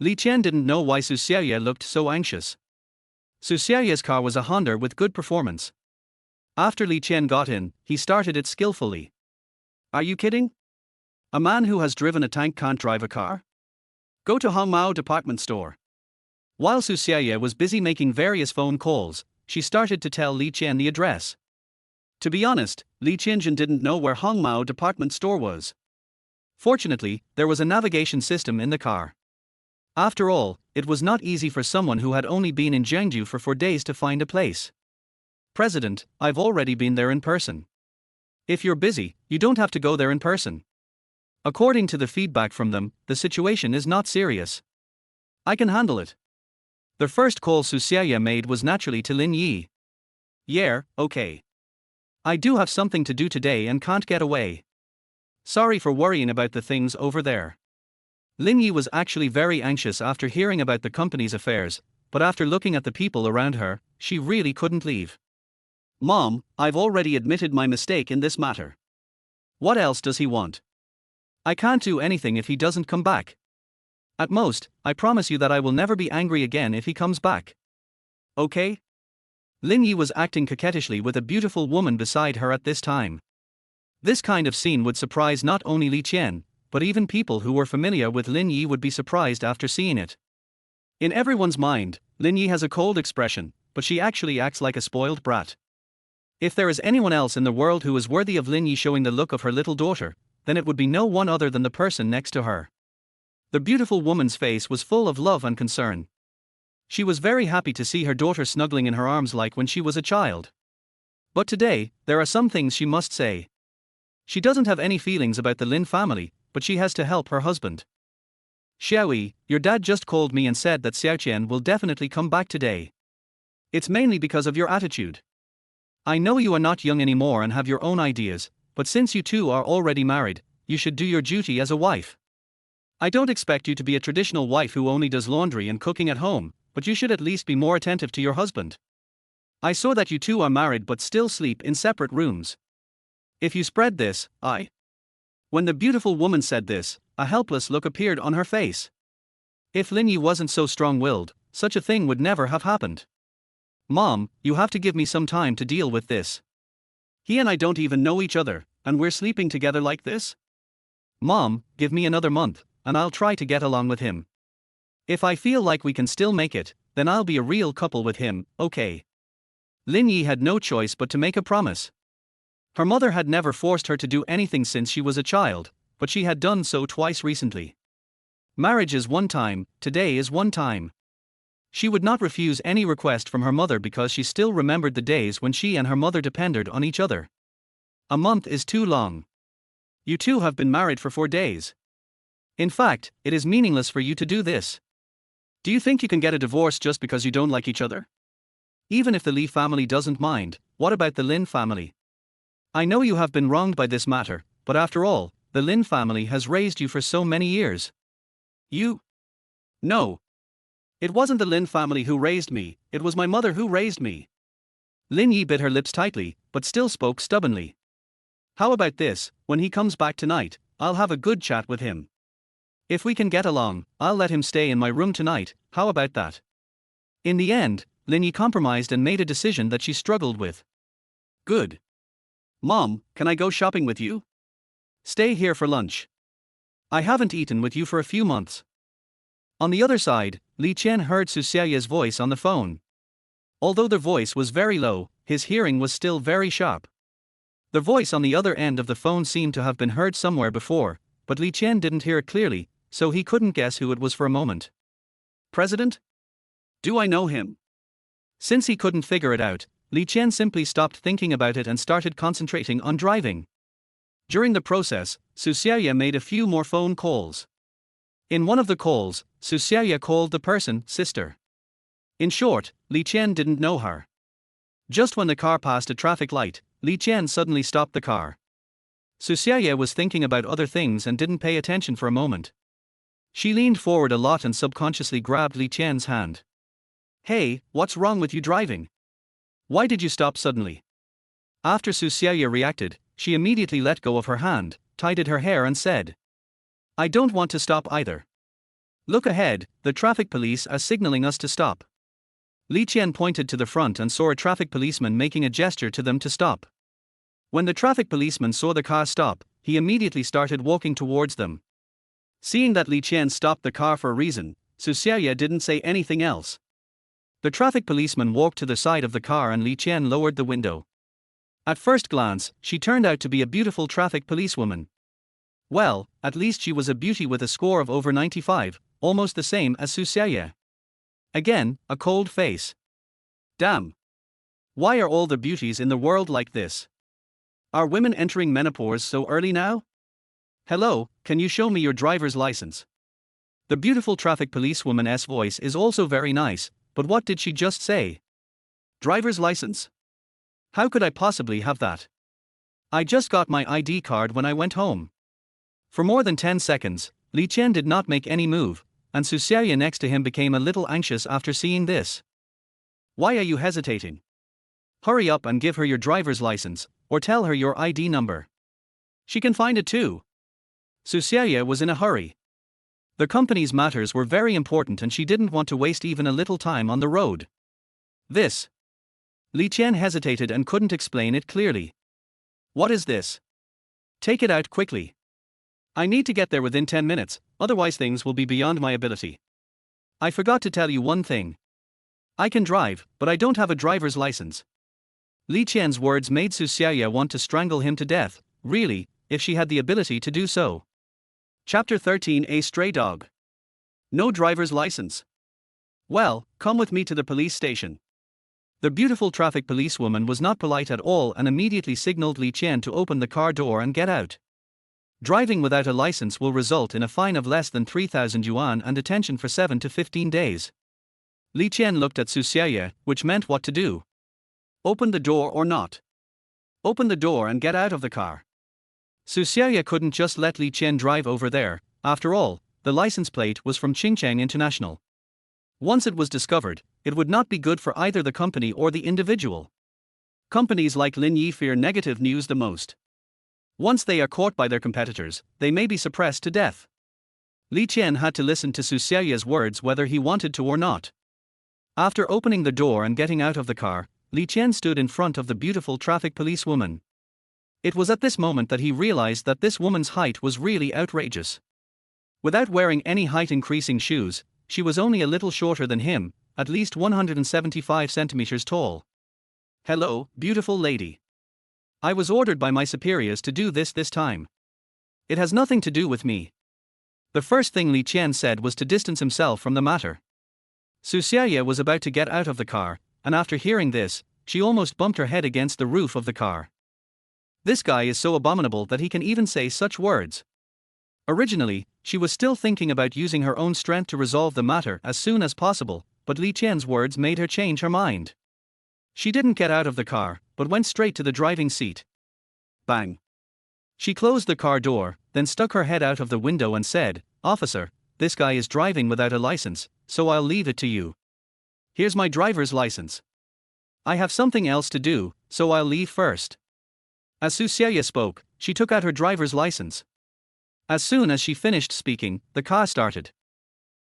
Li Qian didn't know why Su Xiaoye looked so anxious. Su Xiaoye's car was a Honda with good performance. After Li Qian got in, he started it skillfully. Are you kidding? A man who has driven a tank can't drive a car? Go to Hongmao department store. While Su Xiaoye was busy making various phone calls, she started to tell Li Qian the address. To be honest, Li Qianjin didn't know where Hongmao department store was. Fortunately, there was a navigation system in the car. After all, it was not easy for someone who had only been in Jiangju for 4 days to find a place. President, I've already been there in person. If you're busy, you don't have to go there in person. According to the feedback from them, the situation is not serious. I can handle it. The first call Su Xiaoye made was naturally to Lin Yi. Yeah, okay. I do have something to do today and can't get away. Sorry for worrying about the things over there. Lin Yi was actually very anxious after hearing about the company's affairs, but after looking at the people around her, she really couldn't leave. Mom, I've already admitted my mistake in this matter. What else does he want? I can't do anything if he doesn't come back. At most, I promise you that I will never be angry again if he comes back. Okay? Lin Yi was acting coquettishly with a beautiful woman beside her at this time. This kind of scene would surprise not only Li Qian, but even people who were familiar with Lin Yi would be surprised after seeing it. In everyone's mind, Lin Yi has a cold expression, but she actually acts like a spoiled brat. If there is anyone else in the world who is worthy of Lin Yi showing the look of her little daughter, then it would be no one other than the person next to her. The beautiful woman's face was full of love and concern. She was very happy to see her daughter snuggling in her arms like when she was a child. But today, there are some things she must say. She doesn't have any feelings about the Lin family, but she has to help her husband. Xiaoyi, your dad just called me and said that Xiaoqian will definitely come back today. It's mainly because of your attitude. I know you are not young anymore and have your own ideas, but since you two are already married, you should do your duty as a wife. I don't expect you to be a traditional wife who only does laundry and cooking at home, but you should at least be more attentive to your husband. I saw that you two are married but still sleep in separate rooms. If you spread this, When the beautiful woman said this, a helpless look appeared on her face. If Lin Yi wasn't so strong-willed, such a thing would never have happened. Mom, you have to give me some time to deal with this. He and I don't even know each other, and we're sleeping together like this? Mom, give me another month, and I'll try to get along with him. If I feel like we can still make it, then I'll be a real couple with him, okay? Lin Yi had no choice but to make a promise. Her mother had never forced her to do anything since she was a child, but she had done so twice recently. Marriage is one time, today is one time. She would not refuse any request from her mother because she still remembered the days when she and her mother depended on each other. A month is too long. You two have been married for 4 days. In fact, it is meaningless for you to do this. Do you think you can get a divorce just because you don't like each other? Even if the Li family doesn't mind, what about the Lin family? I know you have been wronged by this matter, but after all, the Lin family has raised you for so many years. No. It wasn't the Lin family who raised me, it was my mother who raised me. Lin Yi bit her lips tightly, but still spoke stubbornly. How about this, when he comes back tonight, I'll have a good chat with him. If we can get along, I'll let him stay in my room tonight, how about that? In the end, Lin Yi compromised and made a decision that she struggled with. Good. Mom, can I go shopping with you? Stay here for lunch. I haven't eaten with you for a few months. On the other side, Li Qian heard Su Xiaoya's voice on the phone. Although the voice was very low, his hearing was still very sharp. The voice on the other end of the phone seemed to have been heard somewhere before, but Li Qian didn't hear it clearly, so he couldn't guess who it was for a moment. President? Do I know him? Since he couldn't figure it out, Li Qian simply stopped thinking about it and started concentrating on driving. During the process, Su Xiaoya made a few more phone calls. In one of the calls, Su Xiaoya called the person sister. In short, Li Qian didn't know her. Just when the car passed a traffic light, Li Qian suddenly stopped the car. Su Xiaoya was thinking about other things and didn't pay attention for a moment. She leaned forward a lot and subconsciously grabbed Li Qian's hand. Hey, what's wrong with you driving? Why did you stop suddenly? After Su Xiaoya reacted, she immediately let go of her hand, tidied her hair and said, I don't want to stop either. Look ahead, the traffic police are signaling us to stop. Li Qian pointed to the front and saw a traffic policeman making a gesture to them to stop. When the traffic policeman saw the car stop, he immediately started walking towards them. Seeing that Li Qian stopped the car for a reason, Su Xiaoya didn't say anything else. The traffic policeman walked to the side of the car and Li Qian lowered the window. At first glance, she turned out to be a beautiful traffic policewoman. Well, at least she was a beauty with a score of over 95, almost the same as Su Xiaoya. Again, a cold face. Damn. Why are all the beauties in the world like this? Are women entering menopause so early now? Hello, can you show me your driver's license? The beautiful traffic policewoman's voice is also very nice, but what did she just say? Driver's license? How could I possibly have that? I just got my ID card when I went home. For more than 10 seconds, Li Qian did not make any move, and Su Xiaoya next to him became a little anxious after seeing this. Why are you hesitating? Hurry up and give her your driver's license, or tell her your ID number. She can find it too. Su Xiaoya was in a hurry. The company's matters were very important and she didn't want to waste even a little time on the road. This. Li Qian hesitated and couldn't explain it clearly. What is this? Take it out quickly. I need to get there within 10 minutes, otherwise things will be beyond my ability. I forgot to tell you one thing. I can drive, but I don't have a driver's license. Li Qian's words made Su Xiaoya want to strangle him to death, really, if she had the ability to do so. Chapter 13: A Stray Dog. No driver's license. Well, come with me to the police station. The beautiful traffic policewoman was not polite at all and immediately signaled Li Qian to open the car door and get out. Driving without a license will result in a fine of less than 3,000 yuan and detention for 7 to 15 days. Li Qian looked at Su Xiaoya, which meant what to do. Open the door or not. Open the door and get out of the car. Su Xiaoya couldn't just let Li Qian drive over there. After all, the license plate was from Qingcheng International. Once it was discovered, it would not be good for either the company or the individual. Companies like Lin Yi fear negative news the most. Once they are caught by their competitors, they may be suppressed to death. Li Qian had to listen to Su Xiaoya's words whether he wanted to or not. After opening the door and getting out of the car, Li Qian stood in front of the beautiful traffic policewoman. It was at this moment that he realized that this woman's height was really outrageous. Without wearing any height-increasing shoes, she was only a little shorter than him, at least 175 centimeters tall. Hello, beautiful lady. I was ordered by my superiors to do this time. It has nothing to do with me. The first thing Li Qian said was to distance himself from the matter. Su Xiaoya was about to get out of the car, and after hearing this, she almost bumped her head against the roof of the car. This guy is so abominable that he can even say such words. Originally, she was still thinking about using her own strength to resolve the matter as soon as possible, but Li Qian's words made her change her mind. She didn't get out of the car, but went straight to the driving seat. Bang. She closed the car door, then stuck her head out of the window and said, "Officer, this guy is driving without a license, so I'll leave it to you. Here's my driver's license. I have something else to do, so I'll leave first." As Su Xiaoya spoke, she took out her driver's license. As soon as she finished speaking, the car started.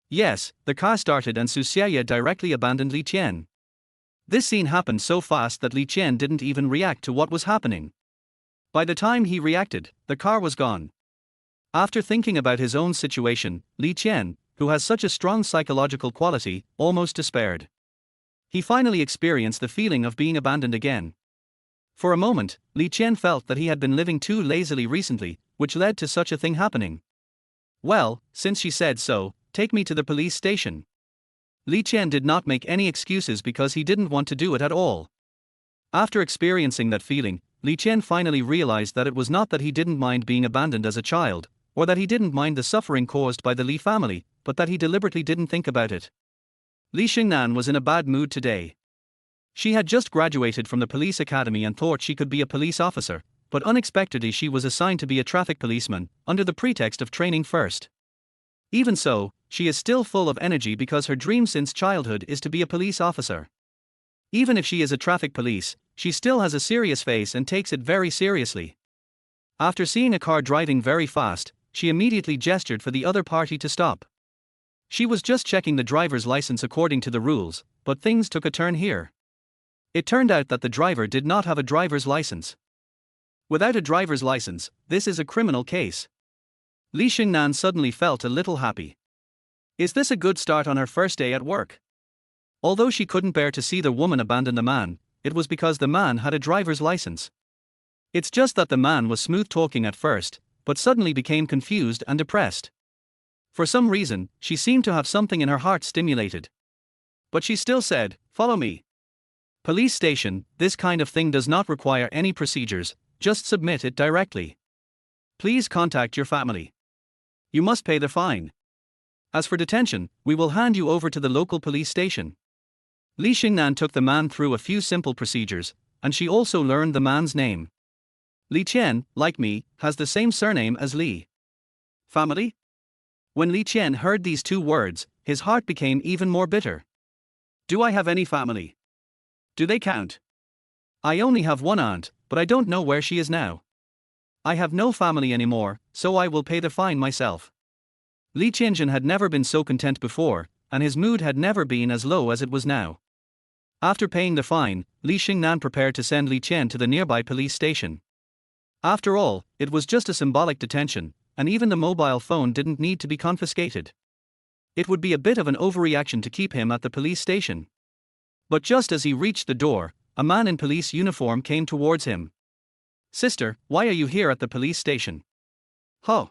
Yes, the car started and Su Xiaye directly abandoned Li Qian. This scene happened so fast that Li Qian didn't even react to what was happening. By the time he reacted, the car was gone. After thinking about his own situation, Li Qian, who has such a strong psychological quality, almost despaired. He finally experienced the feeling of being abandoned again. For a moment, Li Qian felt that he had been living too lazily recently, which led to such a thing happening. Well, since she said so, take me to the police station. Li Qian did not make any excuses because he didn't want to do it at all. After experiencing that feeling, Li Qian finally realized that it was not that he didn't mind being abandoned as a child, or that he didn't mind the suffering caused by the Li family, but that he deliberately didn't think about it. Li Xingnan was in a bad mood today. She had just graduated from the police academy and thought she could be a police officer, but unexpectedly she was assigned to be a traffic policeman, under the pretext of training first. Even so, she is still full of energy because her dream since childhood is to be a police officer. Even if she is a traffic police, she still has a serious face and takes it very seriously. After seeing a car driving very fast, she immediately gestured for the other party to stop. She was just checking the driver's license according to the rules, but things took a turn here. It turned out that the driver did not have a driver's license. Without a driver's license, this is a criminal case. Li Xingnan suddenly felt a little happy. Is this a good start on her first day at work? Although she couldn't bear to see the woman abandon the man, it was because the man had a driver's license. It's just that the man was smooth-talking at first, but suddenly became confused and depressed. For some reason, she seemed to have something in her heart stimulated. But she still said, "Follow me." Police station, this kind of thing does not require any procedures, just submit it directly. Please contact your family. You must pay the fine. As for detention, we will hand you over to the local police station. Li Xingnan took the man through a few simple procedures, and she also learned the man's name. Li Qian, like me, has the same surname as Li. Family? When Li Qian heard these two words, his heart became even more bitter. Do I have any family? Do they count? I only have one aunt, but I don't know where she is now. I have no family anymore, so I will pay the fine myself. Li Qianjun had never been so content before, and his mood had never been as low as it was now. After paying the fine, Li Xingnan prepared to send Li Qian to the nearby police station. After all, it was just a symbolic detention, and even the mobile phone didn't need to be confiscated. It would be a bit of an overreaction to keep him at the police station. But just as he reached the door, a man in police uniform came towards him. "Sister, why are you here at the police station?" "Huh."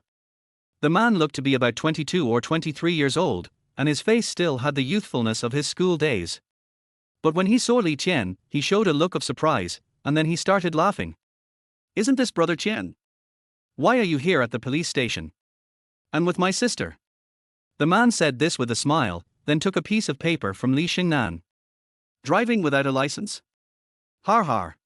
The man looked to be about 22 or 23 years old, and his face still had the youthfulness of his school days. But when he saw Li Qian, he showed a look of surprise, and then he started laughing. "Isn't this Brother Qian? Why are you here at the police station? And with my sister?" The man said this with a smile, then took a piece of paper from Li Xingnan. "Driving without a license? Har har."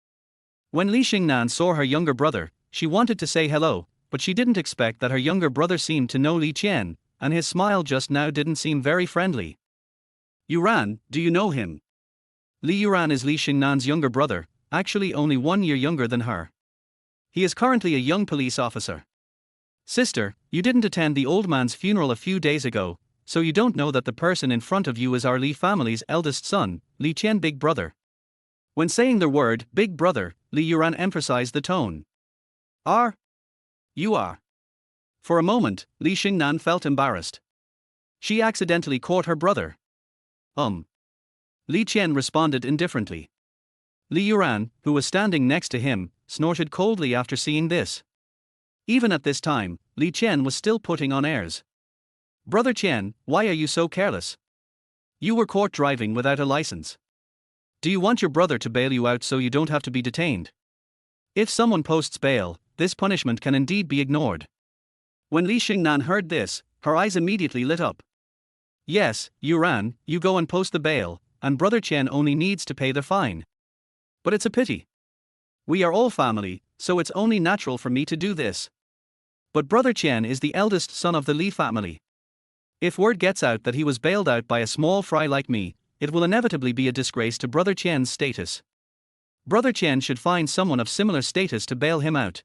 When Li Xingnan saw her younger brother, she wanted to say hello, but she didn't expect that her younger brother seemed to know Li Qian, and his smile just now didn't seem very friendly. "Yuhan, do you know him?" Li Yuhan is Li Xingnan's younger brother, actually only 1 year younger than her. He is currently a young police officer. "Sister, you didn't attend the old man's funeral a few days ago, so you don't know that the person in front of you is our Li family's eldest son, Li Qian big brother." When saying the word big brother, Li Yuran emphasized the tone. "Are? You are." For a moment, Li Xingnan felt embarrassed. She accidentally caught her brother. Li Qian responded indifferently. Li Yuran, who was standing next to him, snorted coldly after seeing this. Even at this time, Li Qian was still putting on airs. "Brother Qian, why are you so careless? You were caught driving without a license. Do you want your brother to bail you out so you don't have to be detained? If someone posts bail, this punishment can indeed be ignored." When Li Xingnan heard this, her eyes immediately lit up. "Yes, Yuran, you go and post the bail, and Brother Qian only needs to pay the fine. But it's a pity. We are all family, so it's only natural for me to do this. But Brother Qian is the eldest son of the Li family. If word gets out that he was bailed out by a small fry like me, it will inevitably be a disgrace to Brother Qian's status. Brother Qian should find someone of similar status to bail him out."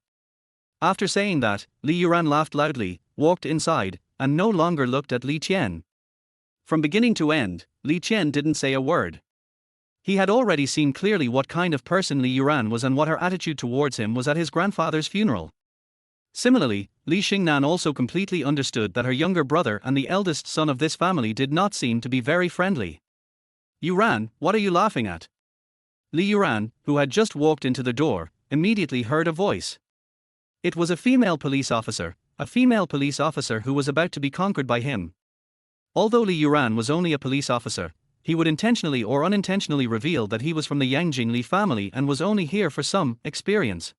After saying that, Li Yuran laughed loudly, walked inside, and no longer looked at Li Qian. From beginning to end, Li Qian didn't say a word. He had already seen clearly what kind of person Li Yuran was and what her attitude towards him was at his grandfather's funeral. Similarly, Li Xingnan also completely understood that her younger brother and the eldest son of this family did not seem to be very friendly. Yuran, what are you laughing at? Li Yuran, who had just walked into the door, immediately heard a voice. It was a female police officer who was about to be conquered by him. Although Li Yuran was only a police officer, he would intentionally or unintentionally reveal that he was from the Yangjing Li family and was only here for some experience.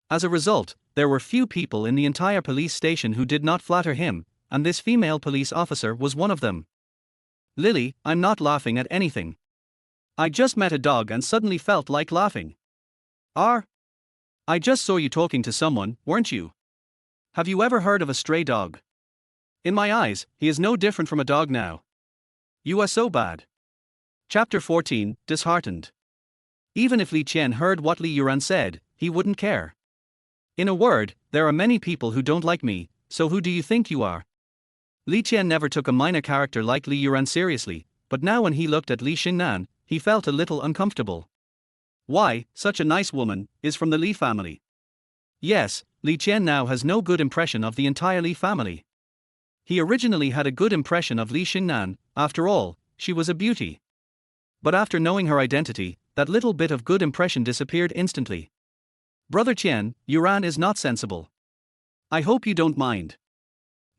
As a result, there were few people in the entire police station who did not flatter him, and this female police officer was one of them. Lily, I'm not laughing at anything. I just met a dog and suddenly felt like laughing. I just saw you talking to someone, weren't you? Have you ever heard of a stray dog? In my eyes, he is no different from a dog now. You are so bad. Chapter 14, Disheartened. Even if Li Qian heard what Li Yuran said, he wouldn't care. In a word, there are many people who don't like me, so who do you think you are? Li Qian never took a minor character like Li Yuran seriously, but now when he looked at Li Xingnan, he felt a little uncomfortable. Why, such a nice woman, is from the Li family. Yes, Li Qian now has no good impression of the entire Li family. He originally had a good impression of Li Xingnan, after all, she was a beauty. But after knowing her identity, that little bit of good impression disappeared instantly. Brother Qian, Yuran is not sensible. I hope you don't mind.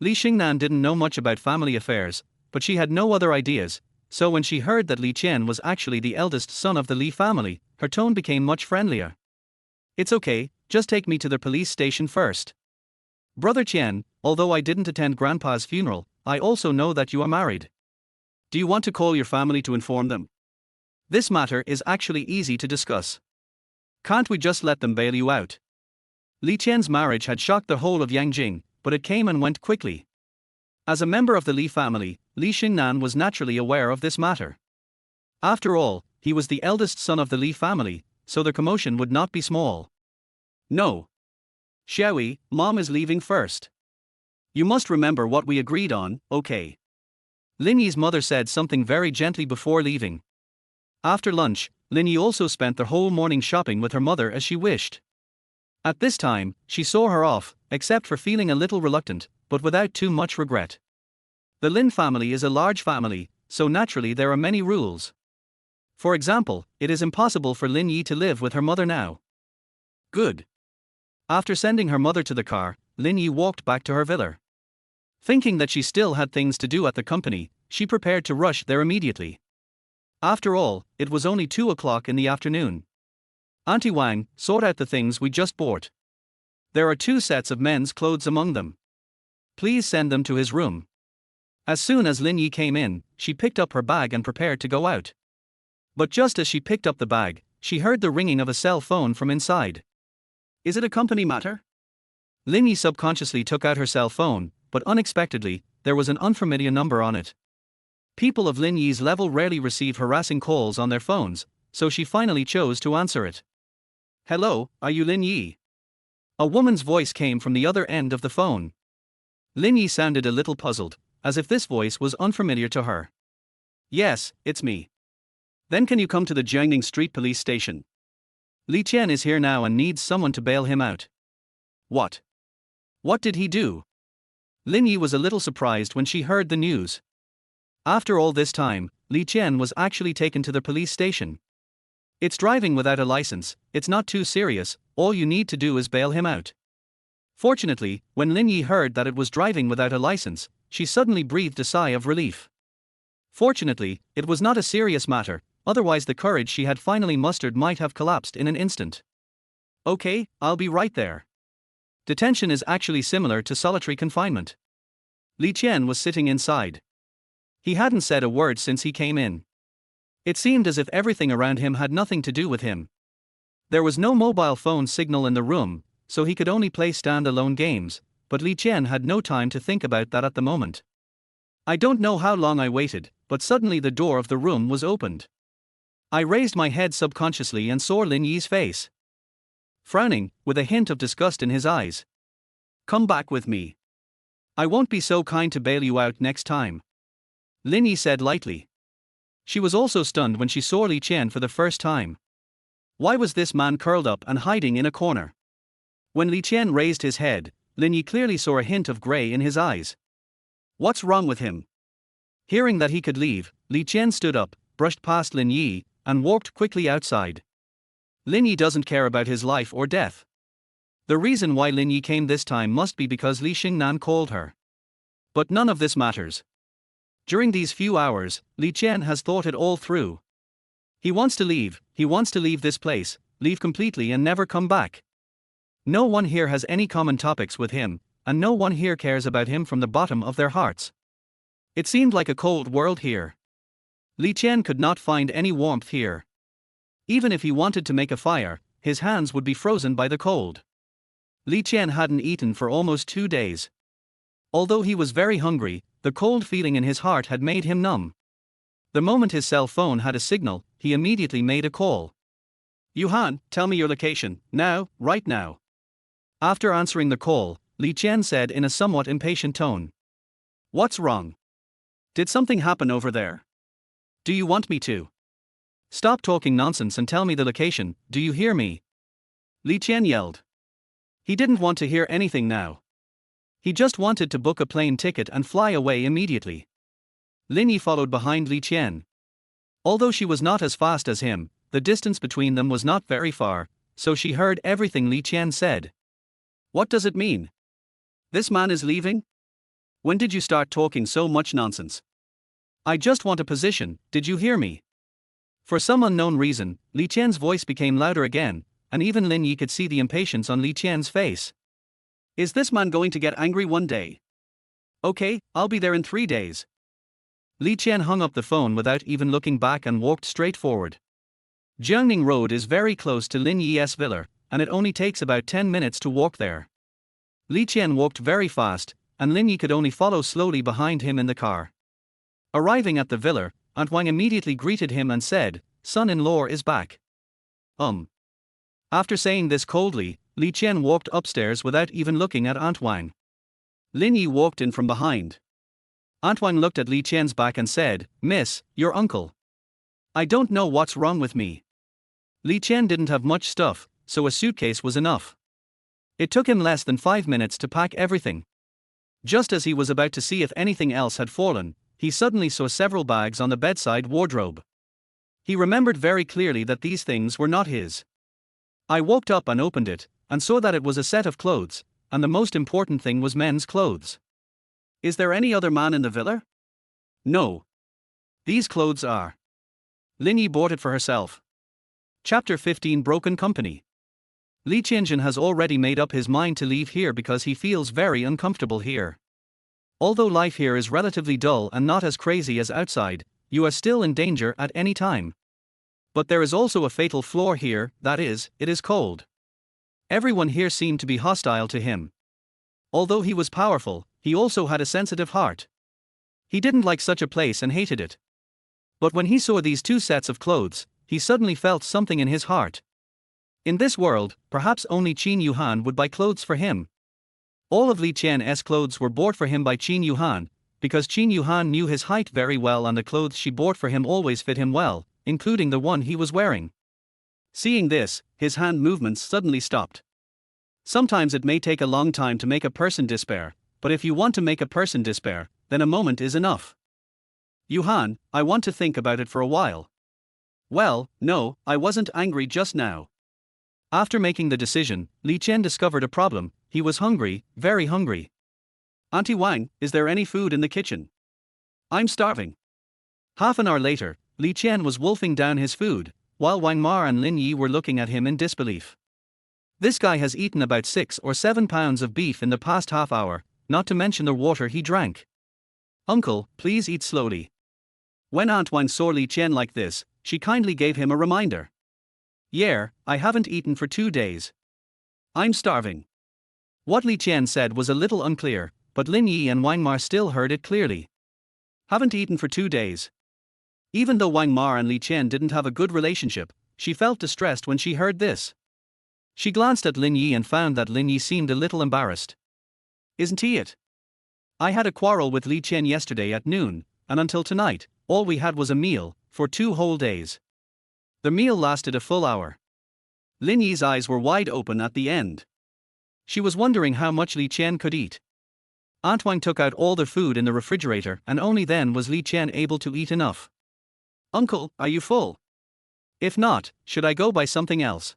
Li Xingnan didn't know much about family affairs, but she had no other ideas, so when she heard that Li Qian was actually the eldest son of the Li family, her tone became much friendlier. It's okay, just take me to the police station first. Brother Qian, although I didn't attend Grandpa's funeral, I also know that you are married. Do you want to call your family to inform them? This matter is actually easy to discuss. Can't we just let them bail you out? Li Qian's marriage had shocked the whole of Yangjing, but it came and went quickly. As a member of the Li family, Li Xingnan was naturally aware of this matter. After all, he was the eldest son of the Li family, so the commotion would not be small. No. Xiaoyi, Mom is leaving first. You must remember what we agreed on, okay? Lin Yi's mother said something very gently before leaving. After lunch, Lin Yi also spent the whole morning shopping with her mother as she wished. At this time, she saw her off, except for feeling a little reluctant, but without too much regret. The Lin family is a large family, so naturally there are many rules. For example, it is impossible for Lin Yi to live with her mother now. Good. After sending her mother to the car, Lin Yi walked back to her villa. Thinking that she still had things to do at the company, she prepared to rush there immediately. After all, it was only 2 o'clock in the afternoon. Auntie Wang, sort out the things we just bought. There are 2 sets of men's clothes among them. Please send them to his room. As soon as Lin Yi came in, she picked up her bag and prepared to go out. But just as she picked up the bag, she heard the ringing of a cell phone from inside. Is it a company matter? Lin Yi subconsciously took out her cell phone, but unexpectedly, there was an unfamiliar number on it. People of Lin Yi's level rarely receive harassing calls on their phones, so she finally chose to answer it. Hello, are you Lin Yi? A woman's voice came from the other end of the phone. Lin Yi sounded a little puzzled, as if this voice was unfamiliar to her. Yes, it's me. Then can you come to the Jiangning Street police station? Li Qian is here now and needs someone to bail him out. What? What did he do? Lin Yi was a little surprised when she heard the news. After all this time, Li Qian was actually taken to the police station. It's driving without a license, it's not too serious, all you need to do is bail him out. Fortunately, when Lin Yi heard that it was driving without a license, she suddenly breathed a sigh of relief. Fortunately, it was not a serious matter, otherwise the courage she had finally mustered might have collapsed in an instant. Okay, I'll be right there. Detention is actually similar to solitary confinement. Li Qian was sitting inside. He hadn't said a word since he came in. It seemed as if everything around him had nothing to do with him. There was no mobile phone signal in the room, so he could only play stand-alone games, but Li Qian had no time to think about that at the moment. I don't know how long I waited, but suddenly the door of the room was opened. I raised my head subconsciously and saw Lin Yi's face. Frowning, with a hint of disgust in his eyes. Come back with me. I won't be so kind to bail you out next time. Lin Yi said lightly. She was also stunned when she saw Li Qian for the first time. Why was this man curled up and hiding in a corner? When Li Qian raised his head, Lin Yi clearly saw a hint of grey in his eyes. What's wrong with him? Hearing that he could leave, Li Qian stood up, brushed past Lin Yi, and walked quickly outside. Lin Yi doesn't care about his life or death. The reason why Lin Yi came this time must be because Li Xingnan called her. But none of this matters. During these few hours, Li Qian has thought it all through. He wants to leave this place, leave completely and never come back. No one here has any common topics with him, and no one here cares about him from the bottom of their hearts. It seemed like a cold world here. Li Qian could not find any warmth here. Even if he wanted to make a fire, his hands would be frozen by the cold. Li Qian hadn't eaten for almost 2 days. Although he was very hungry, the cold feeling in his heart had made him numb. The moment his cell phone had a signal, he immediately made a call. Yuhan, tell me your location, now, right now. After answering the call, Li Qian said in a somewhat impatient tone. What's wrong? Did something happen over there? Do you want me to? Stop talking nonsense and tell me the location, do you hear me? Li Qian yelled. He didn't want to hear anything now. He just wanted to book a plane ticket and fly away immediately. Lin Yi followed behind Li Qian. Although she was not as fast as him, the distance between them was not very far, so she heard everything Li Qian said. What does it mean? This man is leaving? When did you start talking so much nonsense? I just want a position, did you hear me? For some unknown reason, Li Qian's voice became louder again, and even Lin Yi could see the impatience on Li Qian's face. Is this man going to get angry one day? Okay, I'll be there in 3 days. Li Qian hung up the phone without even looking back and walked straight forward. Jiangning Road is very close to Lin Yi's villa, and it only takes about 10 minutes to walk there. Li Qian walked very fast, and Lin Yi could only follow slowly behind him in the car. Arriving at the villa, Aunt Wang immediately greeted him and said, "Son-in-law is back." After saying this coldly, Li Qian walked upstairs without even looking at Aunt Wang. Lin Yi walked in from behind. Aunt Wang looked at Li Qian's back and said, "Miss, your uncle. I don't know what's wrong with me." Li Qian didn't have much stuff, so a suitcase was enough. It took him less than 5 minutes to pack everything. Just as he was about to see if anything else had fallen, he suddenly saw several bags on the bedside wardrobe. He remembered very clearly that these things were not his. I walked up and opened it, and saw that it was a set of clothes, and the most important thing was men's clothes. Is there any other man in the villa? No. These clothes are. Lin Yi bought it for herself. Chapter 15 Broken Company. Li Qianjun has already made up his mind to leave here because he feels very uncomfortable here. Although life here is relatively dull and not as crazy as outside, you are still in danger at any time. But there is also a fatal flaw here, that is, it is cold. Everyone here seemed to be hostile to him. Although he was powerful, he also had a sensitive heart. He didn't like such a place and hated it. But when he saw these 2 sets of clothes, he suddenly felt something in his heart. In this world, perhaps only Qin Yuhan would buy clothes for him. All of Li Qian's clothes were bought for him by Qin Yuhan, because Qin Yuhan knew his height very well and the clothes she bought for him always fit him well, including the one he was wearing. Seeing this, his hand movements suddenly stopped. Sometimes it may take a long time to make a person despair, but if you want to make a person despair, then a moment is enough. Yuhan, I want to think about it for a while. Well, no, I wasn't angry just now. After making the decision, Li Qian discovered a problem. He was hungry, very hungry. Auntie Wang, is there any food in the kitchen? I'm starving. Half an hour later, Li Qian was wolfing down his food, while Wang Ma and Lin Yi were looking at him in disbelief. This guy has eaten about 6 or 7 pounds of beef in the past half hour, not to mention the water he drank. Uncle, please eat slowly. When Aunt Wang saw Li Qian like this, she kindly gave him a reminder. Yeah, I haven't eaten for 2 days. I'm starving. What Li Qian said was a little unclear, but Lin Yi and Wang Ma still heard it clearly. Haven't eaten for 2 days. Even though Wang Ma and Li Qian didn't have a good relationship, she felt distressed when she heard this. She glanced at Lin Yi and found that Lin Yi seemed a little embarrassed. Isn't he it? I had a quarrel with Li Qian yesterday at noon, and until tonight, all we had was a meal, for 2 whole days. The meal lasted a full hour. Lin Yi's eyes were wide open at the end. She was wondering how much Li Qian could eat. Antoine took out all the food in the refrigerator, and only then was Li Qian able to eat enough. Uncle, are you full? If not, should I go buy something else?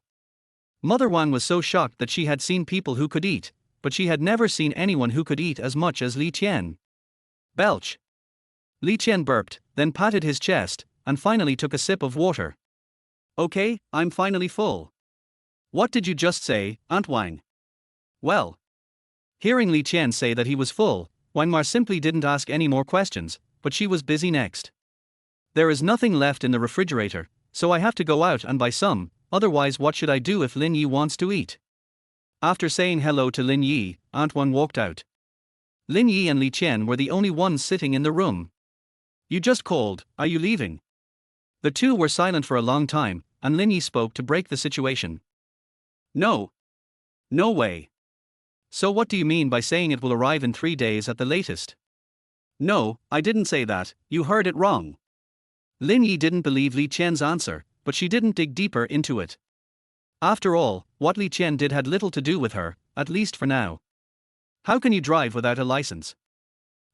Mother Wang was so shocked that she had seen people who could eat, but she had never seen anyone who could eat as much as Li Qian. Belch. Li Qian burped, then patted his chest, and finally took a sip of water. Okay, I'm finally full. What did you just say, Aunt Wang? Well. Hearing Li Qian say that he was full, Wang Mar simply didn't ask any more questions, but she was busy next. There is nothing left in the refrigerator, so I have to go out and buy some, otherwise what should I do if Lin Yi wants to eat? After saying hello to Lin Yi, Aunt Wang walked out. Lin Yi and Li Qian were the only ones sitting in the room. You just called, are you leaving? The two were silent for a long time, and Lin Yi spoke to break the situation. No. No way. So what do you mean by saying it will arrive in 3 days at the latest? No, I didn't say that, you heard it wrong. Lin Yi didn't believe Li Qian's answer, but she didn't dig deeper into it. After all, what Li Qian did had little to do with her, at least for now. How can you drive without a license?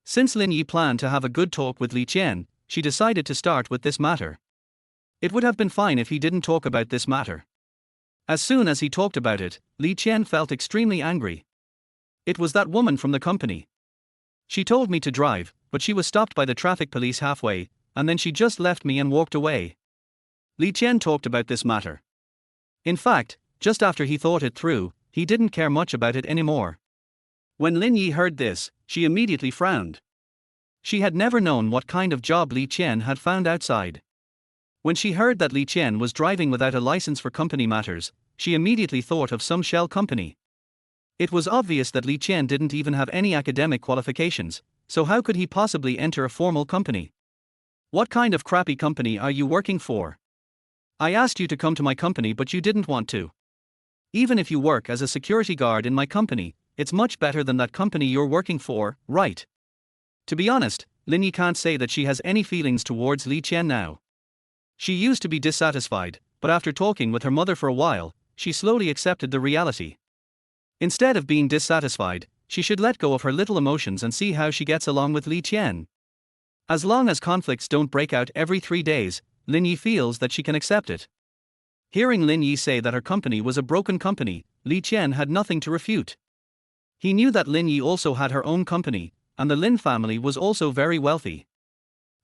Since Lin Yi planned to have a good talk with Li Qian, she decided to start with this matter. It would have been fine if he didn't talk about this matter. As soon as he talked about it, Li Qian felt extremely angry. It was that woman from the company. She told me to drive, but she was stopped by the traffic police halfway, and then she just left me and walked away. Li Qian talked about this matter. In fact, just after he thought it through, he didn't care much about it anymore. When Lin Yi heard this, she immediately frowned. She had never known what kind of job Li Qian had found outside. When she heard that Li Qian was driving without a license for company matters, she immediately thought of some shell company. It was obvious that Li Qian didn't even have any academic qualifications, so how could he possibly enter a formal company? What kind of crappy company are you working for? I asked you to come to my company but you didn't want to. Even if you work as a security guard in my company, it's much better than that company you're working for, right? To be honest, Lin Yi can't say that she has any feelings towards Li Qian now. She used to be dissatisfied, but after talking with her mother for a while, she slowly accepted the reality. Instead of being dissatisfied, she should let go of her little emotions and see how she gets along with Li Qian. As long as conflicts don't break out every 3 days, Lin Yi feels that she can accept it. Hearing Lin Yi say that her company was a broken company, Li Qian had nothing to refute. He knew that Lin Yi also had her own company, and the Lin family was also very wealthy.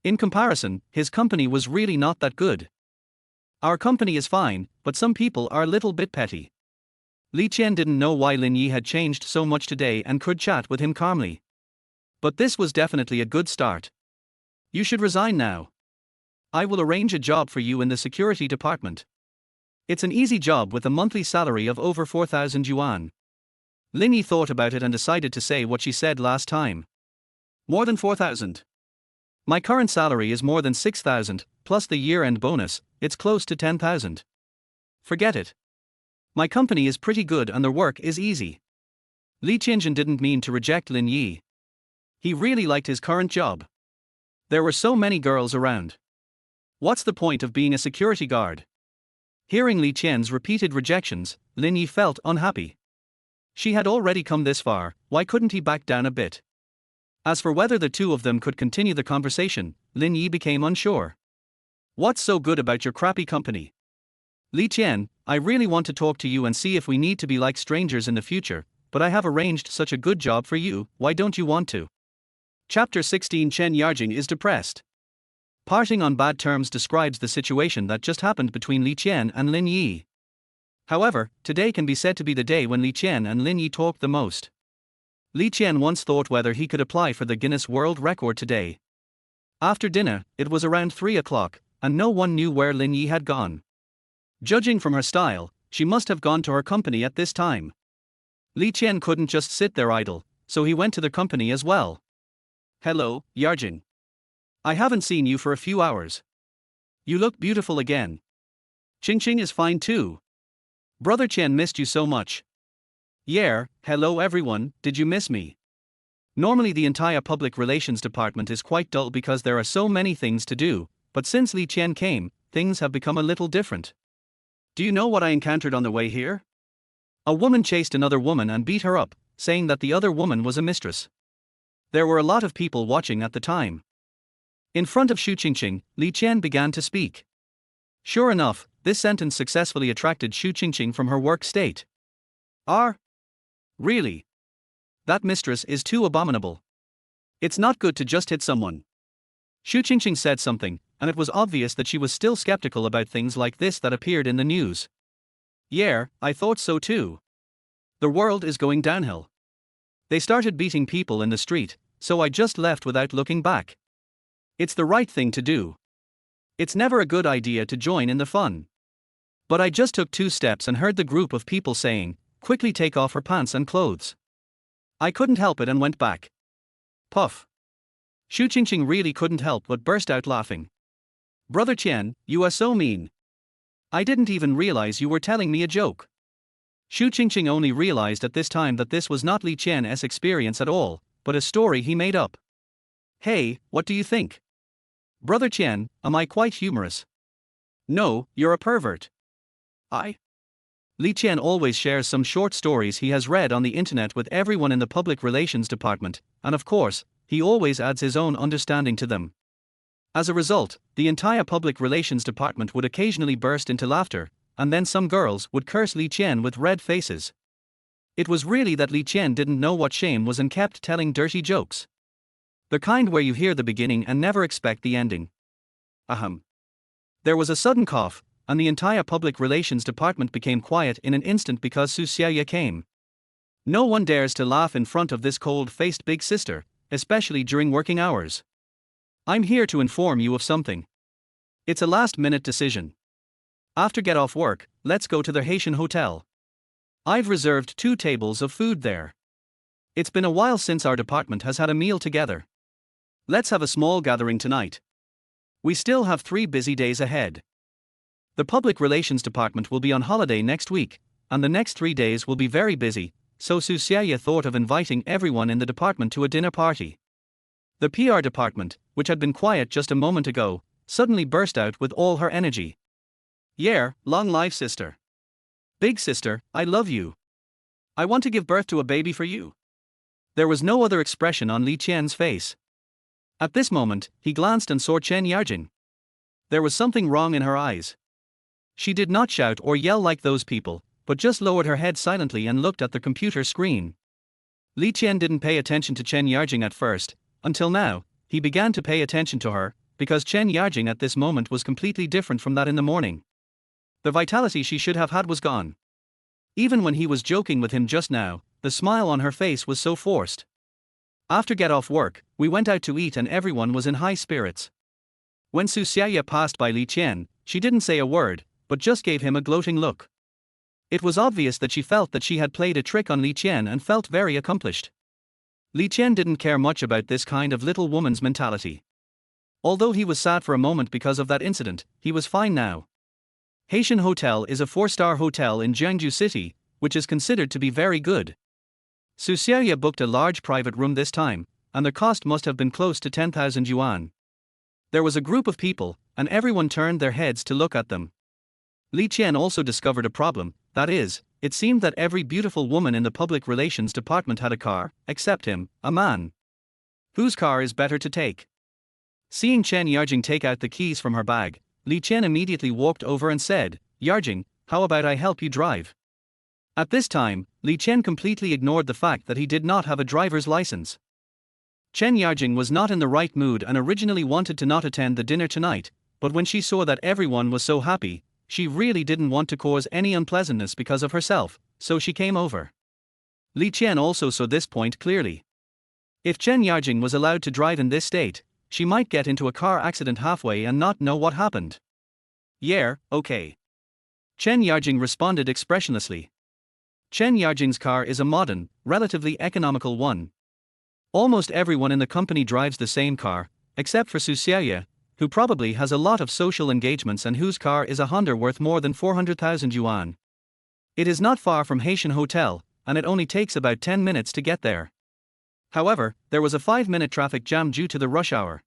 In comparison, his company was really not that good. Our company is fine, but some people are a little bit petty. Li Qian didn't know why Lin Yi had changed so much today and could chat with him calmly. But this was definitely a good start. You should resign now. I will arrange a job for you in the security department. It's an easy job with a monthly salary of over 4,000 yuan. Lin Yi thought about it and decided to say what she said last time. More than 4,000. My current salary is more than 6,000, plus the year-end bonus, it's close to 10,000. Forget it. My company is pretty good and their work is easy. Li Qianjun didn't mean to reject Lin Yi. He really liked his current job. There were so many girls around. What's the point of being a security guard? Hearing Li Qian's repeated rejections, Lin Yi felt unhappy. She had already come this far, why couldn't he back down a bit? As for whether the two of them could continue the conversation, Lin Yi became unsure. What's so good about your crappy company? Li Qian, I really want to talk to you and see if we need to be like strangers in the future, but I have arranged such a good job for you, why don't you want to? Chapter 16 Chen Yarjing is depressed. Parting on bad terms describes the situation that just happened between Li Qian and Lin Yi. However, today can be said to be the day when Li Qian and Lin Yi talked the most. Li Qian once thought whether he could apply for the Guinness World Record today. After dinner, it was around 3 o'clock, and no one knew where Lin Yi had gone. Judging from her style, she must have gone to her company at this time. Li Qian couldn't just sit there idle, so he went to the company as well. Hello, Yarjing. I haven't seen you for a few hours. You look beautiful again. Qingqing is fine too. Brother Qian missed you so much. Yeah, hello everyone, did you miss me? Normally the entire public relations department is quite dull because there are so many things to do, but since Li Qian came, things have become a little different. Do you know what I encountered on the way here? A woman chased another woman and beat her up, saying that the other woman was a mistress. There were a lot of people watching at the time. In front of Xu Qingqing, Li Qian began to speak. Sure enough, this sentence successfully attracted Xu Qingqing from her work state. Really? That mistress is too abominable. It's not good to just hit someone. Xu Qingqing said something, and it was obvious that she was still skeptical about things like this that appeared in the news. Yeah, I thought so too. The world is going downhill. They started beating people in the street, so I just left without looking back. It's the right thing to do. It's never a good idea to join in the fun. But I just took 2 steps and heard the group of people saying, "Quickly take off her pants and clothes." I couldn't help it and went back. Puff. Xu Qingqing really couldn't help but burst out laughing. Brother Qian, you are so mean. I didn't even realize you were telling me a joke. Xu Qingqing only realized at this time that this was not Li Qian's experience at all, but a story he made up. Hey, what do you think? Brother Qian, am I quite humorous? No, you're a pervert. Li Qian always shares some short stories he has read on the internet with everyone in the public relations department, and of course, he always adds his own understanding to them. As a result, the entire public relations department would occasionally burst into laughter, and then some girls would curse Li Qian with red faces. It was really that Li Qian didn't know what shame was and kept telling dirty jokes. The kind where you hear the beginning and never expect the ending. There was a sudden cough, and the entire public relations department became quiet in an instant because Su Xiaoya came. No one dares to laugh in front of this cold-faced big sister, especially during working hours. I'm here to inform you of something. It's a last-minute decision. After get off work, let's go to the Haitian hotel. I've reserved 2 tables of food there. It's been a while since our department has had a meal together. Let's have a small gathering tonight. We still have 3 busy days ahead. The public relations department will be on holiday next week, and the next 3 days will be very busy, so Su Xiaoya thought of inviting everyone in the department to a dinner party. The PR department, which had been quiet just a moment ago, suddenly burst out with all her energy. Yeah, long life sister. Big sister, I love you. I want to give birth to a baby for you. There was no other expression on Li Qian's face. At this moment, he glanced and saw Chen Yarjing. There was something wrong in her eyes. She did not shout or yell like those people, but just lowered her head silently and looked at the computer screen. Li Qian didn't pay attention to Chen Yarjing at first, until now, he began to pay attention to her, because Chen Yarjing at this moment was completely different from that in the morning. The vitality she should have had was gone. Even when he was joking with him just now, the smile on her face was so forced. After get off work, we went out to eat and everyone was in high spirits. When Su Xiaoya passed by Li Qian, she didn't say a word, but just gave him a gloating look. It was obvious that she felt that she had played a trick on Li Qian and felt very accomplished. Li Qian didn't care much about this kind of little woman's mentality. Although he was sad for a moment because of that incident, he was fine now. Haitian Hotel is a 4-star hotel in Jiangsu City, which is considered to be very good. Su Xiaoya booked a large private room this time, and the cost must have been close to 10,000 yuan. There was a group of people, and everyone turned their heads to look at them. Li Qian also discovered a problem, that is, it seemed that every beautiful woman in the public relations department had a car, except him, a man. Whose car is better to take? Seeing Chen Yarjing take out the keys from her bag, Li Qian immediately walked over and said, "Yarjing, how about I help you drive?" At this time, Li Qian completely ignored the fact that he did not have a driver's license. Chen Yarjing was not in the right mood and originally wanted to not attend the dinner tonight, but when she saw that everyone was so happy, she really didn't want to cause any unpleasantness because of herself, so she came over. Li Qian also saw this point clearly. If Chen Yarjing was allowed to drive in this state, she might get into a car accident halfway and not know what happened. Yeah, okay. Chen Yarjing responded expressionlessly. Chen Yarjing's car is a modern, relatively economical one. Almost everyone in the company drives the same car, except for Su Xiaoya, who probably has a lot of social engagements and whose car is a Honda worth more than 400,000 yuan. It is not far from Haitian Hotel, and it only takes about 10 minutes to get there. However, there was a 5-minute traffic jam due to the rush hour.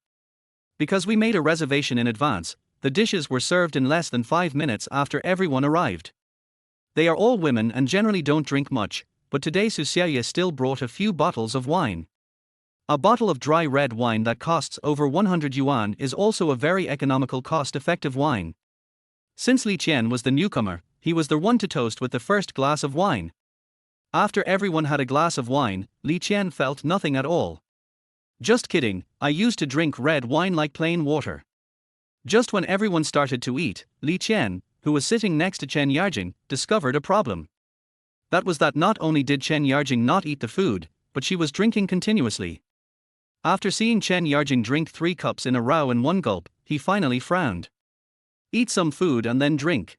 Because we made a reservation in advance, the dishes were served in less than 5 minutes after everyone arrived. They are all women and generally don't drink much, but today Susaya still brought a few bottles of wine. A bottle of dry red wine that costs over 100 yuan is also a very economical cost-effective wine. Since Li Qian was the newcomer, he was the one to toast with the first glass of wine. After everyone had a glass of wine, Li Qian felt nothing at all. Just kidding, I used to drink red wine like plain water. Just when everyone started to eat, Li Qian, who was sitting next to Chen Yarjing, discovered a problem. That was that not only did Chen Yarjing not eat the food, but she was drinking continuously. After seeing Chen Yarjing drink 3 cups in a row in one gulp, he finally frowned. Eat some food and then drink.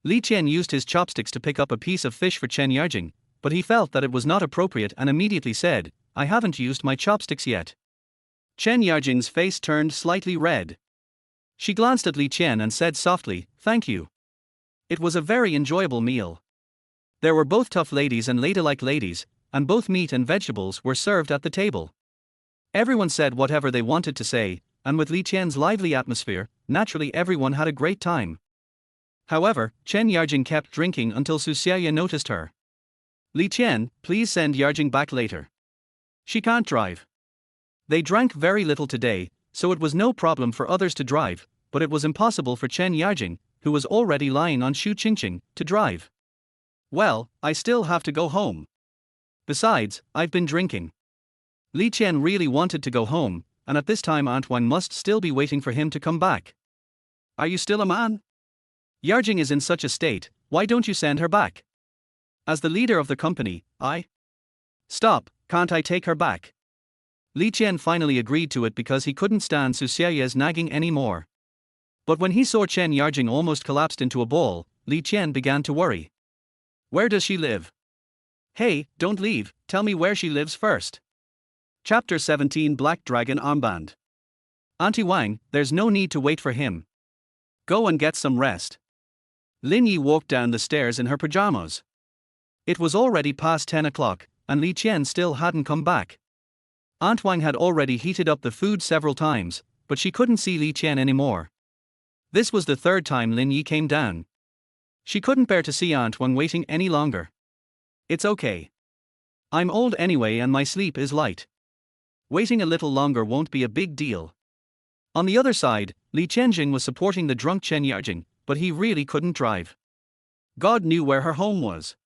Li Qian used his chopsticks to pick up a piece of fish for Chen Yarjing, but he felt that it was not appropriate and immediately said, "I haven't used my chopsticks yet." Chen Yarjing's face turned slightly red. She glanced at Li Qian and said softly, "Thank you. It was a very enjoyable meal." There were both tough ladies and ladylike ladies, and both meat and vegetables were served at the table. Everyone said whatever they wanted to say, and with Li Qian's lively atmosphere, naturally everyone had a great time. However, Chen Yarjing kept drinking until Susaya noticed her. "Li Qian, please send Yarjing back later. She can't drive." They drank very little today, so it was no problem for others to drive, but it was impossible for Chen Yarjing, who was already lying on Shu Qingqing, to drive. "Well, I still have to go home. Besides, I've been drinking." Li Qian really wanted to go home, and at this time Aunt Wang must still be waiting for him to come back. "Are you still a man? Yarjing is in such a state, why don't you send her back? As the leader of the company, I..." "Stop, can't I take her back?" Li Qian finally agreed to it because he couldn't stand Susaya's nagging anymore. But when he saw Chen Yarjing almost collapsed into a ball, Li Qian began to worry. "Where does she live? Hey, don't leave, tell me where she lives first." Chapter 17 Black Dragon Armband. "Auntie Wang, there's no need to wait for him. Go and get some rest." Lin Yi walked down the stairs in her pajamas. It was already past 10 o'clock, and Li Qian still hadn't come back. Aunt Wang had already heated up the food several times, but she couldn't see Li Qian anymore. This was the 3rd time Lin Yi came down. She couldn't bear to see Aunt Wang waiting any longer. "It's okay. I'm old anyway and my sleep is light. Waiting a little longer won't be a big deal." On the other side, Li Qianjing was supporting the drunk Chen Yarjing, but he really couldn't drive. God knew where her home was.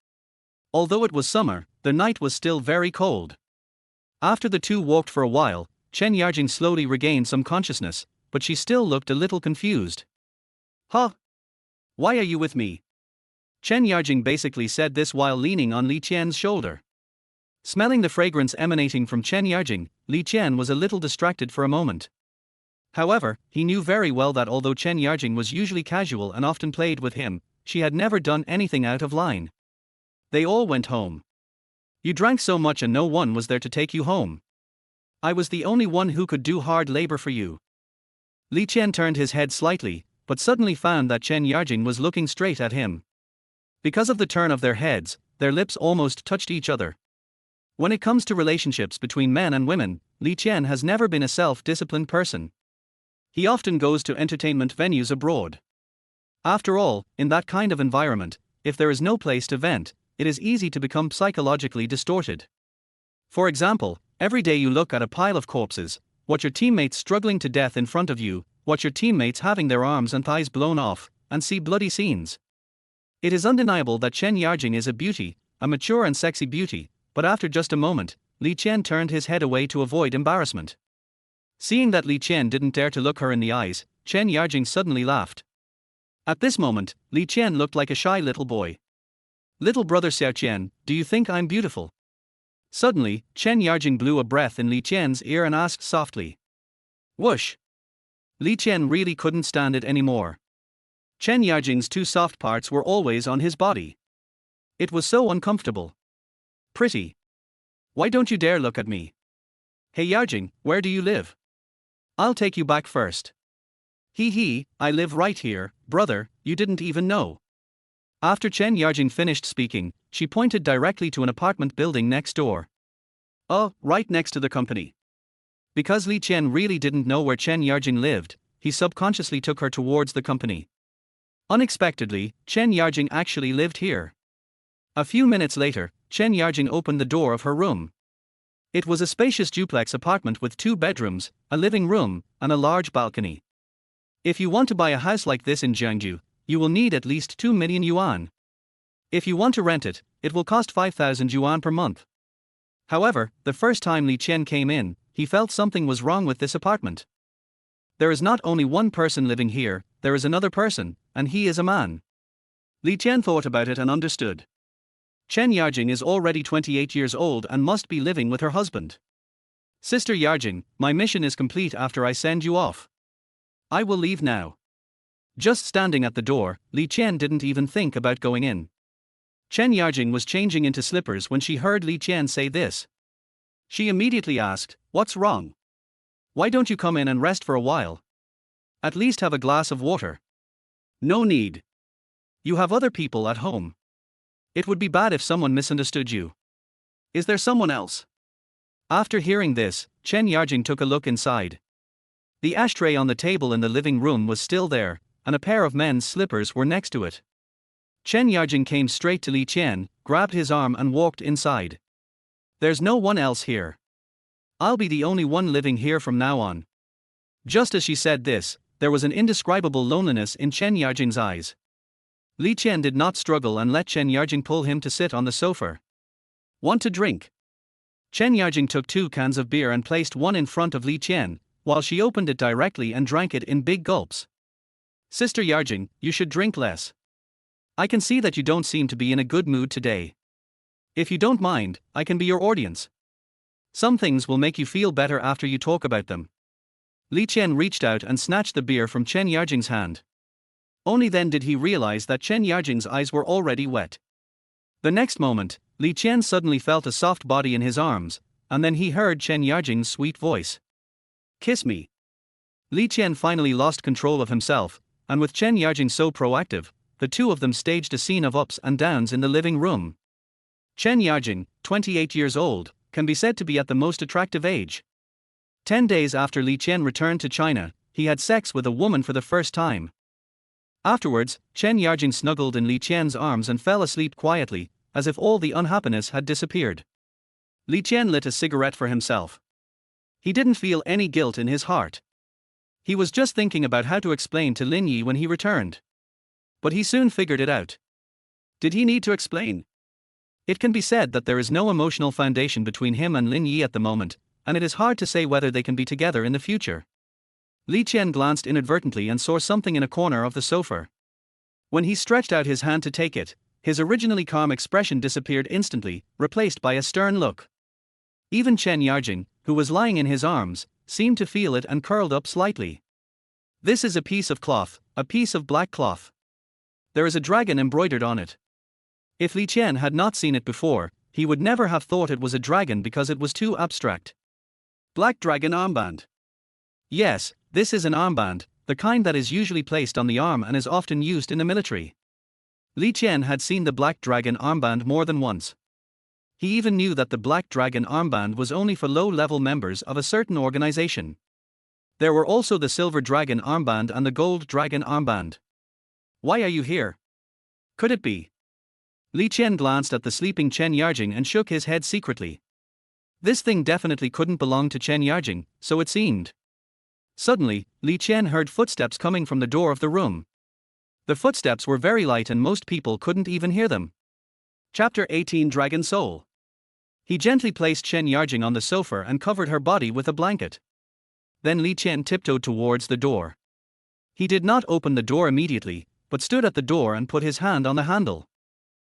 Although it was summer, the night was still very cold. After the two walked for a while, Chen Yarjing slowly regained some consciousness, but she still looked a little confused. "Huh? Why are you with me?" Chen Yarjing basically said this while leaning on Li Qian's shoulder. Smelling the fragrance emanating from Chen Yarjing, Li Qian was a little distracted for a moment. However, he knew very well that although Chen Yarjing was usually casual and often played with him, she had never done anything out of line. They all went home. "You drank so much and no one was there to take you home. I was the only one who could do hard labor for you." Li Qian turned his head slightly, but suddenly found that Chen Yarjing was looking straight at him. Because of the turn of their heads, their lips almost touched each other. When it comes to relationships between men and women, Li Qian has never been a self-disciplined person. He often goes to entertainment venues abroad. After all, in that kind of environment, if there is no place to vent, it is easy to become psychologically distorted. For example, every day you look at a pile of corpses, watch your teammates struggling to death in front of you, watch your teammates having their arms and thighs blown off, and see bloody scenes. It is undeniable that Chen Yarjing is a beauty, a mature and sexy beauty, but after just a moment, Li Qian turned his head away to avoid embarrassment. Seeing that Li Qian didn't dare to look her in the eyes, Chen Yarjing suddenly laughed. At this moment, Li Qian looked like a shy little boy. "Little brother Xiao Qian, do you think I'm beautiful?" Suddenly, Chen Yarjing blew a breath in Li Qian's ear and asked softly. Whoosh! Li Qian really couldn't stand it anymore. Chen Yarjing's 2 soft parts were always on his body. It was so uncomfortable. "Pretty. Why don't you dare look at me? Hey Yarjing, where do you live? I'll take you back first." Hee, I live right here, brother, you didn't even know." After Chen Yarjing finished speaking, she pointed directly to an apartment building next door. Oh, right next to the company. Because Li Qian really didn't know where Chen Yarjing lived, he subconsciously took her towards the company. Unexpectedly, Chen Yarjing actually lived here. A few minutes later, Chen Yarjing opened the door of her room. It was a spacious duplex apartment with 2 bedrooms, a living room, and a large balcony. If you want to buy a house like this in Jiangju, you will need at least 2 million yuan. If you want to rent it, it will cost 5,000 yuan per month. However, the first time Li Qian came in, he felt something was wrong with this apartment. There is not only one person living here, there is another person, and he is a man. Li Qian thought about it and understood. Chen Yarjing is already 28 years old and must be living with her husband. Sister Yarjing, my mission is complete after I send you off. I will leave now. Just standing at the door, Li Qian didn't even think about going in. Chen Yarjing was changing into slippers when she heard Li Qian say this. She immediately asked, "What's wrong? Why don't you come in and rest for a while? At least have a glass of water." "No need. You have other people at home. It would be bad if someone misunderstood you. Is there someone else?" After hearing this, Chen Yarjing took a look inside. The ashtray on the table in the living room was still there, and a pair of men's slippers were next to it. Chen Yarjing came straight to Li Qian, grabbed his arm and walked inside. "There's no one else here. I'll be the only one living here from now on." Just as she said this, there was an indescribable loneliness in Chen Yarjing's eyes. Li Qian did not struggle and let Chen Yarjing pull him to sit on the sofa. "Want to drink?" Chen Yarjing took 2 cans of beer and placed one in front of Li Qian, while she opened it directly and drank it in big gulps. "Sister Yarjing, you should drink less. I can see that you don't seem to be in a good mood today. If you don't mind, I can be your audience. Some things will make you feel better after you talk about them." Li Qian reached out and snatched the beer from Chen Yarjing's hand. Only then did he realize that Chen Yarjing's eyes were already wet. The next moment, Li Qian suddenly felt a soft body in his arms, and then he heard Chen Yarjing's sweet voice. "Kiss me." Li Qian finally lost control of himself, and with Chen Yarjing so proactive, the two of them staged a scene of ups and downs in the living room. Chen Yarjing, 28 years old, can be said to be at the most attractive age. 10 days after Li Qian returned to China, he had sex with a woman for the first time. Afterwards, Chen Yarjing snuggled in Li Qian's arms and fell asleep quietly, as if all the unhappiness had disappeared. Li Qian lit a cigarette for himself. He didn't feel any guilt in his heart. He was just thinking about how to explain to Lin Yi when he returned. But he soon figured it out. Did he need to explain? It can be said that there is no emotional foundation between him and Lin Yi at the moment, and it is hard to say whether they can be together in the future. Li Qian glanced inadvertently and saw something in a corner of the sofa. When he stretched out his hand to take it, his originally calm expression disappeared instantly, replaced by a stern look. Even Chen Yarjing, who was lying in his arms, seemed to feel it and curled up slightly. "This is a piece of cloth, a piece of black cloth. There is a dragon embroidered on it." If Li Qian had not seen it before, he would never have thought it was a dragon because it was too abstract. Black dragon armband. Yes, this is an armband, the kind that is usually placed on the arm and is often used in the military. Li Qian had seen the black dragon armband more than once. He even knew that the black dragon armband was only for low-level members of a certain organization. There were also the silver dragon armband and the gold dragon armband. "Why are you here? Could it be?" Li Qian glanced at the sleeping Chen Yarjing and shook his head secretly. This thing definitely couldn't belong to Chen Yarjing, so it seemed. Suddenly, Li Qian heard footsteps coming from the door of the room. The footsteps were very light and most people couldn't even hear them. Chapter 18 Dragon Soul. He gently placed Chen Yarjing on the sofa and covered her body with a blanket. Then Li Qian tiptoed towards the door. He did not open the door immediately, but stood at the door and put his hand on the handle.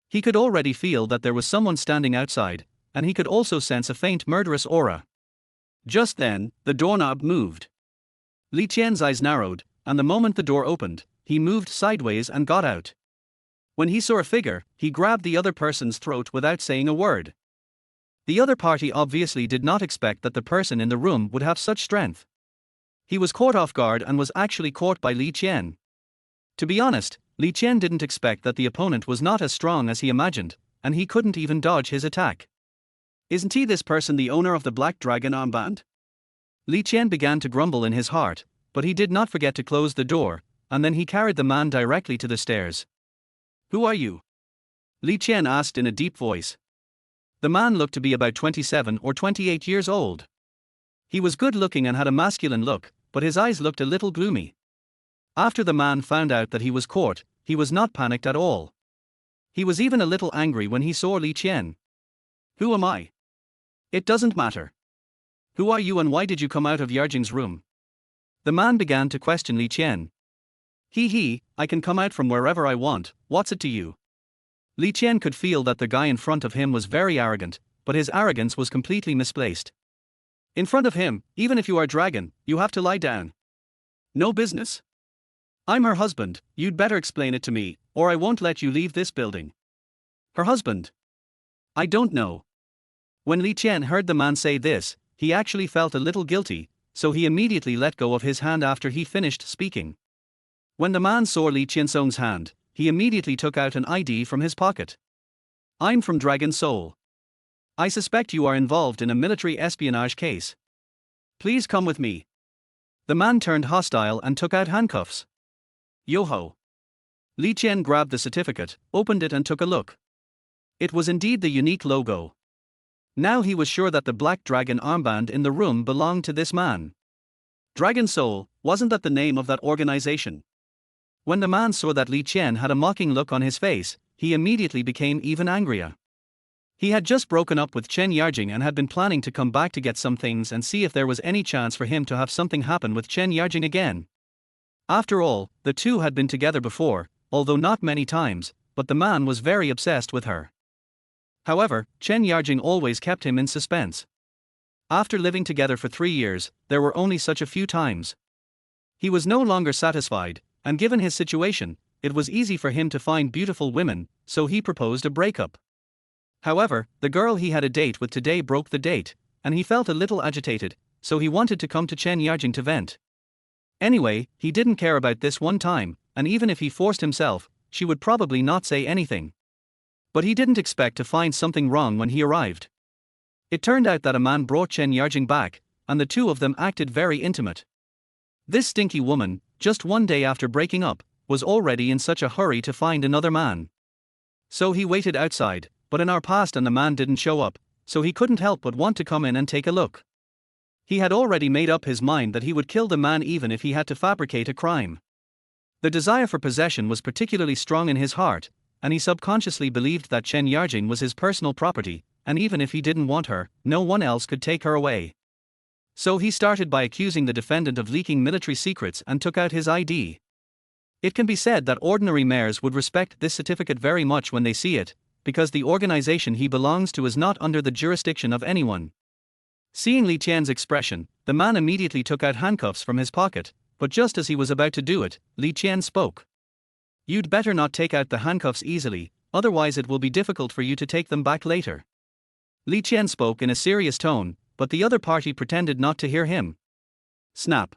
He could already feel that there was someone standing outside, and he could also sense a faint murderous aura. Just then, the doorknob moved. Li Qian's eyes narrowed, and the moment the door opened, he moved sideways and got out. When he saw a figure, he grabbed the other person's throat without saying a word. The other party obviously did not expect that the person in the room would have such strength. He was caught off guard and was actually caught by Li Qian. To be honest, Li Qian didn't expect that the opponent was not as strong as he imagined, and he couldn't even dodge his attack. Isn't he this person the owner of the Black Dragon armband? Li Qian began to grumble in his heart, but he did not forget to close the door, and then he carried the man directly to the stairs. Who are you? Li Qian asked in a deep voice. The man looked to be about 27 or 28 years old. He was good looking and had a masculine look, but his eyes looked a little gloomy. After the man found out that he was caught, he was not panicked at all. He was even a little angry when he saw Li Qian. Who am I? It doesn't matter. Who are you and why did you come out of Yarjing's room? The man began to question Li Qian. I can come out from wherever I want, what's it to you? Li Qian could feel that the guy in front of him was very arrogant, but his arrogance was completely misplaced. In front of him, even if you are dragon, you have to lie down. No business. I'm her husband, you'd better explain it to me, or I won't let you leave this building. Her husband? I don't know. When Li Qian heard the man say this, he actually felt a little guilty, so he immediately let go of his hand after he finished speaking. When the man saw Li Qiansong's hand, he immediately took out an ID from his pocket. I'm from Dragon Soul. I suspect you are involved in a military espionage case. Please come with me. The man turned hostile and took out handcuffs. Yo-ho. Li Qian grabbed the certificate, opened it and took a look. It was indeed the unique logo. Now he was sure that the Black Dragon armband in the room belonged to this man. Dragon Soul, wasn't that the name of that organization? When the man saw that Li Qian had a mocking look on his face, he immediately became even angrier. He had just broken up with Chen Yarjing and had been planning to come back to get some things and see if there was any chance for him to have something happen with Chen Yarjing again. After all, the two had been together before, although not many times, but the man was very obsessed with her. However, Chen Yarjing always kept him in suspense. After living together for 3 years, there were only such a few times. He was no longer satisfied, and given his situation, it was easy for him to find beautiful women, so he proposed a breakup. However, the girl he had a date with today broke the date, and he felt a little agitated, so he wanted to come to Chen Yarjing to vent. Anyway, he didn't care about this one time, and even if he forced himself, she would probably not say anything. But he didn't expect to find something wrong when he arrived. It turned out that a man brought Chen Yarjing back, and the two of them acted very intimate. This stinky woman, just one day after breaking up, was already in such a hurry to find another man. So he waited outside, but an hour passed and the man didn't show up, so he couldn't help but want to come in and take a look. He had already made up his mind that he would kill the man even if he had to fabricate a crime. The desire for possession was particularly strong in his heart, and he subconsciously believed that Chen Yarjing was his personal property, and even if he didn't want her, no one else could take her away. So he started by accusing the defendant of leaking military secrets and took out his ID. It can be said that ordinary mayors would respect this certificate very much when they see it, because the organization he belongs to is not under the jurisdiction of anyone. Seeing Li Qian's expression, the man immediately took out handcuffs from his pocket, but just as he was about to do it, Li Qian spoke. You'd better not take out the handcuffs easily, otherwise it will be difficult for you to take them back later. Li Qian spoke in a serious tone, but the other party pretended not to hear him. Snap.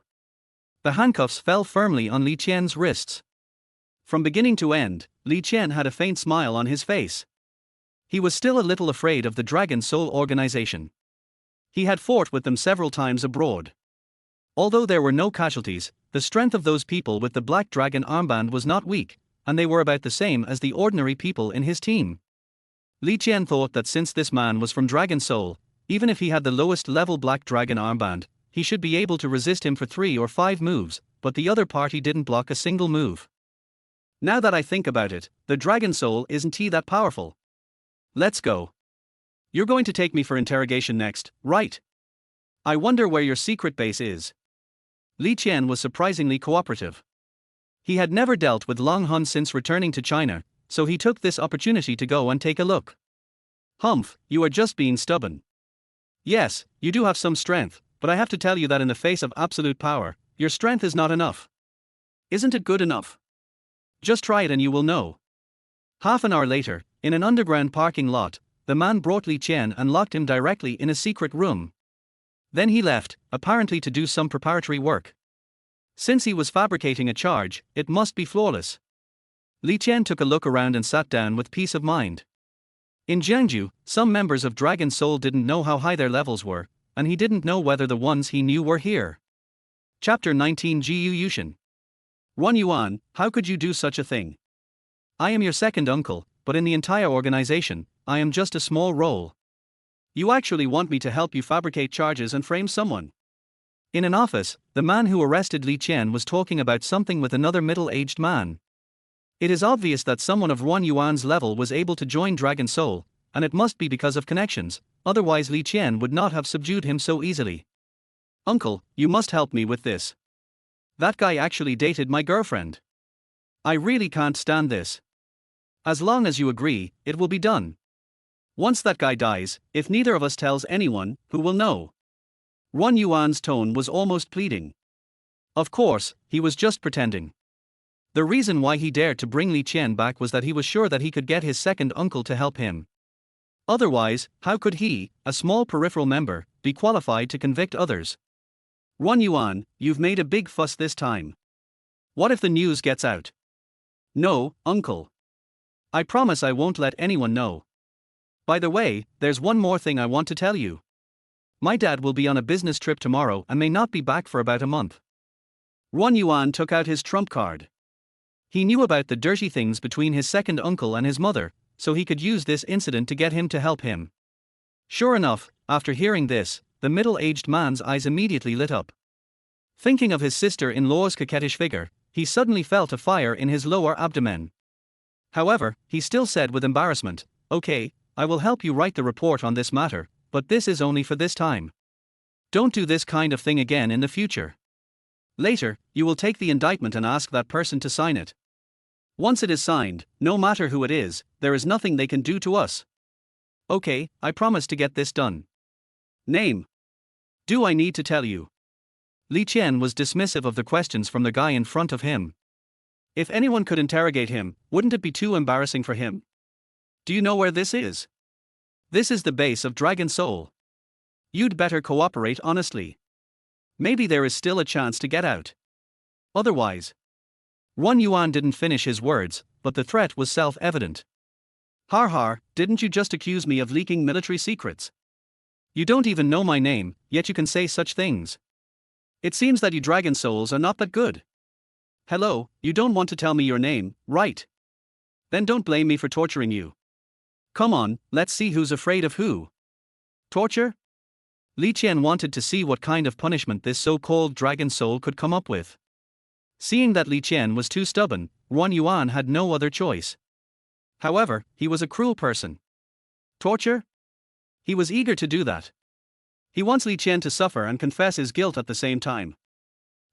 The handcuffs fell firmly on Li Qian's wrists. From beginning to end, Li Qian had a faint smile on his face. He was still a little afraid of the Dragon Soul organization. He had fought with them several times abroad. Although there were no casualties, the strength of those people with the Black Dragon armband was not weak, and they were about the same as the ordinary people in his team. Li Qian thought that since this man was from Dragon Soul, even if he had the lowest level Black Dragon armband, he should be able to resist him for 3 or 5 moves, but the other party didn't block a single move. Now that I think about it, the Dragon Soul isn't he that powerful? Let's go. You're going to take me for interrogation next, right? I wonder where your secret base is. Li Qian was surprisingly cooperative. He had never dealt with Long Hun since returning to China, so he took this opportunity to go and take a look. Humph, you are just being stubborn. Yes, you do have some strength, but I have to tell you that in the face of absolute power, your strength is not enough. Isn't it good enough? Just try it and you will know. Half an hour later, in an underground parking lot, the man brought Li Qian and locked him directly in a secret room. Then he left, apparently to do some preparatory work. Since he was fabricating a charge, it must be flawless. Li Qian took a look around and sat down with peace of mind. In Jiangju, some members of Dragon Soul didn't know how high their levels were, and he didn't know whether the ones he knew were here. Chapter 19 Gu Yushin. Ron Yuan, how could you do such a thing? I am your second uncle, but in the entire organization, I am just a small role. You actually want me to help you fabricate charges and frame someone? In an office, the man who arrested Li Qian was talking about something with another middle-aged man. It is obvious that someone of Ron Yuan's level was able to join Dragon Soul, and it must be because of connections, otherwise Li Qian would not have subdued him so easily. Uncle, you must help me with this. That guy actually dated my girlfriend. I really can't stand this. As long as you agree, it will be done. Once that guy dies, if neither of us tells anyone, who will know? Ron Yuan's tone was almost pleading. Of course, he was just pretending. The reason why he dared to bring Li Qian back was that he was sure that he could get his second uncle to help him. Otherwise, how could he, a small peripheral member, be qualified to convict others? Ron Yuan, you've made a big fuss this time. What if the news gets out? No, uncle. I promise I won't let anyone know. By the way, there's one more thing I want to tell you. My dad will be on a business trip tomorrow and may not be back for about a month. Ron Yuan took out his trump card. He knew about the dirty things between his second uncle and his mother, so he could use this incident to get him to help him. Sure enough, after hearing this, the middle-aged man's eyes immediately lit up. Thinking of his sister-in-law's coquettish figure, he suddenly felt a fire in his lower abdomen. However, he still said with embarrassment, "Okay, I will help you write the report on this matter, but this is only for this time. Don't do this kind of thing again in the future. Later, you will take the indictment and ask that person to sign it. Once it is signed, no matter who it is, there is nothing they can do to us. Okay, I promise to get this done. Name. Do I need to tell you?" Li Qian was dismissive of the questions from the guy in front of him. If anyone could interrogate him, wouldn't it be too embarrassing for him? Do you know where this is? This is the base of Dragon Soul. You'd better cooperate honestly. Maybe there is still a chance to get out. Otherwise. Ron Yuan didn't finish his words, but the threat was self-evident. Har har, didn't you just accuse me of leaking military secrets? You don't even know my name, yet you can say such things. It seems that you Dragon Souls are not that good. Hello, you don't want to tell me your name, right? Then don't blame me for torturing you. Come on, let's see who's afraid of who. Torture? Li Qian wanted to see what kind of punishment this so-called Dragon Soul could come up with. Seeing that Li Qian was too stubborn, Ron Yuan had no other choice. However, he was a cruel person. Torture? He was eager to do that. He wants Li Qian to suffer and confess his guilt at the same time.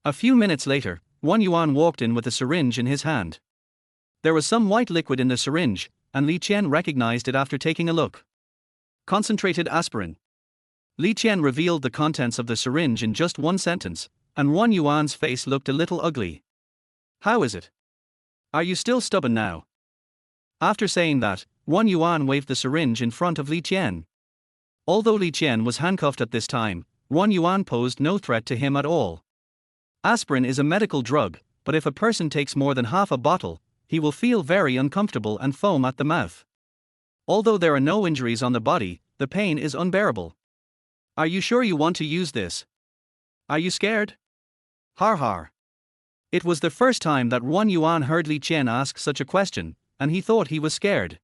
A few minutes later, Ron Yuan walked in with a syringe in his hand. There was some white liquid in the syringe, and Li Qian recognized it after taking a look. Concentrated aspirin. Li Qian revealed the contents of the syringe in just one sentence, and Ron Yuan's face looked a little ugly. How is it? Are you still stubborn now? After saying that, Ron Yuan waved the syringe in front of Li Qian. Although Li Qian was handcuffed at this time, Ron Yuan posed no threat to him at all. Aspirin is a medical drug, but if a person takes more than half a bottle, he will feel very uncomfortable and foam at the mouth. Although there are no injuries on the body, the pain is unbearable. Are you sure you want to use this? Are you scared? Har har. It was the first time that Ron Yuan heard Li Qian ask such a question, and he thought he was scared.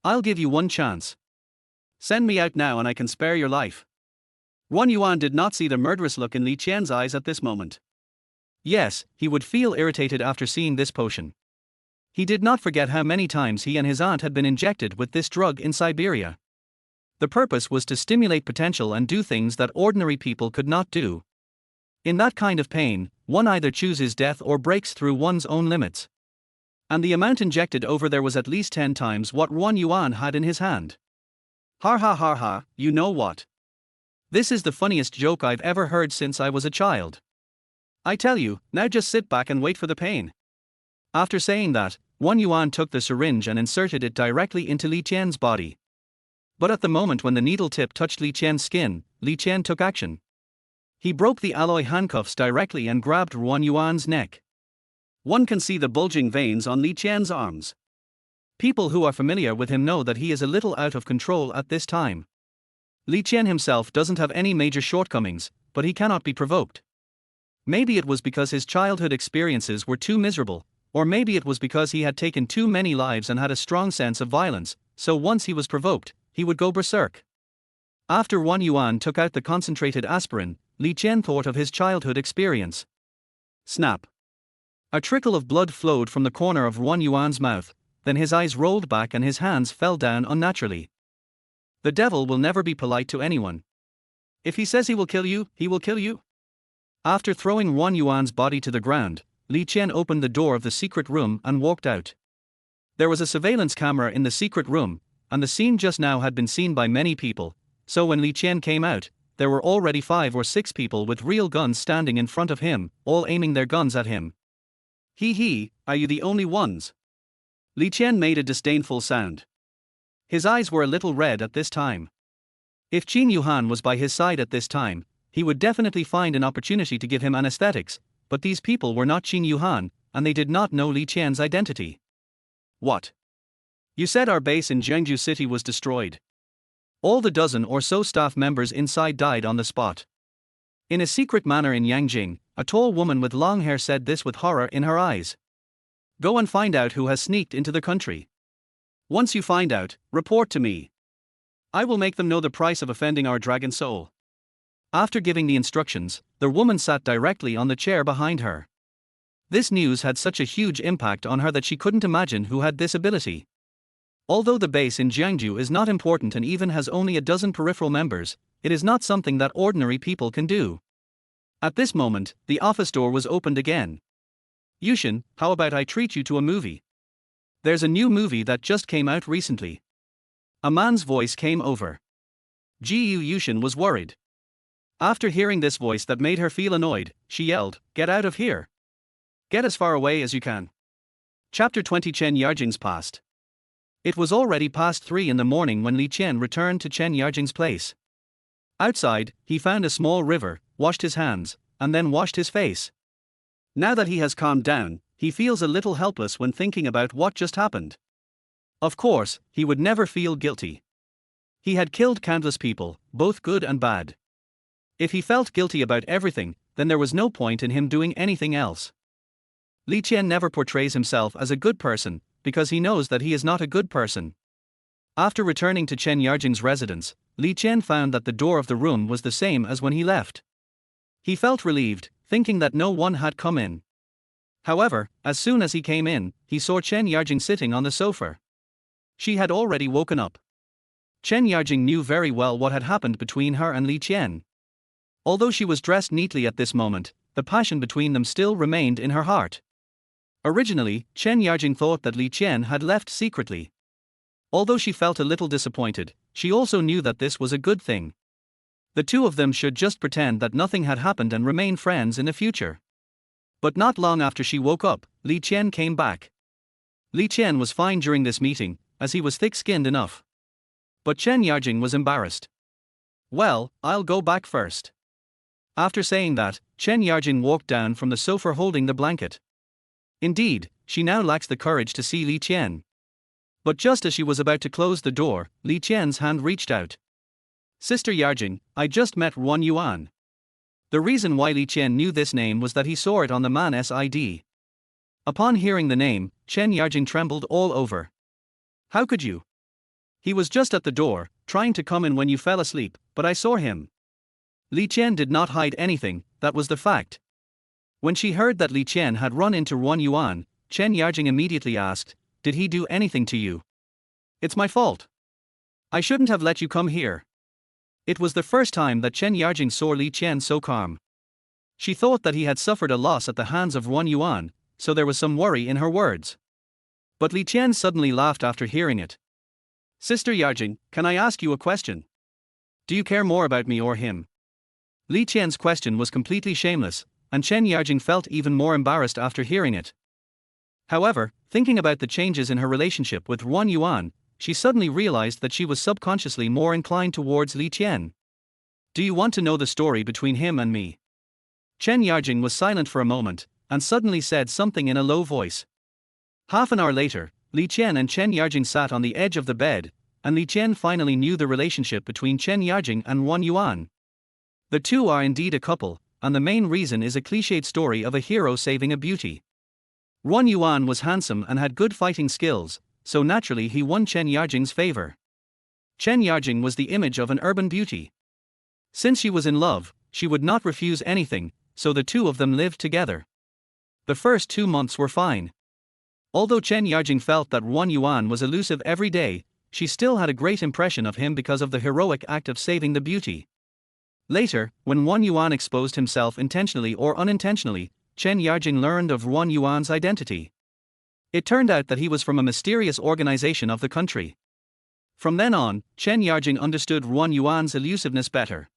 I'll give you one chance. Send me out now and I can spare your life. Ron Yuan did not see the murderous look in Li Qian's eyes at this moment. Yes, he would feel irritated after seeing this potion. He did not forget how many times he and his aunt had been injected with this drug in Siberia. The purpose was to stimulate potential and do things that ordinary people could not do. In that kind of pain, one either chooses death or breaks through one's own limits. And the amount injected over there was at least 10 times what Ron Yuan had in his hand. Har ha har ha, you know what? This is the funniest joke I've ever heard since I was a child. I tell you, now just sit back and wait for the pain. After saying that, Ron Yuan took the syringe and inserted it directly into Li Qian's body. But at the moment when the needle tip touched Li Qian's skin, Li Qian took action. He broke the alloy handcuffs directly and grabbed Ron Yuan's neck. One can see the bulging veins on Li Qian's arms. People who are familiar with him know that he is a little out of control at this time. Li Qian himself doesn't have any major shortcomings, but he cannot be provoked. Maybe it was because his childhood experiences were too miserable, or maybe it was because he had taken too many lives and had a strong sense of violence, so once he was provoked, he would go berserk. After Yuhan took out the concentrated aspirin, Li Qian thought of his childhood experience. Snap. A trickle of blood flowed from the corner of Yuhan's mouth, then his eyes rolled back and his hands fell down unnaturally. The devil will never be polite to anyone. If he says he will kill you, he will kill you. After throwing Yuhan's body to the ground, Li Qian opened the door of the secret room and walked out. There was a surveillance camera in the secret room, and the scene just now had been seen by many people, so when Li Qian came out, there were already 5 or 6 people with real guns standing in front of him, all aiming their guns at him. Hee, are you the only ones? Li Qian made a disdainful sound. His eyes were a little red at this time. If Qin Yuhan was by his side at this time, he would definitely find an opportunity to give him anesthetics, but these people were not Qin Yuhan, and they did not know Li Qian's identity. What? You said our base in Jiangju City was destroyed. All the dozen or so staff members inside died on the spot. In a secret manner in Yangjing, a tall woman with long hair said this with horror in her eyes. Go and find out who has sneaked into the country. Once you find out, report to me. I will make them know the price of offending our dragon soul. After giving the instructions, the woman sat directly on the chair behind her. This news had such a huge impact on her that she couldn't imagine who had this ability. Although the base in Jiangju is not important and even has only a dozen peripheral members, it is not something that ordinary people can do. At this moment, the office door was opened again. Yuhan, how about I treat you to a movie? There's a new movie that just came out recently. A man's voice came over. Yuhan was worried. After hearing this voice that made her feel annoyed, she yelled, "Get out of here! Get as far away as you can." Chapter 20 Chen Yarjing's past. It was already past 3 in the morning when Li Qian returned to Chen Yarjing's place. Outside, he found a small river, washed his hands, and then washed his face. Now that he has calmed down, he feels a little helpless when thinking about what just happened. Of course, he would never feel guilty. He had killed countless people, both good and bad. If he felt guilty about everything, then there was no point in him doing anything else. Li Qian never portrays himself as a good person, because he knows that he is not a good person. After returning to Chen Yarjing's residence, Li Qian found that the door of the room was the same as when he left. He felt relieved, thinking that no one had come in. However, as soon as he came in, he saw Chen Yarjing sitting on the sofa. She had already woken up. Chen Yarjing knew very well what had happened between her and Li Qian. Although she was dressed neatly at this moment, the passion between them still remained in her heart. Originally, Chen Yarjing thought that Li Qian had left secretly. Although she felt a little disappointed, she also knew that this was a good thing. The two of them should just pretend that nothing had happened and remain friends in the future. But not long after she woke up, Li Qian came back. Li Qian was fine during this meeting, as he was thick-skinned enough. But Chen Yarjing was embarrassed. Well, I'll go back first. After saying that, Chen Yarjing walked down from the sofa holding the blanket. Indeed, she now lacks the courage to see Li Qian. But just as she was about to close the door, Li Qian's hand reached out. Sister Yarjing, I just met Yuhan. The reason why Li Qian knew this name was that he saw it on the man's ID. Upon hearing the name, Chen Yarjing trembled all over. How could you? He was just at the door, trying to come in when you fell asleep, but I saw him. Li Qian did not hide anything, that was the fact. When she heard that Li Qian had run into Yuhan, Chen Yarjing immediately asked, "Did he do anything to you?" "It's my fault. I shouldn't have let you come here." It was the first time that Chen Yarjing saw Li Qian so calm. She thought that he had suffered a loss at the hands of Yuhan, so there was some worry in her words. But Li Qian suddenly laughed after hearing it. "Sister Yarjing, can I ask you a question? Do you care more about me or him?" Li Qian's question was completely shameless, and Chen Yarjing felt even more embarrassed after hearing it. However, thinking about the changes in her relationship with Yuhan, she suddenly realized that she was subconsciously more inclined towards Li Qian. "Do you want to know the story between him and me?" Chen Yarjing was silent for a moment, and suddenly said something in a low voice. Half an hour later, Li Qian and Chen Yarjing sat on the edge of the bed, and Li Qian finally knew the relationship between Chen Yarjing and Wan Yuan. The two are indeed a couple, and the main reason is a cliched story of a hero saving a beauty. Wan Yuan was handsome and had good fighting skills, so naturally he won Chen Yarjing's favor. Chen Yarjing was the image of an urban beauty. Since she was in love, she would not refuse anything, so the two of them lived together. The first 2 months were fine. Although Chen Yarjing felt that Wan Yuan was elusive every day, she still had a great impression of him because of the heroic act of saving the beauty. Later, when Wan Yuan exposed himself intentionally or unintentionally, Chen Yarjing learned of Wan Yuan's identity. It turned out that he was from a mysterious organization of the country. From then on, Chen Yarjing understood Wan Yuan's elusiveness better.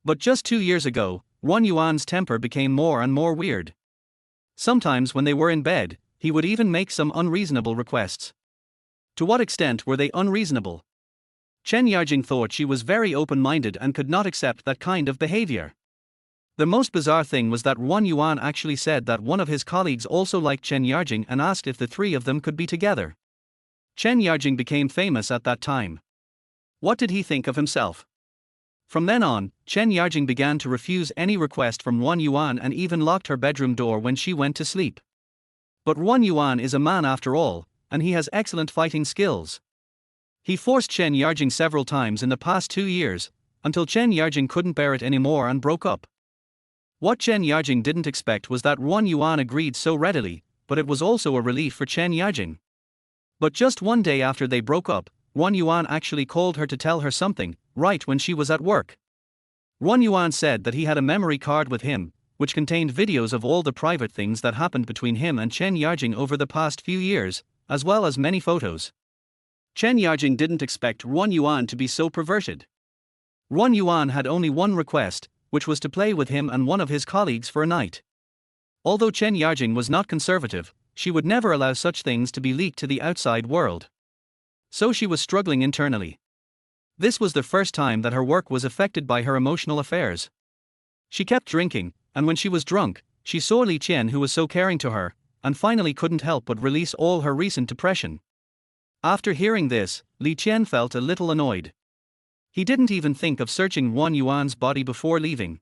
But just 2 years ago, Wan Yuan's temper became more and more weird. Sometimes when they were in bed, he would even make some unreasonable requests. To what extent were they unreasonable? Chen Yarjing thought she was very open-minded and could not accept that kind of behavior. The most bizarre thing was that Wan Yuan actually said that one of his colleagues also liked Chen Yarjing and asked if the three of them could be together. Chen Yarjing became famous at that time. What did he think of himself? From then on, Chen Yarjing began to refuse any request from Wan Yuan and even locked her bedroom door when she went to sleep. But Wan Yuan is a man after all, and he has excellent fighting skills. He forced Chen Yarjing several times in the past 2 years, until Chen Yarjing couldn't bear it anymore and broke up. What Chen Yarjing didn't expect was that Wan Yuan agreed so readily, but it was also a relief for Chen Yarjing. But just one day after they broke up, Wan Yuan actually called her to tell her something, right when she was at work. Wan Yuan said that he had a memory card with him, which contained videos of all the private things that happened between him and Chen Yarjing over the past few years, as well as many photos. Chen Yarjing didn't expect Wan Yuan to be so perverted. Wan Yuan had only one request, which was to play with him and one of his colleagues for a night. Although Chen Yarjing was not conservative, she would never allow such things to be leaked to the outside world. So she was struggling internally. This was the first time that her work was affected by her emotional affairs. She kept drinking, and when she was drunk, she saw Li Qian, who was so caring to her, and finally couldn't help but release all her recent depression. After hearing this, Li Qian felt a little annoyed. He didn't even think of searching Wan Yuan's body before leaving.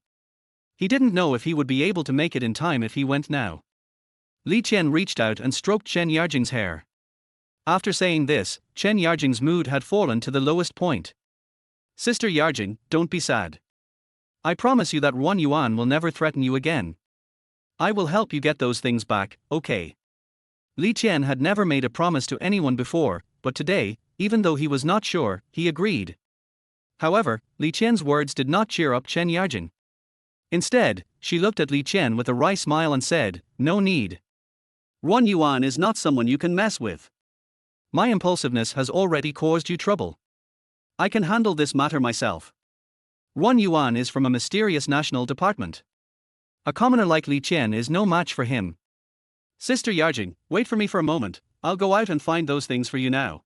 He didn't know if he would be able to make it in time if he went now. Li Qian reached out and stroked Chen Yarjing's hair. After saying this, Chen Yarjing's mood had fallen to the lowest point. "Sister Yarjing, don't be sad. I promise you that Wan Yuan will never threaten you again. I will help you get those things back, okay?" Li Qian had never made a promise to anyone before, but today, even though he was not sure, he agreed. However, Li Qian's words did not cheer up Chen Yarjing. Instead, she looked at Li Qian with a wry smile and said, "No need. Wan Yuan is not someone you can mess with. My impulsiveness has already caused you trouble. I can handle this matter myself. Wan Yuan is from a mysterious national department. A commoner like Li Qian is no match for him. Sister Yarjing, wait for me for a moment, I'll go out and find those things for you now."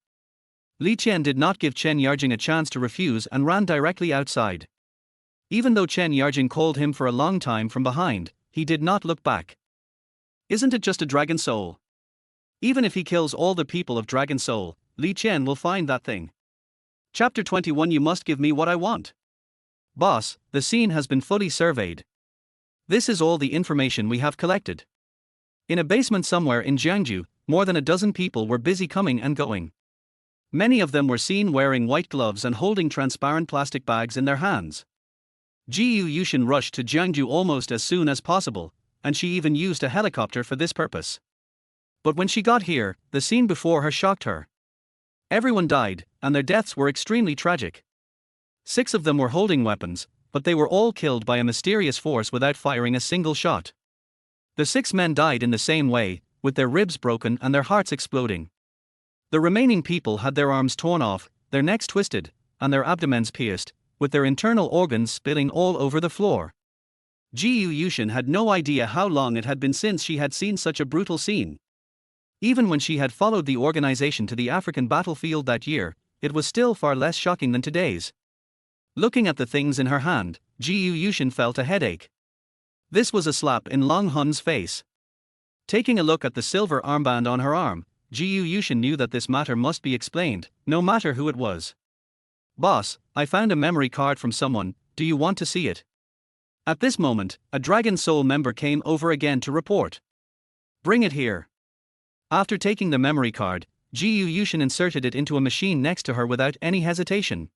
Li Qian did not give Chen Yarjing a chance to refuse and ran directly outside. Even though Chen Yarjing called him for a long time from behind, he did not look back. Isn't it just a dragon soul? Even if he kills all the people of Dragon Soul, Li Qian will find that thing. Chapter 21. You must give me what I want. Boss, the scene has been fully surveyed. This is all the information we have collected. In a basement somewhere in Jiangsu, more than a dozen people were busy coming and going. Many of them were seen wearing white gloves and holding transparent plastic bags in their hands. Yuhan rushed to Jiangsu almost as soon as possible, and she even used a helicopter for this purpose. But when she got here, the scene before her shocked her. Everyone died, and their deaths were extremely tragic. 6 of them were holding weapons, but they were all killed by a mysterious force without firing a single shot. The 6 men died in the same way, with their ribs broken and their hearts exploding. The remaining people had their arms torn off, their necks twisted, and their abdomens pierced, with their internal organs spilling all over the floor. Yuhan had no idea how long it had been since she had seen such a brutal scene. Even when she had followed the organization to the African battlefield that year, it was still far less shocking than today's. Looking at the things in her hand, Yuhan felt a headache. This was a slap in Long Hun's face. Taking a look at the silver armband on her arm, Ji Yushin knew that this matter must be explained, no matter who it was. Boss, I found a memory card from someone, do you want to see it? At this moment, a Dragon Soul member came over again to report. Bring it here. After taking the memory card, Ji Yushin inserted it into a machine next to her without any hesitation.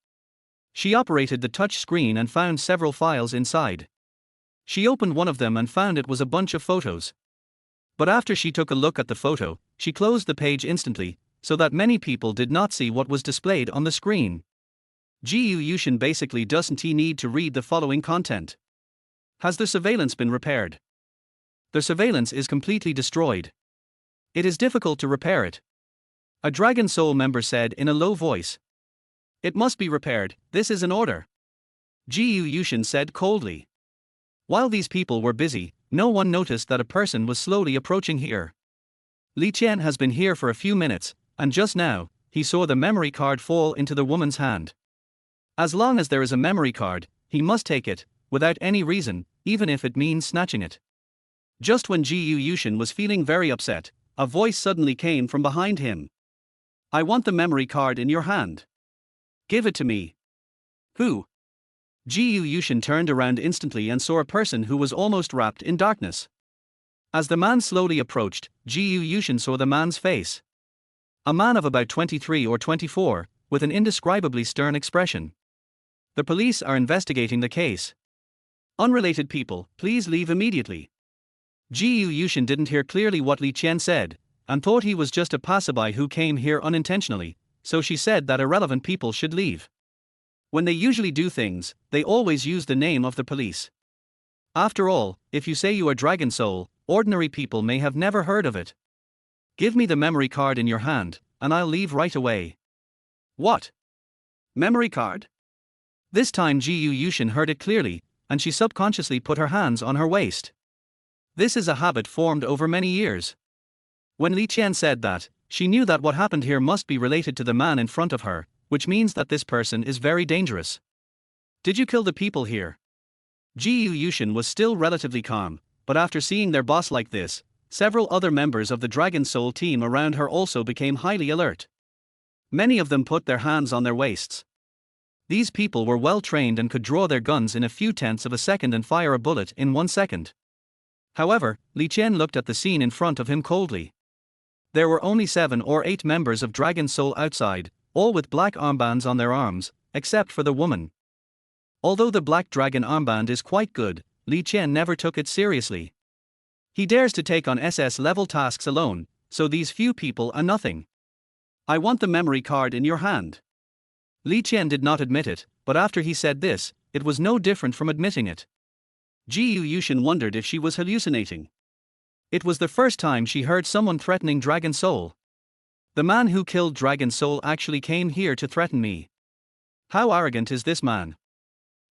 She operated the touch screen and found several files inside. She opened one of them and found it was a bunch of photos. But after she took a look at the photo, she closed the page instantly, so that many people did not see what was displayed on the screen. Ji Yushin basically doesn't need to read the following content. Has the surveillance been repaired? The surveillance is completely destroyed. It is difficult to repair it. A Dragon Soul member said in a low voice. It must be repaired, this is an order. Ji Yushin said coldly. While these people were busy, no one noticed that a person was slowly approaching here. Li Qian has been here for a few minutes, and just now, he saw the memory card fall into the woman's hand. As long as there is a memory card, he must take it, without any reason, even if it means snatching it. Just when Ji Yushin was feeling very upset, a voice suddenly came from behind him. I want the memory card in your hand. Give it to me. Who? Ji Yushin turned around instantly and saw a person who was almost wrapped in darkness. As the man slowly approached, Ji Yushin saw the man's face. A man of about 23 or 24, with an indescribably stern expression. The police are investigating the case. Unrelated people, please leave immediately. Ji Yushin didn't hear clearly what Li Qian said, and thought he was just a passerby who came here unintentionally, so she said that irrelevant people should leave. When they usually do things, they always use the name of the police. After all, if you say you are Dragon Soul, ordinary people may have never heard of it. Give me the memory card in your hand, and I'll leave right away. What? Memory card? This time Ji Yushin heard it clearly, and she subconsciously put her hands on her waist. This is a habit formed over many years. When Li Qian said that, she knew that what happened here must be related to the man in front of her, which means that this person is very dangerous. Did you kill the people here? Ji Yushin was still relatively calm, but after seeing their boss like this, several other members of the Dragon Soul team around her also became highly alert. Many of them put their hands on their waists. These people were well trained and could draw their guns in a few tenths of a second and fire a bullet in 1 second. However, Li Qian looked at the scene in front of him coldly. There were only 7 or 8 members of Dragon Soul outside, all with black armbands on their arms, except for the woman. Although the black dragon armband is quite good, Li Qian never took it seriously. He dares to take on SS-level tasks alone, so these few people are nothing. I want the memory card in your hand. Li Qian did not admit it, but after he said this, it was no different from admitting it. Ji Yushin wondered if she was hallucinating. It was the first time she heard someone threatening Dragon Soul. The man who killed Dragon Soul actually came here to threaten me. How arrogant is this man?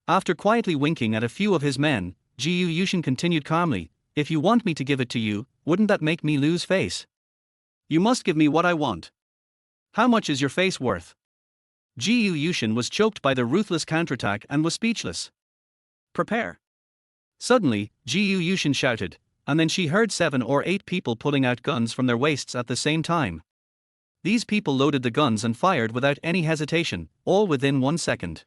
After quietly winking at a few of his men, Ji Yushin continued calmly, if you want me to give it to you, wouldn't that make me lose face? You must give me what I want. How much is your face worth? Ji Yushin was choked by the ruthless counterattack and was speechless. Prepare. Suddenly, Ji Yushin shouted, and then she heard 7 or 8 people pulling out guns from their waists at the same time. These people loaded the guns and fired without any hesitation, all within 1 second.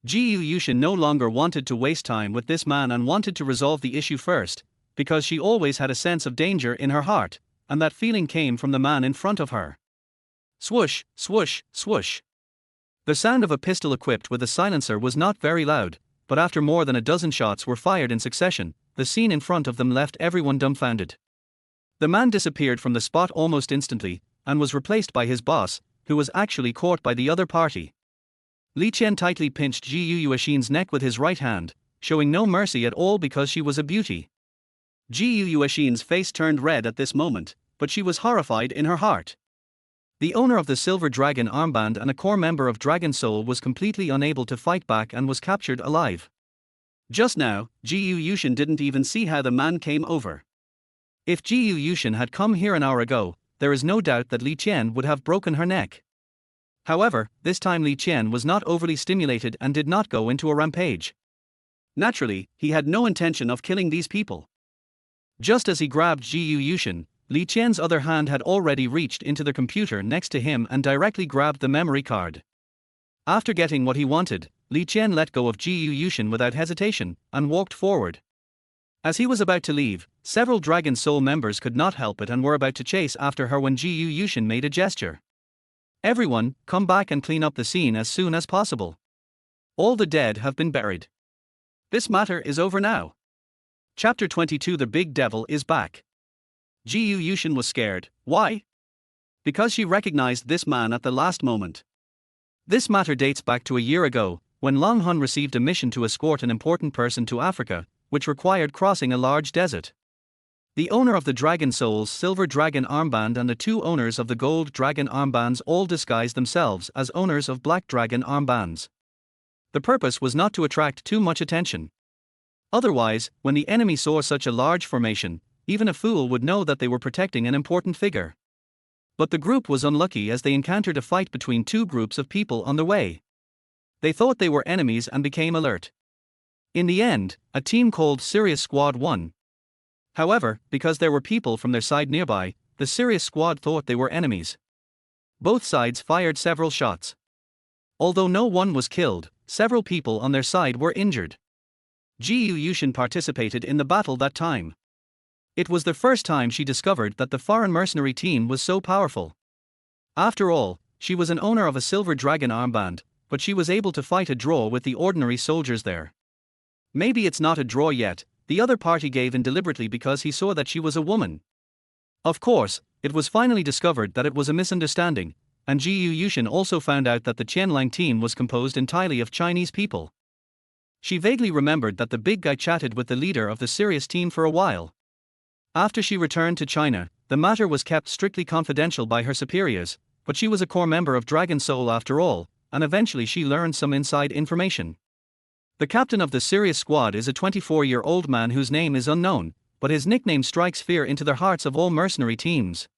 Ji Yushin no longer wanted to waste time with this man and wanted to resolve the issue first, because she always had a sense of danger in her heart, and that feeling came from the man in front of her. Swoosh, swoosh, swoosh. The sound of a pistol equipped with a silencer was not very loud, but after more than a dozen shots were fired in succession, the scene in front of them left everyone dumbfounded. The man disappeared from the spot almost instantly, and was replaced by his boss, who was actually caught by the other party. Li Qian tightly pinched Ji Yushin's neck with his right hand, showing no mercy at all because she was a beauty. Ji Yushin's face turned red at this moment, but she was horrified in her heart. The owner of the Silver Dragon armband and a core member of Dragon Soul was completely unable to fight back and was captured alive. Just now, Ji Yushin didn't even see how the man came over. If Ji Yushin had come here an hour ago, there is no doubt that Li Qian would have broken her neck. However, this time Li Qian was not overly stimulated and did not go into a rampage. Naturally, he had no intention of killing these people. Just as he grabbed Ji Yushin, Li Qian's other hand had already reached into the computer next to him and directly grabbed the memory card. After getting what he wanted, Li Qian let go of Ji Yushin without hesitation and walked forward. As he was about to leave, several Dragon Soul members could not help it and were about to chase after her when Ji Yushin made a gesture. Everyone, come back and clean up the scene as soon as possible. All the dead have been buried. This matter is over now. Chapter 22. The Big Devil is back. Ji Yushin was scared. Why? Because she recognized this man at the last moment. This matter dates back to a year ago, when Long Hun received a mission to escort an important person to Africa, which required crossing a large desert. The owner of the Dragon Soul's Silver Dragon Armband and the two owners of the Gold Dragon Armbands all disguised themselves as owners of Black Dragon Armbands. The purpose was not to attract too much attention. Otherwise, when the enemy saw such a large formation, even a fool would know that they were protecting an important figure. But the group was unlucky as they encountered a fight between two groups of people on the way. They thought they were enemies and became alert. In the end, a team called Sirius Squad won. However, because there were people from their side nearby, the Sirius Squad thought they were enemies. Both sides fired several shots. Although no one was killed, several people on their side were injured. Ji Yushin participated in the battle that time. It was the first time she discovered that the foreign mercenary team was so powerful. After all, she was an owner of a Silver Dragon Armband, but she was able to fight a draw with the ordinary soldiers there. Maybe it's not a draw yet, the other party gave in deliberately because he saw that she was a woman. Of course, it was finally discovered that it was a misunderstanding, and Ji Yushin also found out that the Qianlang team was composed entirely of Chinese people. She vaguely remembered that the big guy chatted with the leader of the Sirius team for a while. After she returned to China, the matter was kept strictly confidential by her superiors, but she was a core member of Dragon Soul after all, and eventually she learned some inside information. The captain of the Sirius Squad is a 24-year-old man whose name is unknown, but his nickname strikes fear into the hearts of all mercenary teams.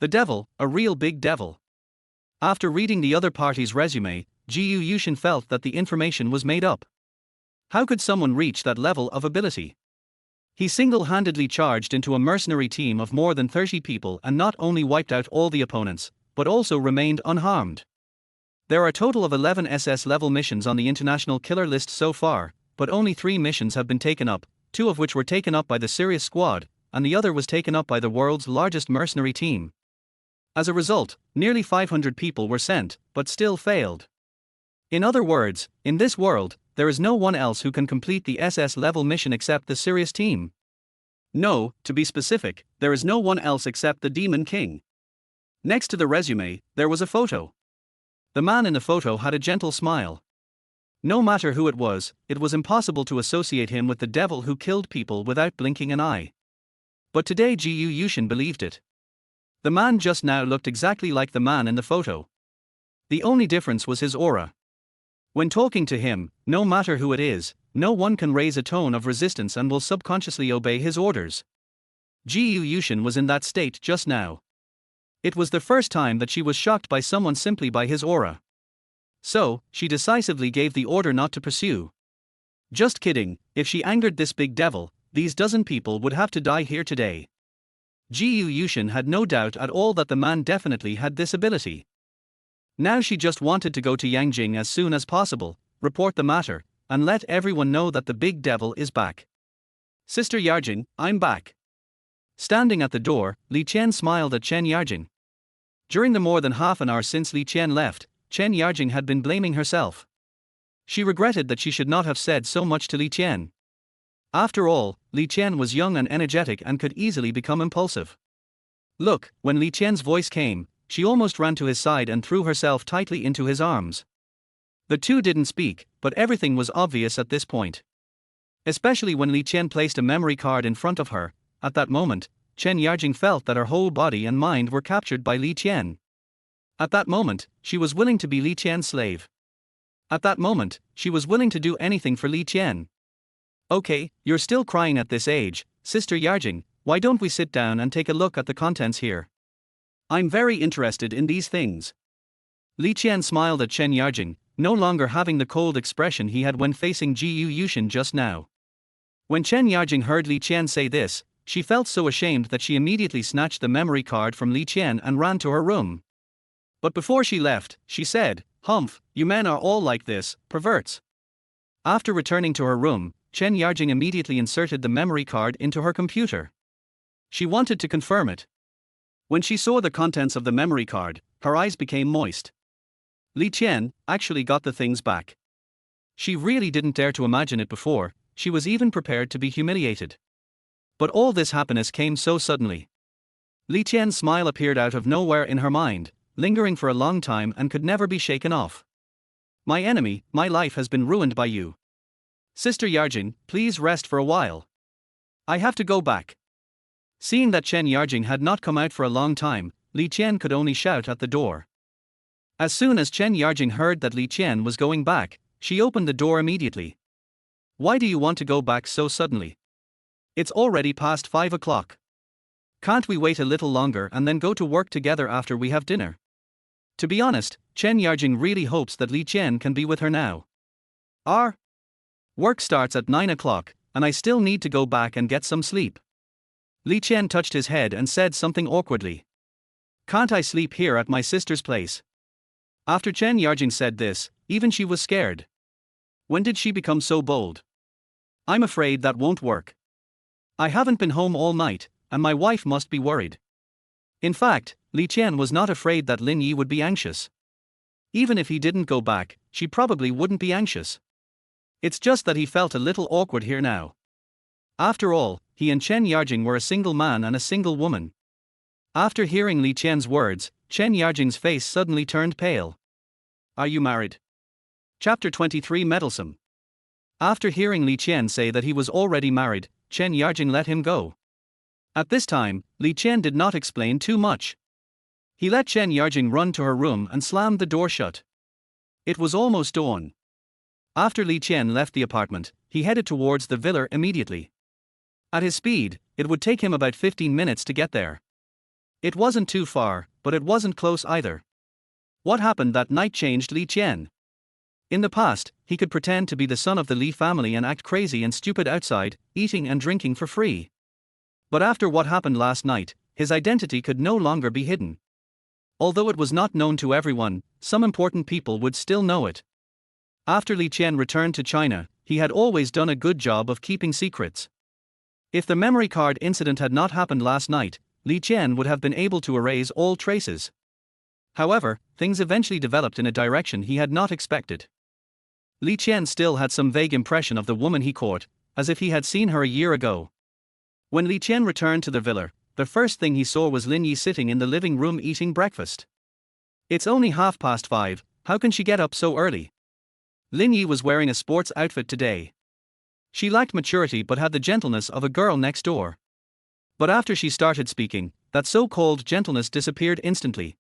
The Devil, a real big devil. After reading the other party's resume, Ji Yushin felt that the information was made up. How could someone reach that level of ability? He single-handedly charged into a mercenary team of more than 30 people and not only wiped out all the opponents, but also remained unharmed. There are a total of 11 SS-level missions on the international killer list so far, but only 3 missions have been taken up, 2 of which were taken up by the Sirius Squad, and the other was taken up by the world's largest mercenary team. As a result, nearly 500 people were sent, but still failed. In other words, in this world, there is no one else who can complete the SS-level mission except the Sirius team. No, to be specific, there is no one else except the Demon King. Next to the resume, there was a photo. The man in the photo had a gentle smile. No matter who it was impossible to associate him with the devil who killed people without blinking an eye. But today Ji Yushin believed it. The man just now looked exactly like the man in the photo. The only difference was his aura. When talking to him, no matter who it is, no one can raise a tone of resistance and will subconsciously obey his orders. Ji Yushin was in that state just now. It was the first time that she was shocked by someone simply by his aura. So, she decisively gave the order not to pursue. Just kidding, if she angered this big devil, these dozen people would have to die here today. Ji Yushin had no doubt at all that the man definitely had this ability. Now she just wanted to go to Yangjing as soon as possible, report the matter, and let everyone know that the big devil is back. Sister Yarjing, I'm back. Standing at the door, Li Qian smiled at Chen Yarjing. During the more than half an hour since Li Qian left, Chen Yarjing had been blaming herself. She regretted that she should not have said so much to Li Qian. After all, Li Qian was young and energetic and could easily become impulsive. Look, when Li Qian's voice came, she almost ran to his side and threw herself tightly into his arms. The two didn't speak, but everything was obvious at this point. Especially when Li Qian placed a memory card in front of her. At that moment, Chen Yarjing felt that her whole body and mind were captured by Li Qian. At that moment, she was willing to be Li Qian's slave. At that moment, she was willing to do anything for Li Qian. Okay, you're still crying at this age, Sister Yarjing, why don't we sit down and take a look at the contents here? I'm very interested in these things. Li Qian smiled at Chen Yarjing, no longer having the cold expression he had when facing Ji Yushin just now. When Chen Yarjing heard Li Qian say this, she felt so ashamed that she immediately snatched the memory card from Li Qian and ran to her room. But before she left, she said, "Humph, you men are all like this, perverts." After returning to her room, Chen Yarjing immediately inserted the memory card into her computer. She wanted to confirm it. When she saw the contents of the memory card, her eyes became moist. Li Qian actually got the things back. She really didn't dare to imagine it before, she was even prepared to be humiliated. But all this happiness came so suddenly. Li Qian's smile appeared out of nowhere in her mind, lingering for a long time and could never be shaken off. "My enemy, my life has been ruined by you. Sister Yarjing, please rest for a while. I have to go back." Seeing that Chen Yarjing had not come out for a long time, Li Qian could only shout at the door. As soon as Chen Yarjing heard that Li Qian was going back, she opened the door immediately. "Why do you want to go back so suddenly? It's already past 5 o'clock. Can't we wait a little longer and then go to work together after we have dinner?" To be honest, Chen Yarjing really hopes that Li Qian can be with her now. Our work starts at 9 o'clock, and I still need to go back and get some sleep. Li Qian touched his head and said something awkwardly. "Can't I sleep here at my sister's place?" After Chen Yarjing said this, even she was scared. When did she become so bold? "I'm afraid that won't work. I haven't been home all night, and my wife must be worried." In fact, Li Qian was not afraid that Lin Yi would be anxious. Even if he didn't go back, she probably wouldn't be anxious. It's just that he felt a little awkward here now. After all, he and Chen Yarjing were a single man and a single woman. After hearing Li Qian's words, Chen Yarjing's face suddenly turned pale. "Are you married?" Chapter 23 Meddlesome. After hearing Li Qian say that he was already married, Chen Yarjing let him go. At this time, Li Qian did not explain too much. He let Chen Yarjing run to her room and slammed the door shut. It was almost dawn. After Li Qian left the apartment, he headed towards the villa immediately. At his speed, it would take him about 15 minutes to get there. It wasn't too far, but it wasn't close either. What happened that night changed Li Qian. In the past, he could pretend to be the son of the Li family and act crazy and stupid outside, eating and drinking for free. But after what happened last night, his identity could no longer be hidden. Although it was not known to everyone, some important people would still know it. After Li Qian returned to China, he had always done a good job of keeping secrets. If the memory card incident had not happened last night, Li Qian would have been able to erase all traces. However, things eventually developed in a direction he had not expected. Li Qian still had some vague impression of the woman he caught, as if he had seen her a year ago. When Li Qian returned to the villa, the first thing he saw was Lin Yi sitting in the living room eating breakfast. "It's only 5:30, how can she get up so early?" Lin Yi was wearing a sports outfit today. She lacked maturity but had the gentleness of a girl next door. But after she started speaking, that so-called gentleness disappeared instantly.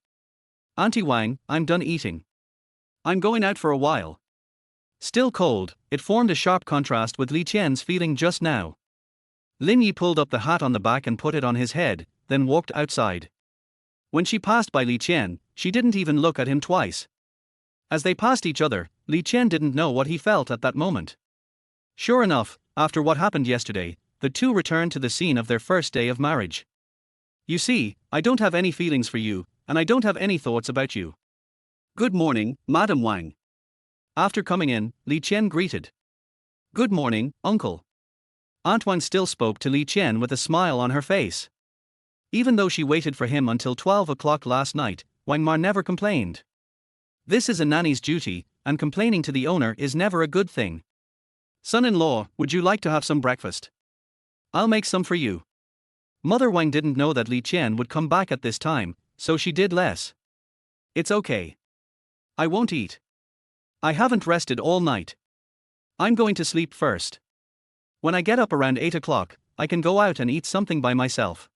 "Auntie Wang, I'm done eating. I'm going out for a while." Still cold, it formed a sharp contrast with Li Qian's feeling just now. Lin Yi pulled up the hat on the back and put it on his head, then walked outside. When she passed by Li Qian, she didn't even look at him twice. As they passed each other, Li Qian didn't know what he felt at that moment. Sure enough, after what happened yesterday, the two returned to the scene of their first day of marriage. "You see, I don't have any feelings for you, and I don't have any thoughts about you." "Good morning, Madam Wang." After coming in, Li Qian greeted. "Good morning, uncle." Aunt Wang still spoke to Li Qian with a smile on her face. Even though she waited for him until 12 o'clock last night, Wang Ma never complained. This is a nanny's duty, and complaining to the owner is never a good thing. "Son-in-law, would you like to have some breakfast?" "I'll make some for you." Mother Wang didn't know that Li Qian would come back at this time, so she did less. "It's okay. I won't eat. I haven't rested all night. I'm going to sleep first. When I get up around 8 o'clock, I can go out and eat something by myself."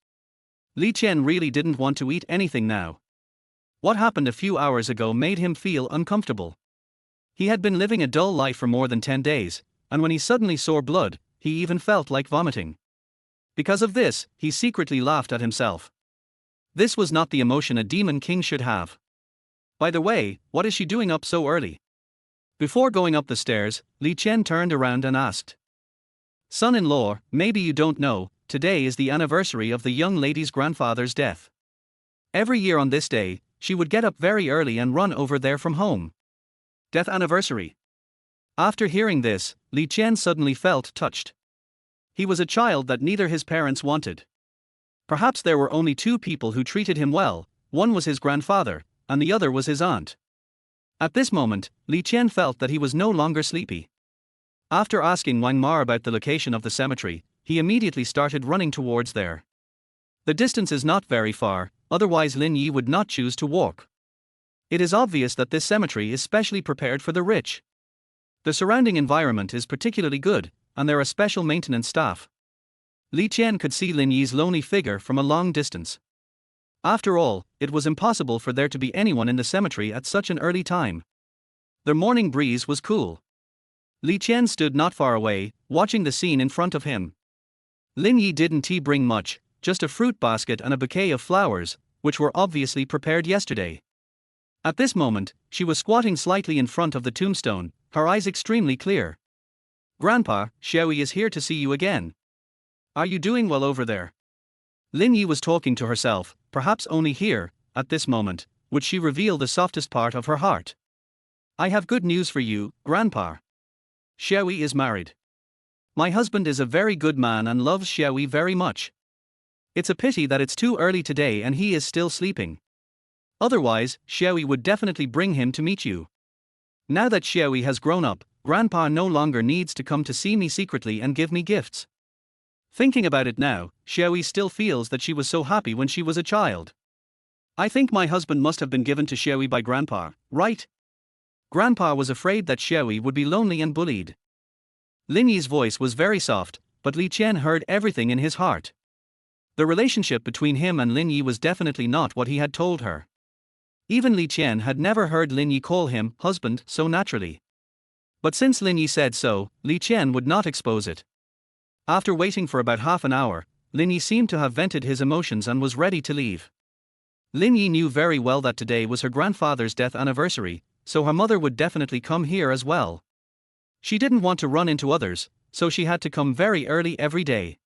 Li Qian really didn't want to eat anything now. What happened a few hours ago made him feel uncomfortable. He had been living a dull life for more than 10 days, and when he suddenly saw blood, he even felt like vomiting. Because of this, he secretly laughed at himself. This was not the emotion a demon king should have. "By the way, what is she doing up so early?" Before going up the stairs, Li Qian turned around and asked. "Son-in-law, maybe you don't know, today is the anniversary of the young lady's grandfather's death. Every year on this day, she would get up very early and run over there from home. Death anniversary. After hearing this, Li Qian suddenly felt touched. He was a child that neither his parents wanted. Perhaps there were only two people who treated him well, one was his grandfather, and the other was his aunt. At this moment, Li Qian felt that he was no longer sleepy. After asking Wang Ma about the location of the cemetery, he immediately started running towards there. The distance is not very far, otherwise Lin Yi would not choose to walk. It is obvious that this cemetery is specially prepared for the rich. The surrounding environment is particularly good, and there are special maintenance staff. Li Qian could see Lin Yi's lonely figure from a long distance. After all, it was impossible for there to be anyone in the cemetery at such an early time. The morning breeze was cool. Li Qian stood not far away, watching the scene in front of him. Lin Yi didn't bring much, just a fruit basket and a bouquet of flowers, which were obviously prepared yesterday. At this moment, she was squatting slightly in front of the tombstone, her eyes extremely clear. "Grandpa, Xiaoyi is here to see you again. Are you doing well over there?" Lin Yi was talking to herself, perhaps only here, at this moment, would she reveal the softest part of her heart. "I have good news for you, Grandpa. Xiaoyi is married. My husband is a very good man and loves Xiaoyi very much. It's a pity that it's too early today and he is still sleeping. Otherwise, Xiaoyi would definitely bring him to meet you. Now that Xiaoyi has grown up, Grandpa no longer needs to come to see me secretly and give me gifts." Thinking about it now, Xiaoyi still feels that she was so happy when she was a child. "I think my husband must have been given to Xiaoyi by Grandpa, right?" Grandpa was afraid that Xiaoyi would be lonely and bullied. Lin Yi's voice was very soft, but Li Qian heard everything in his heart. The relationship between him and Lin Yi was definitely not what he had told her. Even Li Qian had never heard Lin Yi call him husband so naturally. But since Lin Yi said so, Li Qian would not expose it. After waiting for about half an hour, Lin Yi seemed to have vented his emotions and was ready to leave. Lin Yi knew very well that today was her grandfather's death anniversary, so her mother would definitely come here as well. She didn't want to run into others, so she had to come very early every day.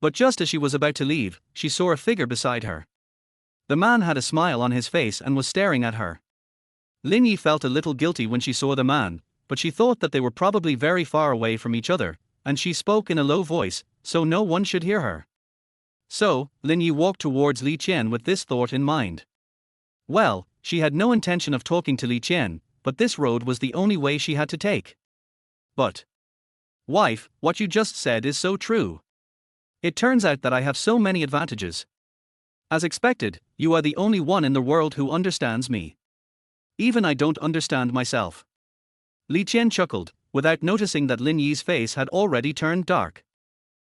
But just as she was about to leave, she saw a figure beside her. The man had a smile on his face and was staring at her. Lin Yi felt a little guilty when she saw the man, but she thought that they were probably very far away from each other, and she spoke in a low voice, so no one should hear her. So, Lin Yi walked towards Li Qian with this thought in mind. Well, she had no intention of talking to Li Qian, but this road was the only way she had to take. "But, wife, what you just said is so true. It turns out that I have so many advantages. As expected, you are the only one in the world who understands me. Even I don't understand myself." Li Qian chuckled, without noticing that Lin Yi's face had already turned dark.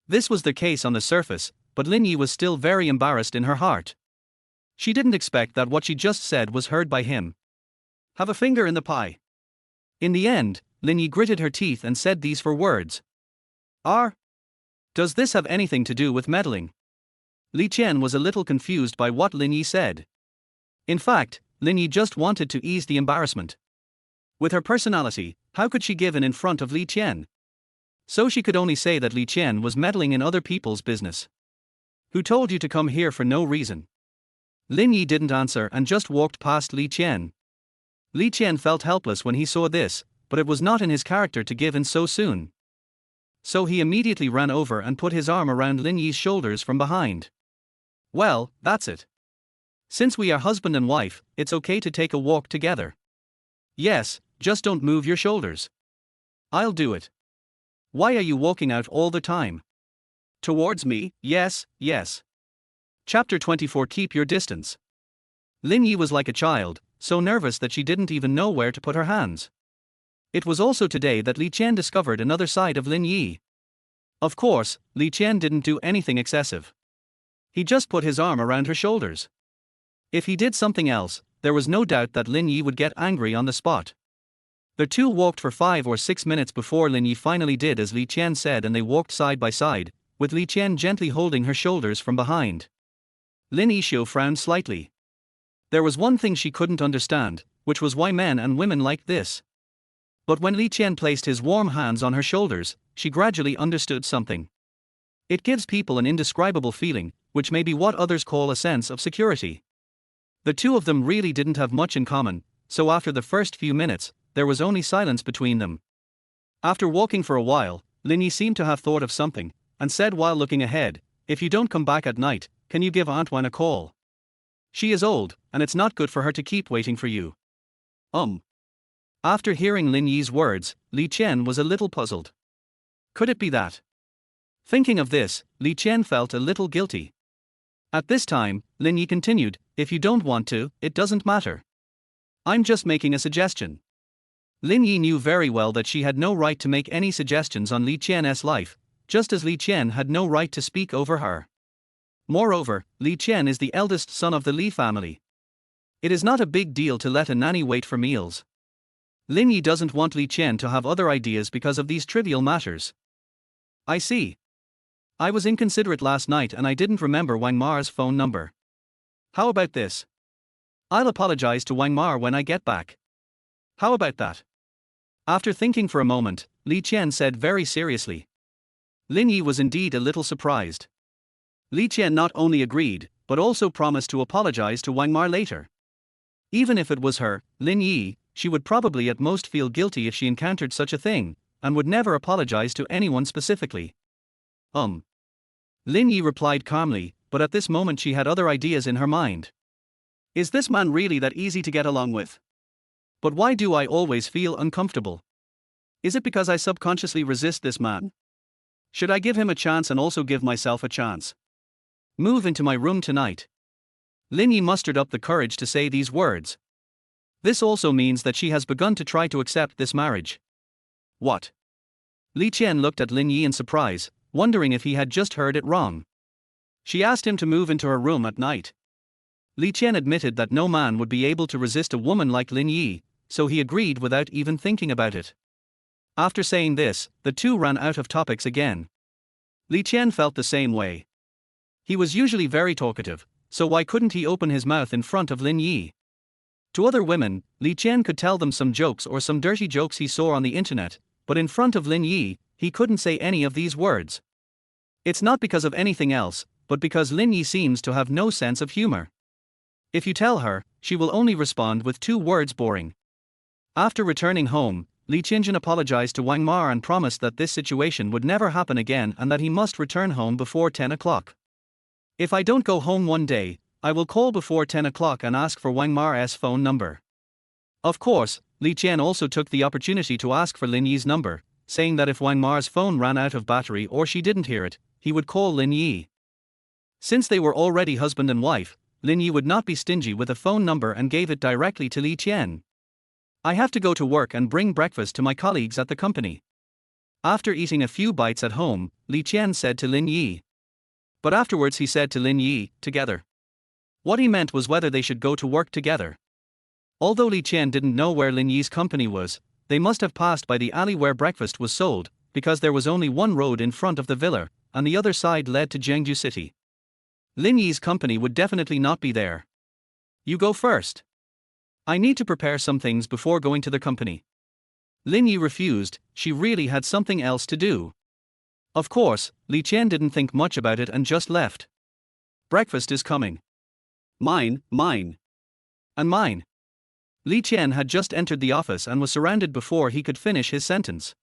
This was the case on the surface, but Lin Yi was still very embarrassed in her heart. She didn't expect that what she just said was heard by him. "Have a finger in the pie." In the end, Lin Yi gritted her teeth and said these four words. Does this have anything to do with meddling?" Li Qian was a little confused by what Lin Yi said. In fact, Lin Yi just wanted to ease the embarrassment. With her personality, how could she give in front of Li Qian? So she could only say that Li Qian was meddling in other people's business. "Who told you to come here for no reason?" Lin Yi didn't answer and just walked past Li Qian. Li Qian felt helpless when he saw this, but it was not in his character to give in so soon. So he immediately ran over and put his arm around Lin Yi's shoulders from behind. "Well, that's it. Since we are husband and wife, it's okay to take a walk together. Yes, just don't move your shoulders. I'll do it. Why are you walking out all the time? Towards me, yes. Chapter 24. Keep your distance. Lin Yi was like a child, so nervous that she didn't even know where to put her hands. It was also today that Li Qian discovered another side of Lin Yi. Of course, Li Qian didn't do anything excessive. He just put his arm around her shoulders. If he did something else, there was no doubt that Lin Yi would get angry on the spot. The two walked for 5 or 6 minutes before Lin Yi finally did as Li Qian said, and they walked side by side, with Li Qian gently holding her shoulders from behind. Lin Yixio frowned slightly. There was one thing she couldn't understand, which was why men and women liked this. But when Li Qian placed his warm hands on her shoulders, she gradually understood something. It gives people an indescribable feeling, which may be what others call a sense of security. The two of them really didn't have much in common, so after the first few minutes, there was only silence between them. After walking for a while, Lin Yi seemed to have thought of something, and said while looking ahead, "If you don't come back at night, can you give Aunt Wan a call? She is old, and it's not good for her to keep waiting for you." After hearing Lin Yi's words, Li Qian was a little puzzled. Could it be that? Thinking of this, Li Qian felt a little guilty. At this time, Lin Yi continued, "If you don't want to, it doesn't matter. I'm just making a suggestion." Lin Yi knew very well that she had no right to make any suggestions on Li Qian's life, just as Li Qian had no right to speak over her. Moreover, Li Qian is the eldest son of the Li family. It is not a big deal to let a nanny wait for meals. Lin Yi doesn't want Li Qian to have other ideas because of these trivial matters. I see. I was inconsiderate last night and I didn't remember Wang Ma's phone number. How about this? I'll apologize to Wang Ma when I get back. How about that? After thinking for a moment, Li Qian said very seriously. Lin Yi was indeed a little surprised. Li Qian not only agreed, but also promised to apologize to Wang Ma later. Even if it was her, Lin Yi, she would probably at most feel guilty if she encountered such a thing, and would never apologize to anyone specifically. Lin Yi replied calmly, but at this moment she had other ideas in her mind. Is this man really that easy to get along with? But why do I always feel uncomfortable? Is it because I subconsciously resist this man? Should I give him a chance and also give myself a chance? Move into my room tonight. Lin Yi mustered up the courage to say these words. This also means that she has begun to try to accept this marriage. What? Li Qian looked at Lin Yi in surprise, wondering if he had just heard it wrong. She asked him to move into her room at night. Li Qian admitted that no man would be able to resist a woman like Lin Yi, so he agreed without even thinking about it. After saying this, the two ran out of topics again. Li Qian felt the same way. He was usually very talkative, so why couldn't he open his mouth in front of Lin Yi? To other women, Li Qian could tell them some jokes or some dirty jokes he saw on the internet, but in front of Lin Yi, he couldn't say any of these words. It's not because of anything else, but because Lin Yi seems to have no sense of humor. If you tell her, she will only respond with 2 words: boring. After returning home, Li Qingjin apologized to Wang Ma and promised that this situation would never happen again and that he must return home before 10 o'clock. If I don't go home one day, I will call before 10 o'clock and ask for Wang Ma's phone number. Of course, Li Qian also took the opportunity to ask for Lin Yi's number, saying that if Wang Ma's phone ran out of battery or she didn't hear it, he would call Lin Yi. Since they were already husband and wife, Lin Yi would not be stingy with a phone number and gave it directly to Li Qian. I have to go to work and bring breakfast to my colleagues at the company. After eating a few bites at home, Li Qian said to Lin Yi. But afterwards he said to Lin Yi, together. What he meant was whether they should go to work together. Although Li Qian didn't know where Lin Yi's company was, they must have passed by the alley where breakfast was sold, because there was only one road in front of the villa, and the other side led to Jiangju City. Lin Yi's company would definitely not be there. You go first. I need to prepare some things before going to the company. Lin Yi refused, she really had something else to do. Of course, Li Qian didn't think much about it and just left. Breakfast is coming. Mine, and mine. Li Qian had just entered the office and was surrounded before he could finish his sentence.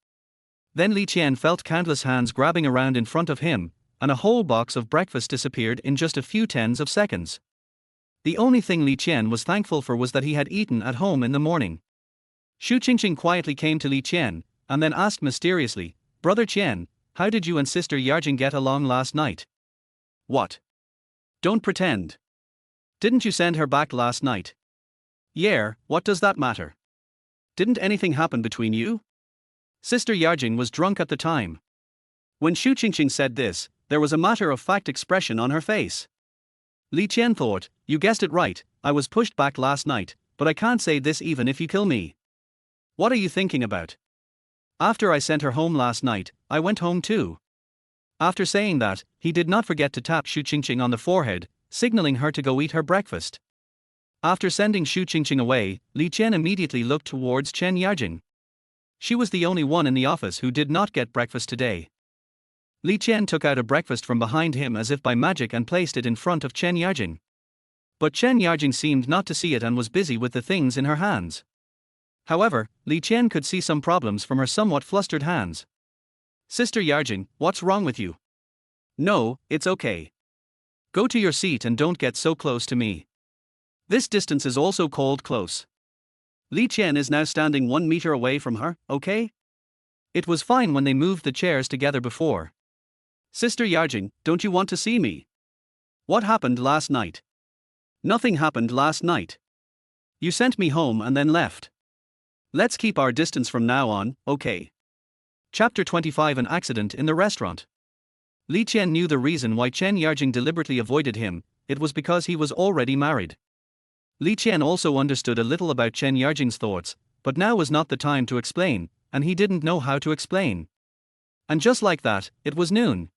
Then Li Qian felt countless hands grabbing around in front of him, and a whole box of breakfast disappeared in just a few tens of seconds. The only thing Li Qian was thankful for was that he had eaten at home in the morning. Xu Qingqing quietly came to Li Qian, and then asked mysteriously, Brother Qian, how did you and Sister Yarjing get along last night? What? Don't pretend. Didn't you send her back last night? Yeah, what does that matter? Didn't anything happen between you? Sister Yarjing was drunk at the time. When Xu Qingqing said this, there was a matter-of-fact expression on her face. Li Qian thought, you guessed it right, I was pushed back last night, but I can't say this even if you kill me. What are you thinking about? After I sent her home last night, I went home too. After saying that, he did not forget to tap Xu Qingqing on the forehead, signaling her to go eat her breakfast. After sending Xu Qingqing away, Li Qian immediately looked towards Chen Yarjing. She was the only one in the office who did not get breakfast today. Li Qian took out a breakfast from behind him as if by magic and placed it in front of Chen Yarjing. But Chen Yarjing seemed not to see it and was busy with the things in her hands. However, Li Qian could see some problems from her somewhat flustered hands. Sister Yarjing, what's wrong with you? No, it's okay. Go to your seat and don't get so close to me. This distance is also called close. Li Qian is now standing 1 meter away from her, okay? It was fine when they moved the chairs together before. Sister Yarjing, don't you want to see me? What happened last night? Nothing happened last night. You sent me home and then left. Let's keep our distance from now on, okay? Chapter 25 An accident in the restaurant. Li Qian knew the reason why Chen Yarjing deliberately avoided him, it was because he was already married. Li Qian also understood a little about Chen Yarjing's thoughts, but now was not the time to explain, and he didn't know how to explain. And just like that, it was noon.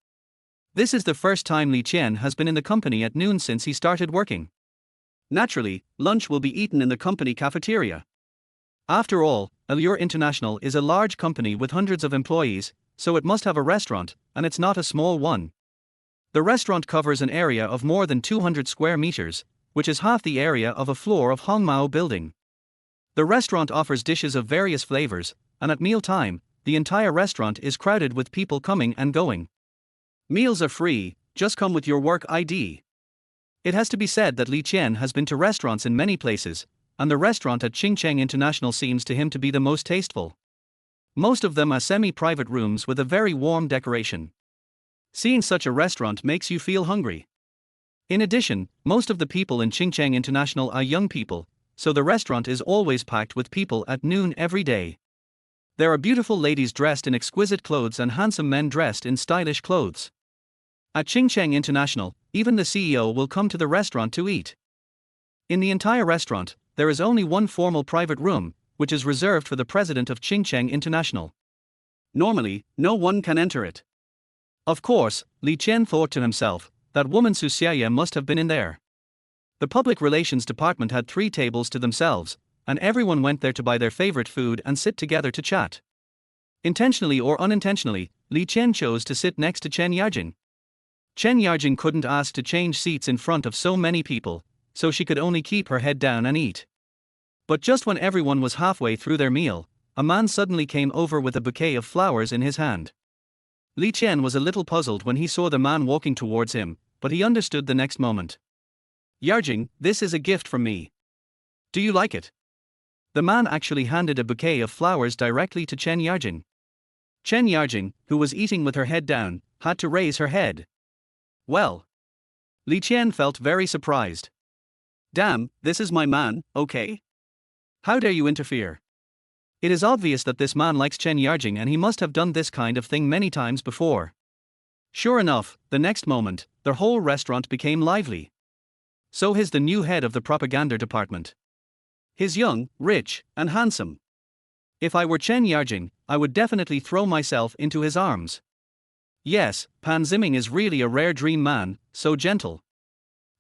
This is the first time Li Qian has been in the company at noon since he started working. Naturally, lunch will be eaten in the company cafeteria. After all, Allure International is a large company with hundreds of employees, so it must have a restaurant, and it's not a small one. The restaurant covers an area of more than 200 square meters, which is half the area of a floor of Hongmao building. The restaurant offers dishes of various flavors, and at mealtime, the entire restaurant is crowded with people coming and going. Meals are free, just come with your work ID. It has to be said that Li Qian has been to restaurants in many places, and the restaurant at Qingcheng International seems to him to be the most tasteful. Most of them are semi-private rooms with a very warm decoration. Seeing such a restaurant makes you feel hungry. In addition, most of the people in Qingcheng International are young people, so the restaurant is always packed with people at noon every day. There are beautiful ladies dressed in exquisite clothes and handsome men dressed in stylish clothes. At Qingcheng International, even the CEO will come to the restaurant to eat. In the entire restaurant, there is only one formal private room, which is reserved for the president of Qingcheng International. Normally, no one can enter it. Of course, Li Qian thought to himself, that woman Su Xiaye must have been in there. The public relations department had 3 tables to themselves, and everyone went there to buy their favorite food and sit together to chat. Intentionally or unintentionally, Li Qian chose to sit next to Chen Yarjing. Chen Yarjing couldn't ask to change seats in front of so many people, so she could only keep her head down and eat. But just when everyone was halfway through their meal, a man suddenly came over with a bouquet of flowers in his hand. Li Qian was a little puzzled when he saw the man walking towards him, but he understood the next moment. Yarjing, this is a gift from me. Do you like it? The man actually handed a bouquet of flowers directly to Chen Yarjing. Chen Yarjing, who was eating with her head down, had to raise her head. Well. Li Qian felt very surprised. Damn, this is my man, okay? How dare you interfere? It is obvious that this man likes Chen Yarjing and he must have done this kind of thing many times before. Sure enough, the next moment, their whole restaurant became lively. So he's the new head of the propaganda department. He's young, rich, and handsome. If I were Chen Yarjing, I would definitely throw myself into his arms. Yes, Pan Ziming is really a rare dream man, so gentle.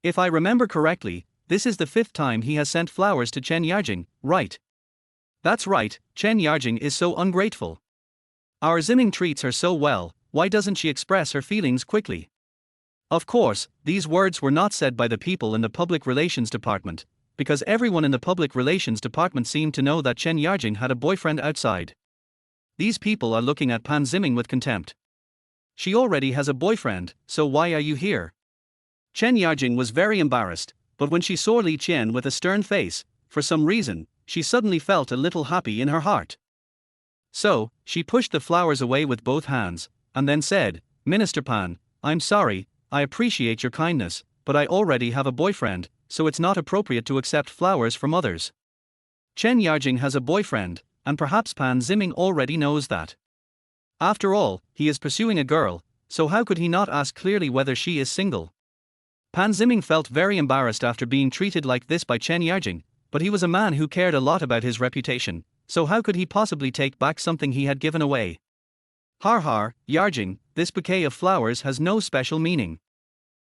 If I remember correctly, this is the 5th time he has sent flowers to Chen Yarjing, right? That's right, Chen Yarjing is so ungrateful. Our Ziming treats her so well, why doesn't she express her feelings quickly? Of course, these words were not said by the people in the public relations department, because everyone in the public relations department seemed to know that Chen Yarjing had a boyfriend outside. These people are looking at Pan Ziming with contempt. She already has a boyfriend, so why are you here? Chen Yarjing was very embarrassed, but when she saw Li Qian with a stern face, for some reason, she suddenly felt a little happy in her heart. So, she pushed the flowers away with both hands, and then said, Minister Pan, I'm sorry, I appreciate your kindness, but I already have a boyfriend, so it's not appropriate to accept flowers from others. Chen Yarjing has a boyfriend, and perhaps Pan Ziming already knows that. After all, he is pursuing a girl, so how could he not ask clearly whether she is single? Pan Ziming felt very embarrassed after being treated like this by Chen Yarjing, but he was a man who cared a lot about his reputation, so how could he possibly take back something he had given away? Har har, Yarjing, this bouquet of flowers has no special meaning.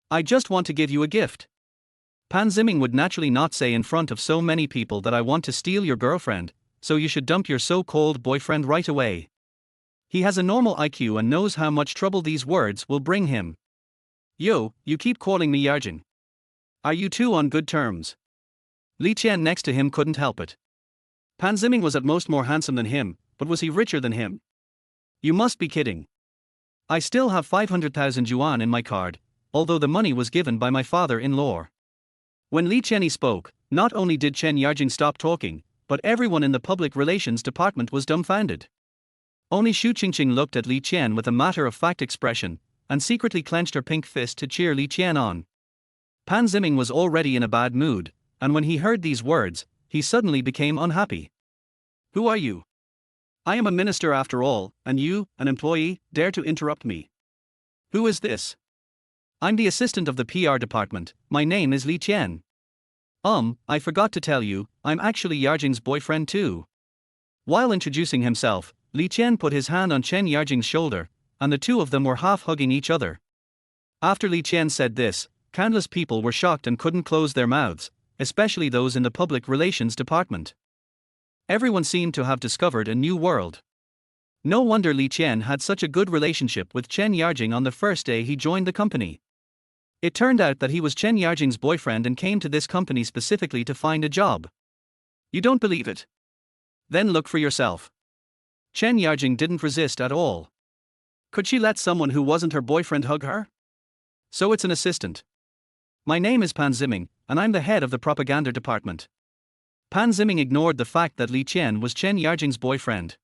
I just want to give you a gift. Pan Ziming would naturally not say in front of so many people that I want to steal your girlfriend, so you should dump your so-called boyfriend right away. He has a normal IQ and knows how much trouble these words will bring him. Yo, you keep calling me Yarjin. Are you two on good terms? Li Qian next to him couldn't help it. Pan Ziming was at most more handsome than him, but was he richer than him? You must be kidding. I still have 500,000 yuan in my card, although the money was given by my father-in-law. When Li Qian spoke, not only did Chen Yarjing stop talking, but everyone in the public relations department was dumbfounded. Only Xu Qingqing looked at Li Qian with a matter-of-fact expression, and secretly clenched her pink fist to cheer Li Qian on. Pan Ziming was already in a bad mood, and when he heard these words, he suddenly became unhappy. Who are you? I am a minister after all, and you, an employee, dare to interrupt me. Who is this? I'm the assistant of the PR department, my name is Li Qian. I forgot to tell you, I'm actually Yarjing's boyfriend too. While introducing himself, Li Qian put his hand on Chen Yarjing's shoulder, and the two of them were half hugging each other. After Li Qian said this, countless people were shocked and couldn't close their mouths, especially those in the public relations department. Everyone seemed to have discovered a new world. No wonder Li Qian had such a good relationship with Chen Yarjing on the first day he joined the company. It turned out that he was Chen Yarjing's boyfriend and came to this company specifically to find a job. You don't believe it? Then look for yourself. Chen Yarjing didn't resist at all. Could she let someone who wasn't her boyfriend hug her? So it's an assistant. My name is Pan Ziming, and I'm the head of the propaganda department. Pan Ziming ignored the fact that Li Qian was Chen Yarjing's boyfriend.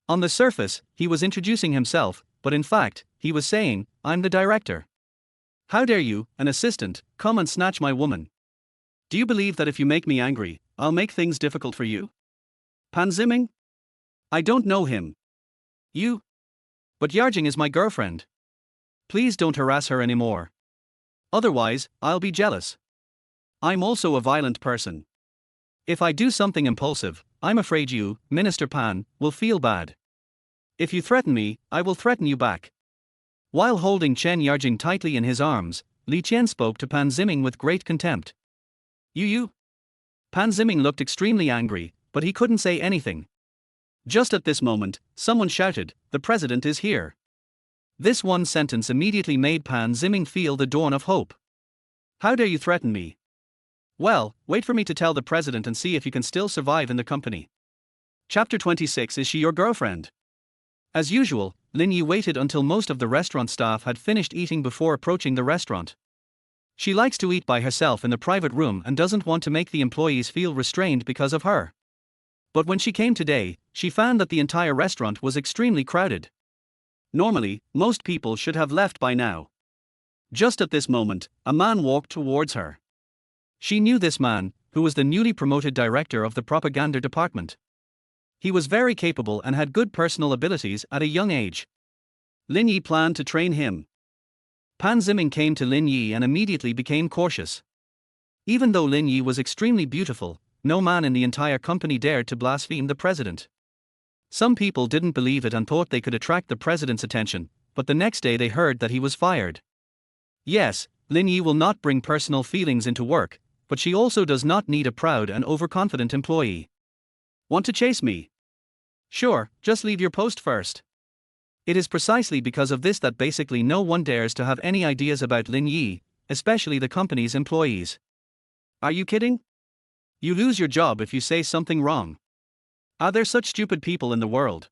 On the surface, he was introducing himself, but in fact, he was saying, I'm the director. How dare you, an assistant, come and snatch my woman? Do you believe that if you make me angry, I'll make things difficult for you? Pan Ziming? I don't know him. You? But Yarjing is my girlfriend. Please don't harass her anymore. Otherwise, I'll be jealous. I'm also a violent person. If I do something impulsive, I'm afraid you, Minister Pan, will feel bad. If you threaten me, I will threaten you back. While holding Chen Yarjing tightly in his arms, Li Qian spoke to Pan Ziming with great contempt. You? Pan Ziming looked extremely angry, but he couldn't say anything. Just at this moment, someone shouted, the president is here. This one sentence immediately made Pan Ziming feel the dawn of hope. How dare you threaten me? Well, wait for me to tell the president and see if you can still survive in the company. Chapter 26. Is she your girlfriend? As usual, Lin Yi waited until most of the restaurant staff had finished eating before approaching the restaurant. She likes to eat by herself in the private room and doesn't want to make the employees feel restrained because of her. But when she came today, she found that the entire restaurant was extremely crowded. Normally, most people should have left by now. Just at this moment, a man walked towards her. She knew this man, who was the newly promoted director of the propaganda department. He was very capable and had good personal abilities at a young age. Lin Yi planned to train him. Pan Ziming came to Lin Yi and immediately became cautious. Even though Lin Yi was extremely beautiful, no man in the entire company dared to blaspheme the president. Some people didn't believe it and thought they could attract the president's attention, but the next day they heard that he was fired. Yes, Lin Yi will not bring personal feelings into work, but she also does not need a proud and overconfident employee. Want to chase me? Sure, just leave your post first. It is precisely because of this that basically no one dares to have any ideas about Lin Yi, especially the company's employees. Are you kidding? You lose your job if you say something wrong. Are there such stupid people in the world?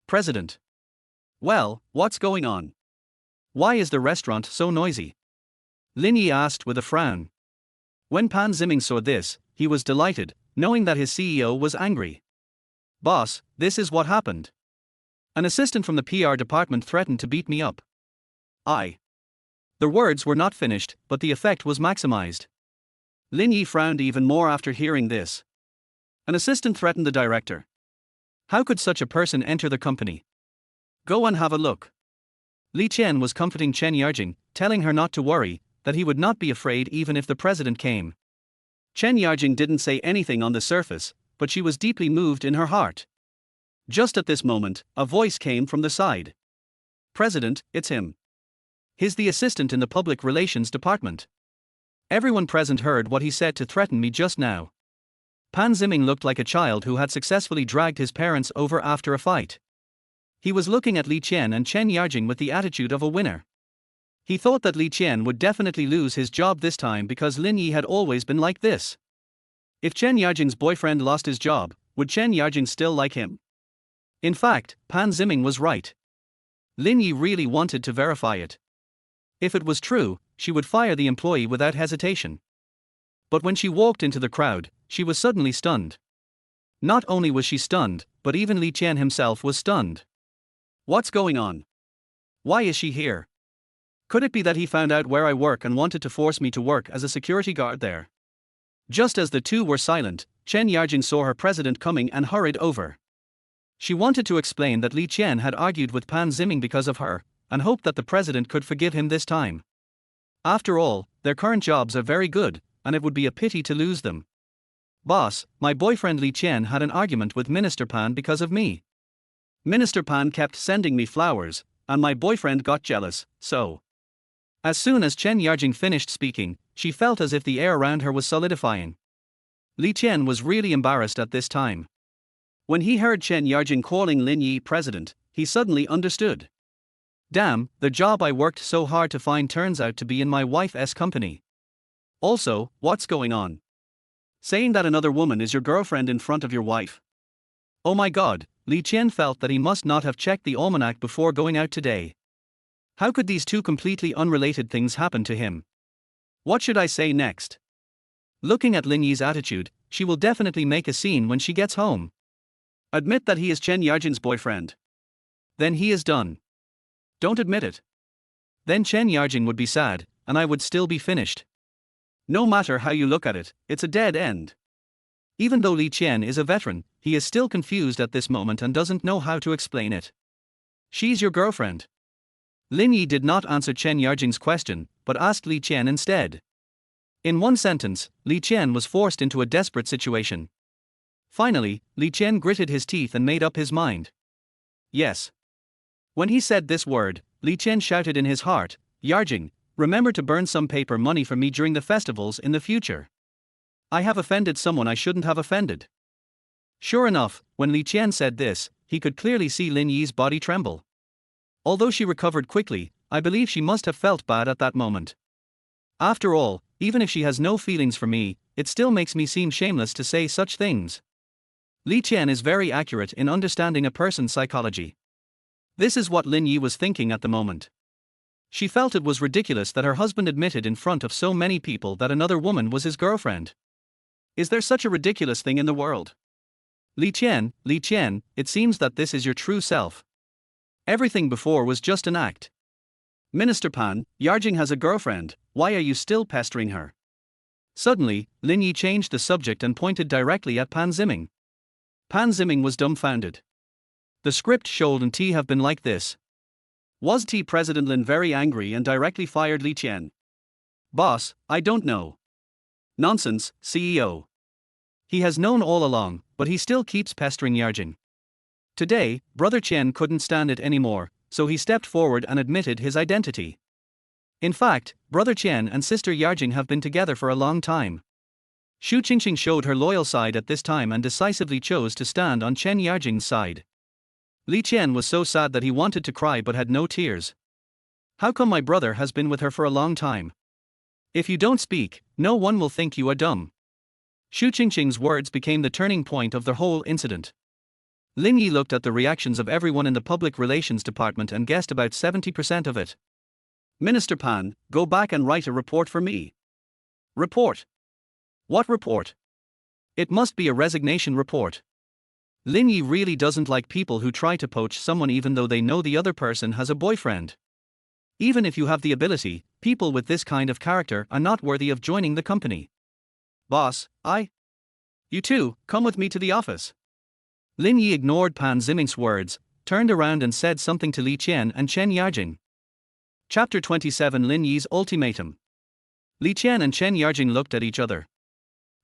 President. Well, what's going on? Why is the restaurant so noisy? Lin Yi asked with a frown. When Pan Ziming saw this, he was delighted, knowing that his CEO was angry. Boss, this is what happened. An assistant from the PR department threatened to beat me up. The words were not finished, but the effect was maximized. Lin Yi frowned even more after hearing this. An assistant threatened the director. How could such a person enter the company? Go and have a look. Li Qian was comforting Chen Yarjing, telling her not to worry, that he would not be afraid even if the president came. Chen Yarjing didn't say anything on the surface, but she was deeply moved in her heart. Just at this moment, a voice came from the side. President, it's him. He's the assistant in the public relations department. Everyone present heard what he said to threaten me just now. Pan Ziming looked like a child who had successfully dragged his parents over after a fight. He was looking at Li Qian and Chen Yarjing with the attitude of a winner. He thought that Li Qian would definitely lose his job this time because Lin Yi had always been like this. If Chen Yarjing's boyfriend lost his job, would Chen Yarjing still like him? In fact, Pan Ziming was right. Lin Yi really wanted to verify it. If it was true, she would fire the employee without hesitation. But when she walked into the crowd, she was suddenly stunned. Not only was she stunned, but even Li Qian himself was stunned. What's going on? Why is she here? Could it be that he found out where I work and wanted to force me to work as a security guard there? Just as the two were silent, Chen Yarjing saw her president coming and hurried over. She wanted to explain that Li Qian had argued with Pan Ziming because of her, and hoped that the president could forgive him this time. After all, their current jobs are very good, and it would be a pity to lose them. Boss, my boyfriend Li Qian had an argument with Minister Pan because of me. Minister Pan kept sending me flowers, and my boyfriend got jealous, so. As soon as Chen Yarjing finished speaking, she felt as if the air around her was solidifying. Li Qian was really embarrassed at this time. When he heard Chen Yarjing calling Lin Yi president, he suddenly understood. Damn, the job I worked so hard to find turns out to be in my wife's company. Also, what's going on? Saying that another woman is your girlfriend in front of your wife. Oh my god, Li Qian felt that he must not have checked the almanac before going out today. How could these two completely unrelated things happen to him? What should I say next? Looking at Lin Yi's attitude, she will definitely make a scene when she gets home. Admit that he is Chen Yarjing's boyfriend. Then he is done. Don't admit it. Then Chen Yarjing would be sad, and I would still be finished. No matter how you look at it, it's a dead end. Even though Li Qian is a veteran, he is still confused at this moment and doesn't know how to explain it. She's your girlfriend. Lin Yi did not answer Chen Yarjing's question, but asked Li Qian instead. In one sentence, Li Qian was forced into a desperate situation. Finally, Li Qian gritted his teeth and made up his mind. Yes. When he said this word, Li Qian shouted in his heart, Yarjing, remember to burn some paper money for me during the festivals in the future. I have offended someone I shouldn't have offended. Sure enough, when Li Qian said this, he could clearly see Lin Yi's body tremble. Although she recovered quickly, I believe she must have felt bad at that moment. After all, even if she has no feelings for me, it still makes me seem shameless to say such things. Li Qian is very accurate in understanding a person's psychology. This is what Lin Yi was thinking at the moment. She felt it was ridiculous that her husband admitted in front of so many people that another woman was his girlfriend. Is there such a ridiculous thing in the world? Li Qian, it seems that this is your true self. Everything before was just an act. Minister Pan, Yarjing has a girlfriend, why are you still pestering her? Suddenly, Lin Yi changed the subject and pointed directly at Pan Ziming. Pan Ziming was dumbfounded. The script shouldn't T have been like this. Was T President Lin very angry and directly fired Li Qian? Boss, I don't know. Nonsense, CEO. He has known all along, but he still keeps pestering Yarjing. Today, Brother Chen couldn't stand it anymore, so he stepped forward and admitted his identity. In fact, Brother Chen and Sister Yarjing have been together for a long time. Xu Qingqing showed her loyal side at this time and decisively chose to stand on Chen Yarjing's side. Li Qian was so sad that he wanted to cry but had no tears. How come my brother has been with her for a long time? If you don't speak, no one will think you are dumb. Xu Qingqing's words became the turning point of the whole incident. Lin Yi looked at the reactions of everyone in the public relations department and guessed about 70% of it. Minister Pan, go back and write a report for me. Report? What report? It must be a resignation report. Lin Yi really doesn't like people who try to poach someone even though they know the other person has a boyfriend. Even if you have the ability, people with this kind of character are not worthy of joining the company. Boss, You two, come with me to the office. Lin Yi ignored Pan Ziming's words, turned around and said something to Li Qian and Chen Yarjing. Chapter 27 Lin Yi's Ultimatum. Li Qian and Chen Yarjing looked at each other.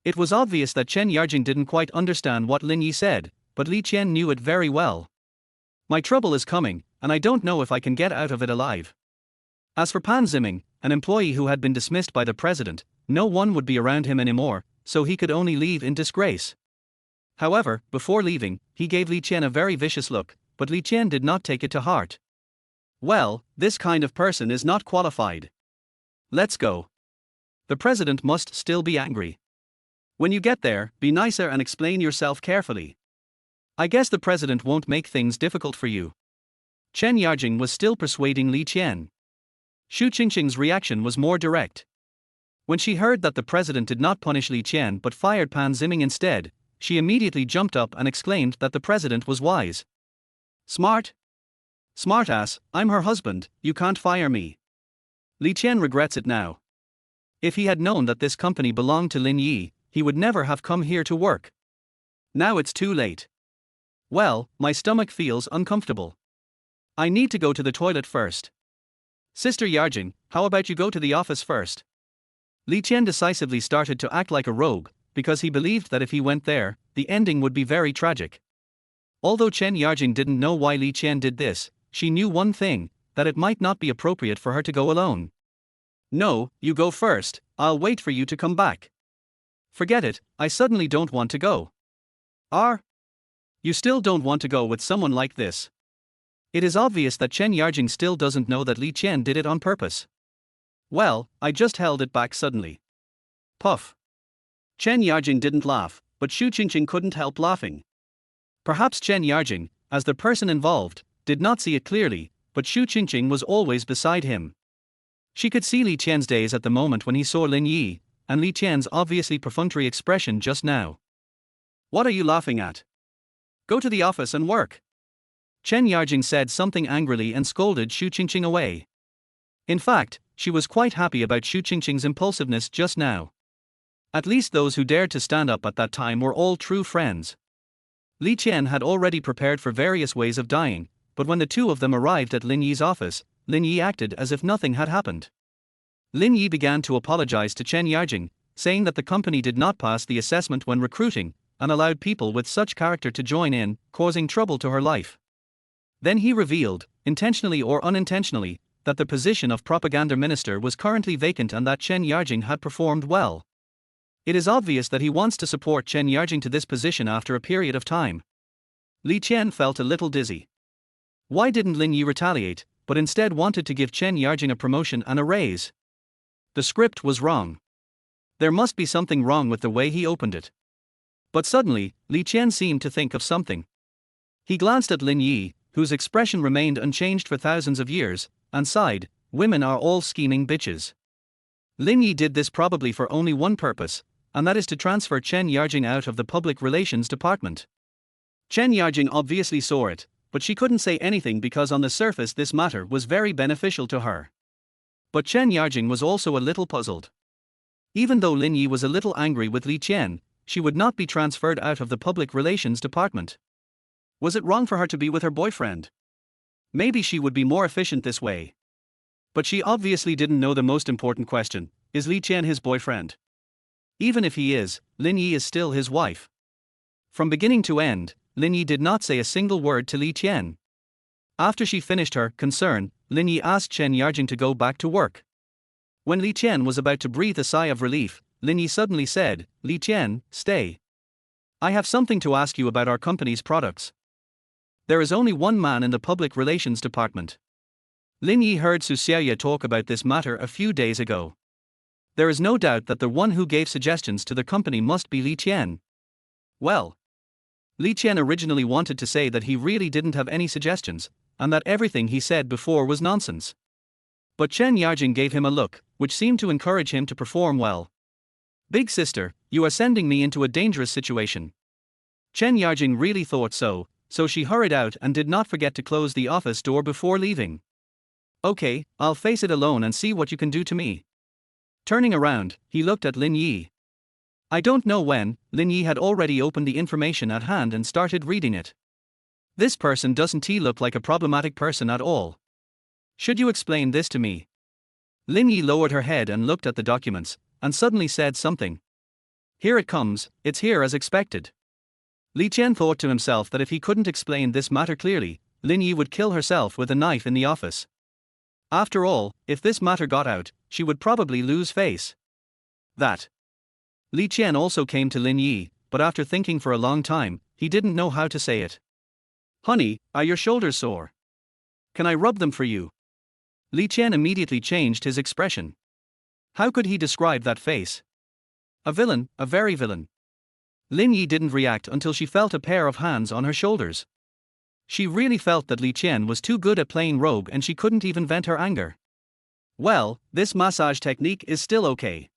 It was obvious that Chen Yarjing didn't quite understand what Lin Yi said, but Li Qian knew it very well. My trouble is coming, and I don't know if I can get out of it alive. As for Pan Ziming, an employee who had been dismissed by the president, no one would be around him anymore, so he could only leave in disgrace. However, before leaving, he gave Li Qian a very vicious look, but Li Qian did not take it to heart. Well, this kind of person is not qualified. Let's go. The president must still be angry. When you get there, be nicer and explain yourself carefully. I guess the president won't make things difficult for you. Chen Yarjing was still persuading Li Qian. Xu Qingqing's reaction was more direct. When she heard that the president did not punish Li Qian but fired Pan Ziming instead, she immediately jumped up and exclaimed that the president was wise. Smart? Smartass, I'm her husband, you can't fire me. Li Qian regrets it now. If he had known that this company belonged to Lin Yi, he would never have come here to work. Now it's too late. Well, my stomach feels uncomfortable. I need to go to the toilet first. Sister Yarjing, how about you go to the office first? Li Qian decisively started to act like a rogue, because he believed that if he went there, the ending would be very tragic. Although Chen Yarjing didn't know why Li Qian did this, she knew one thing, that it might not be appropriate for her to go alone. No, you go first, I'll wait for you to come back. Forget it, I suddenly don't want to go. You still don't want to go with someone like this? It is obvious that Chen Yarjing still doesn't know that Li Qian did it on purpose. Well, I just held it back suddenly. Puff. Chen Yarjing didn't laugh, but Xu Qingqing couldn't help laughing. Perhaps Chen Yarjing, as the person involved, did not see it clearly, but Xu Qingqing was always beside him. She could see Li Qian's daze at the moment when he saw Lin Yi, and Li Qian's obviously perfunctory expression just now. What are you laughing at? Go to the office and work. Chen Yarjing said something angrily and scolded Xu Qingqing away. In fact, she was quite happy about Xu Qingqing's impulsiveness just now. At least those who dared to stand up at that time were all true friends. Li Qian had already prepared for various ways of dying, but when the two of them arrived at Lin Yi's office, Lin Yi acted as if nothing had happened. Lin Yi began to apologize to Chen Yarjing, saying that the company did not pass the assessment when recruiting, and allowed people with such character to join in, causing trouble to her life. Then he revealed, intentionally or unintentionally, that the position of propaganda minister was currently vacant and that Chen Yarjing had performed well. It is obvious that he wants to support Chen Yarjing to this position after a period of time. Li Qian felt a little dizzy. Why didn't Lin Yi retaliate, but instead wanted to give Chen Yarjing a promotion and a raise? The script was wrong. There must be something wrong with the way he opened it. But suddenly, Li Qian seemed to think of something. He glanced at Lin Yi, whose expression remained unchanged for thousands of years, and sighed, women are all scheming bitches. Lin Yi did this probably for only one purpose, and that is to transfer Chen Yarjing out of the public relations department. Chen Yarjing obviously saw it, but she couldn't say anything because on the surface this matter was very beneficial to her. But Chen Yarjing was also a little puzzled. Even though Lin Yi was a little angry with Li Qian, she would not be transferred out of the public relations department. Was it wrong for her to be with her boyfriend? Maybe she would be more efficient this way. But she obviously didn't know the most important question: is Li Qian his boyfriend? Even if he is, Lin Yi is still his wife. From beginning to end, Lin Yi did not say a single word to Li Qian. After she finished her concern, Lin Yi asked Chen Yarjing to go back to work. When Li Qian was about to breathe a sigh of relief, Lin Yi suddenly said, Li Qian, stay. I have something to ask you about our company's products. There is only one man in the public relations department. Lin Yi heard Su Xiaoye talk about this matter a few days ago. There is no doubt that the one who gave suggestions to the company must be Li Qian. Well, Li Qian originally wanted to say that he really didn't have any suggestions, and that everything he said before was nonsense. But Chen Yarjing gave him a look, which seemed to encourage him to perform well. Big sister, you are sending me into a dangerous situation. Chen Yarjing really thought so, so she hurried out and did not forget to close the office door before leaving. Okay, I'll face it alone and see what you can do to me. Turning around, he looked at Lin Yi. I don't know when, Lin Yi had already opened the information at hand and started reading it. This person doesn't look like a problematic person at all. Should you explain this to me? Lin Yi lowered her head and looked at the documents, and suddenly said something. Here it comes, it's here as expected. Li Qian thought to himself that if he couldn't explain this matter clearly, Lin Yi would kill herself with a knife in the office. After all, if this matter got out, she would probably lose face. That. Li Qian also came to Lin Yi, but after thinking for a long time, he didn't know how to say it. Honey, are your shoulders sore? Can I rub them for you? Li Qian immediately changed his expression. How could he describe that face? A villain, a very villain. Lin Yi didn't react until she felt a pair of hands on her shoulders. She really felt that Li Qian was too good at playing rogue and she couldn't even vent her anger. Well, this massage technique is still okay.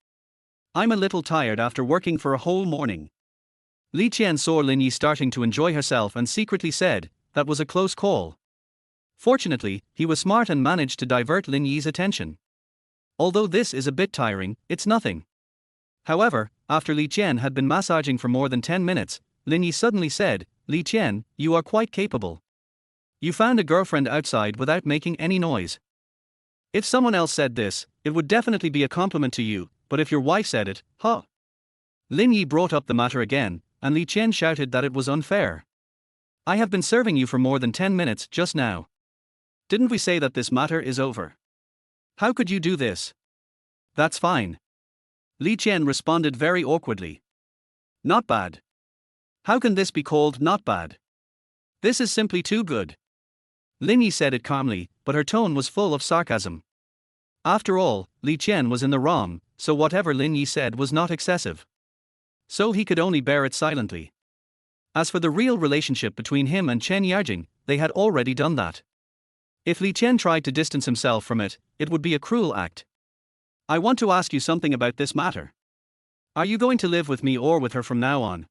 I'm a little tired after working for a whole morning. Li Qian saw Lin Yi starting to enjoy herself and secretly said, that was a close call. Fortunately, he was smart and managed to divert Lin Yi's attention. Although this is a bit tiring, it's nothing. However, after Li Qian had been massaging for more than 10 minutes, Lin Yi suddenly said, Li Qian, you are quite capable. You found a girlfriend outside without making any noise. If someone else said this, it would definitely be a compliment to you, but if your wife said it, huh? Lin Yi brought up the matter again, and Li Qian shouted that it was unfair. I have been serving you for more than 10 minutes just now. Didn't we say that this matter is over? How could you do this? That's fine. Li Qian responded very awkwardly. Not bad. How can this be called not bad? This is simply too good. Lin Yi said it calmly, but her tone was full of sarcasm. After all, Li Qian was in the wrong, so whatever Lin Yi said was not excessive. So he could only bear it silently. As for the real relationship between him and Chen Yarjing, they had already done that. If Li Qian tried to distance himself from it, it would be a cruel act. I want to ask you something about this matter. Are you going to live with me or with her from now on?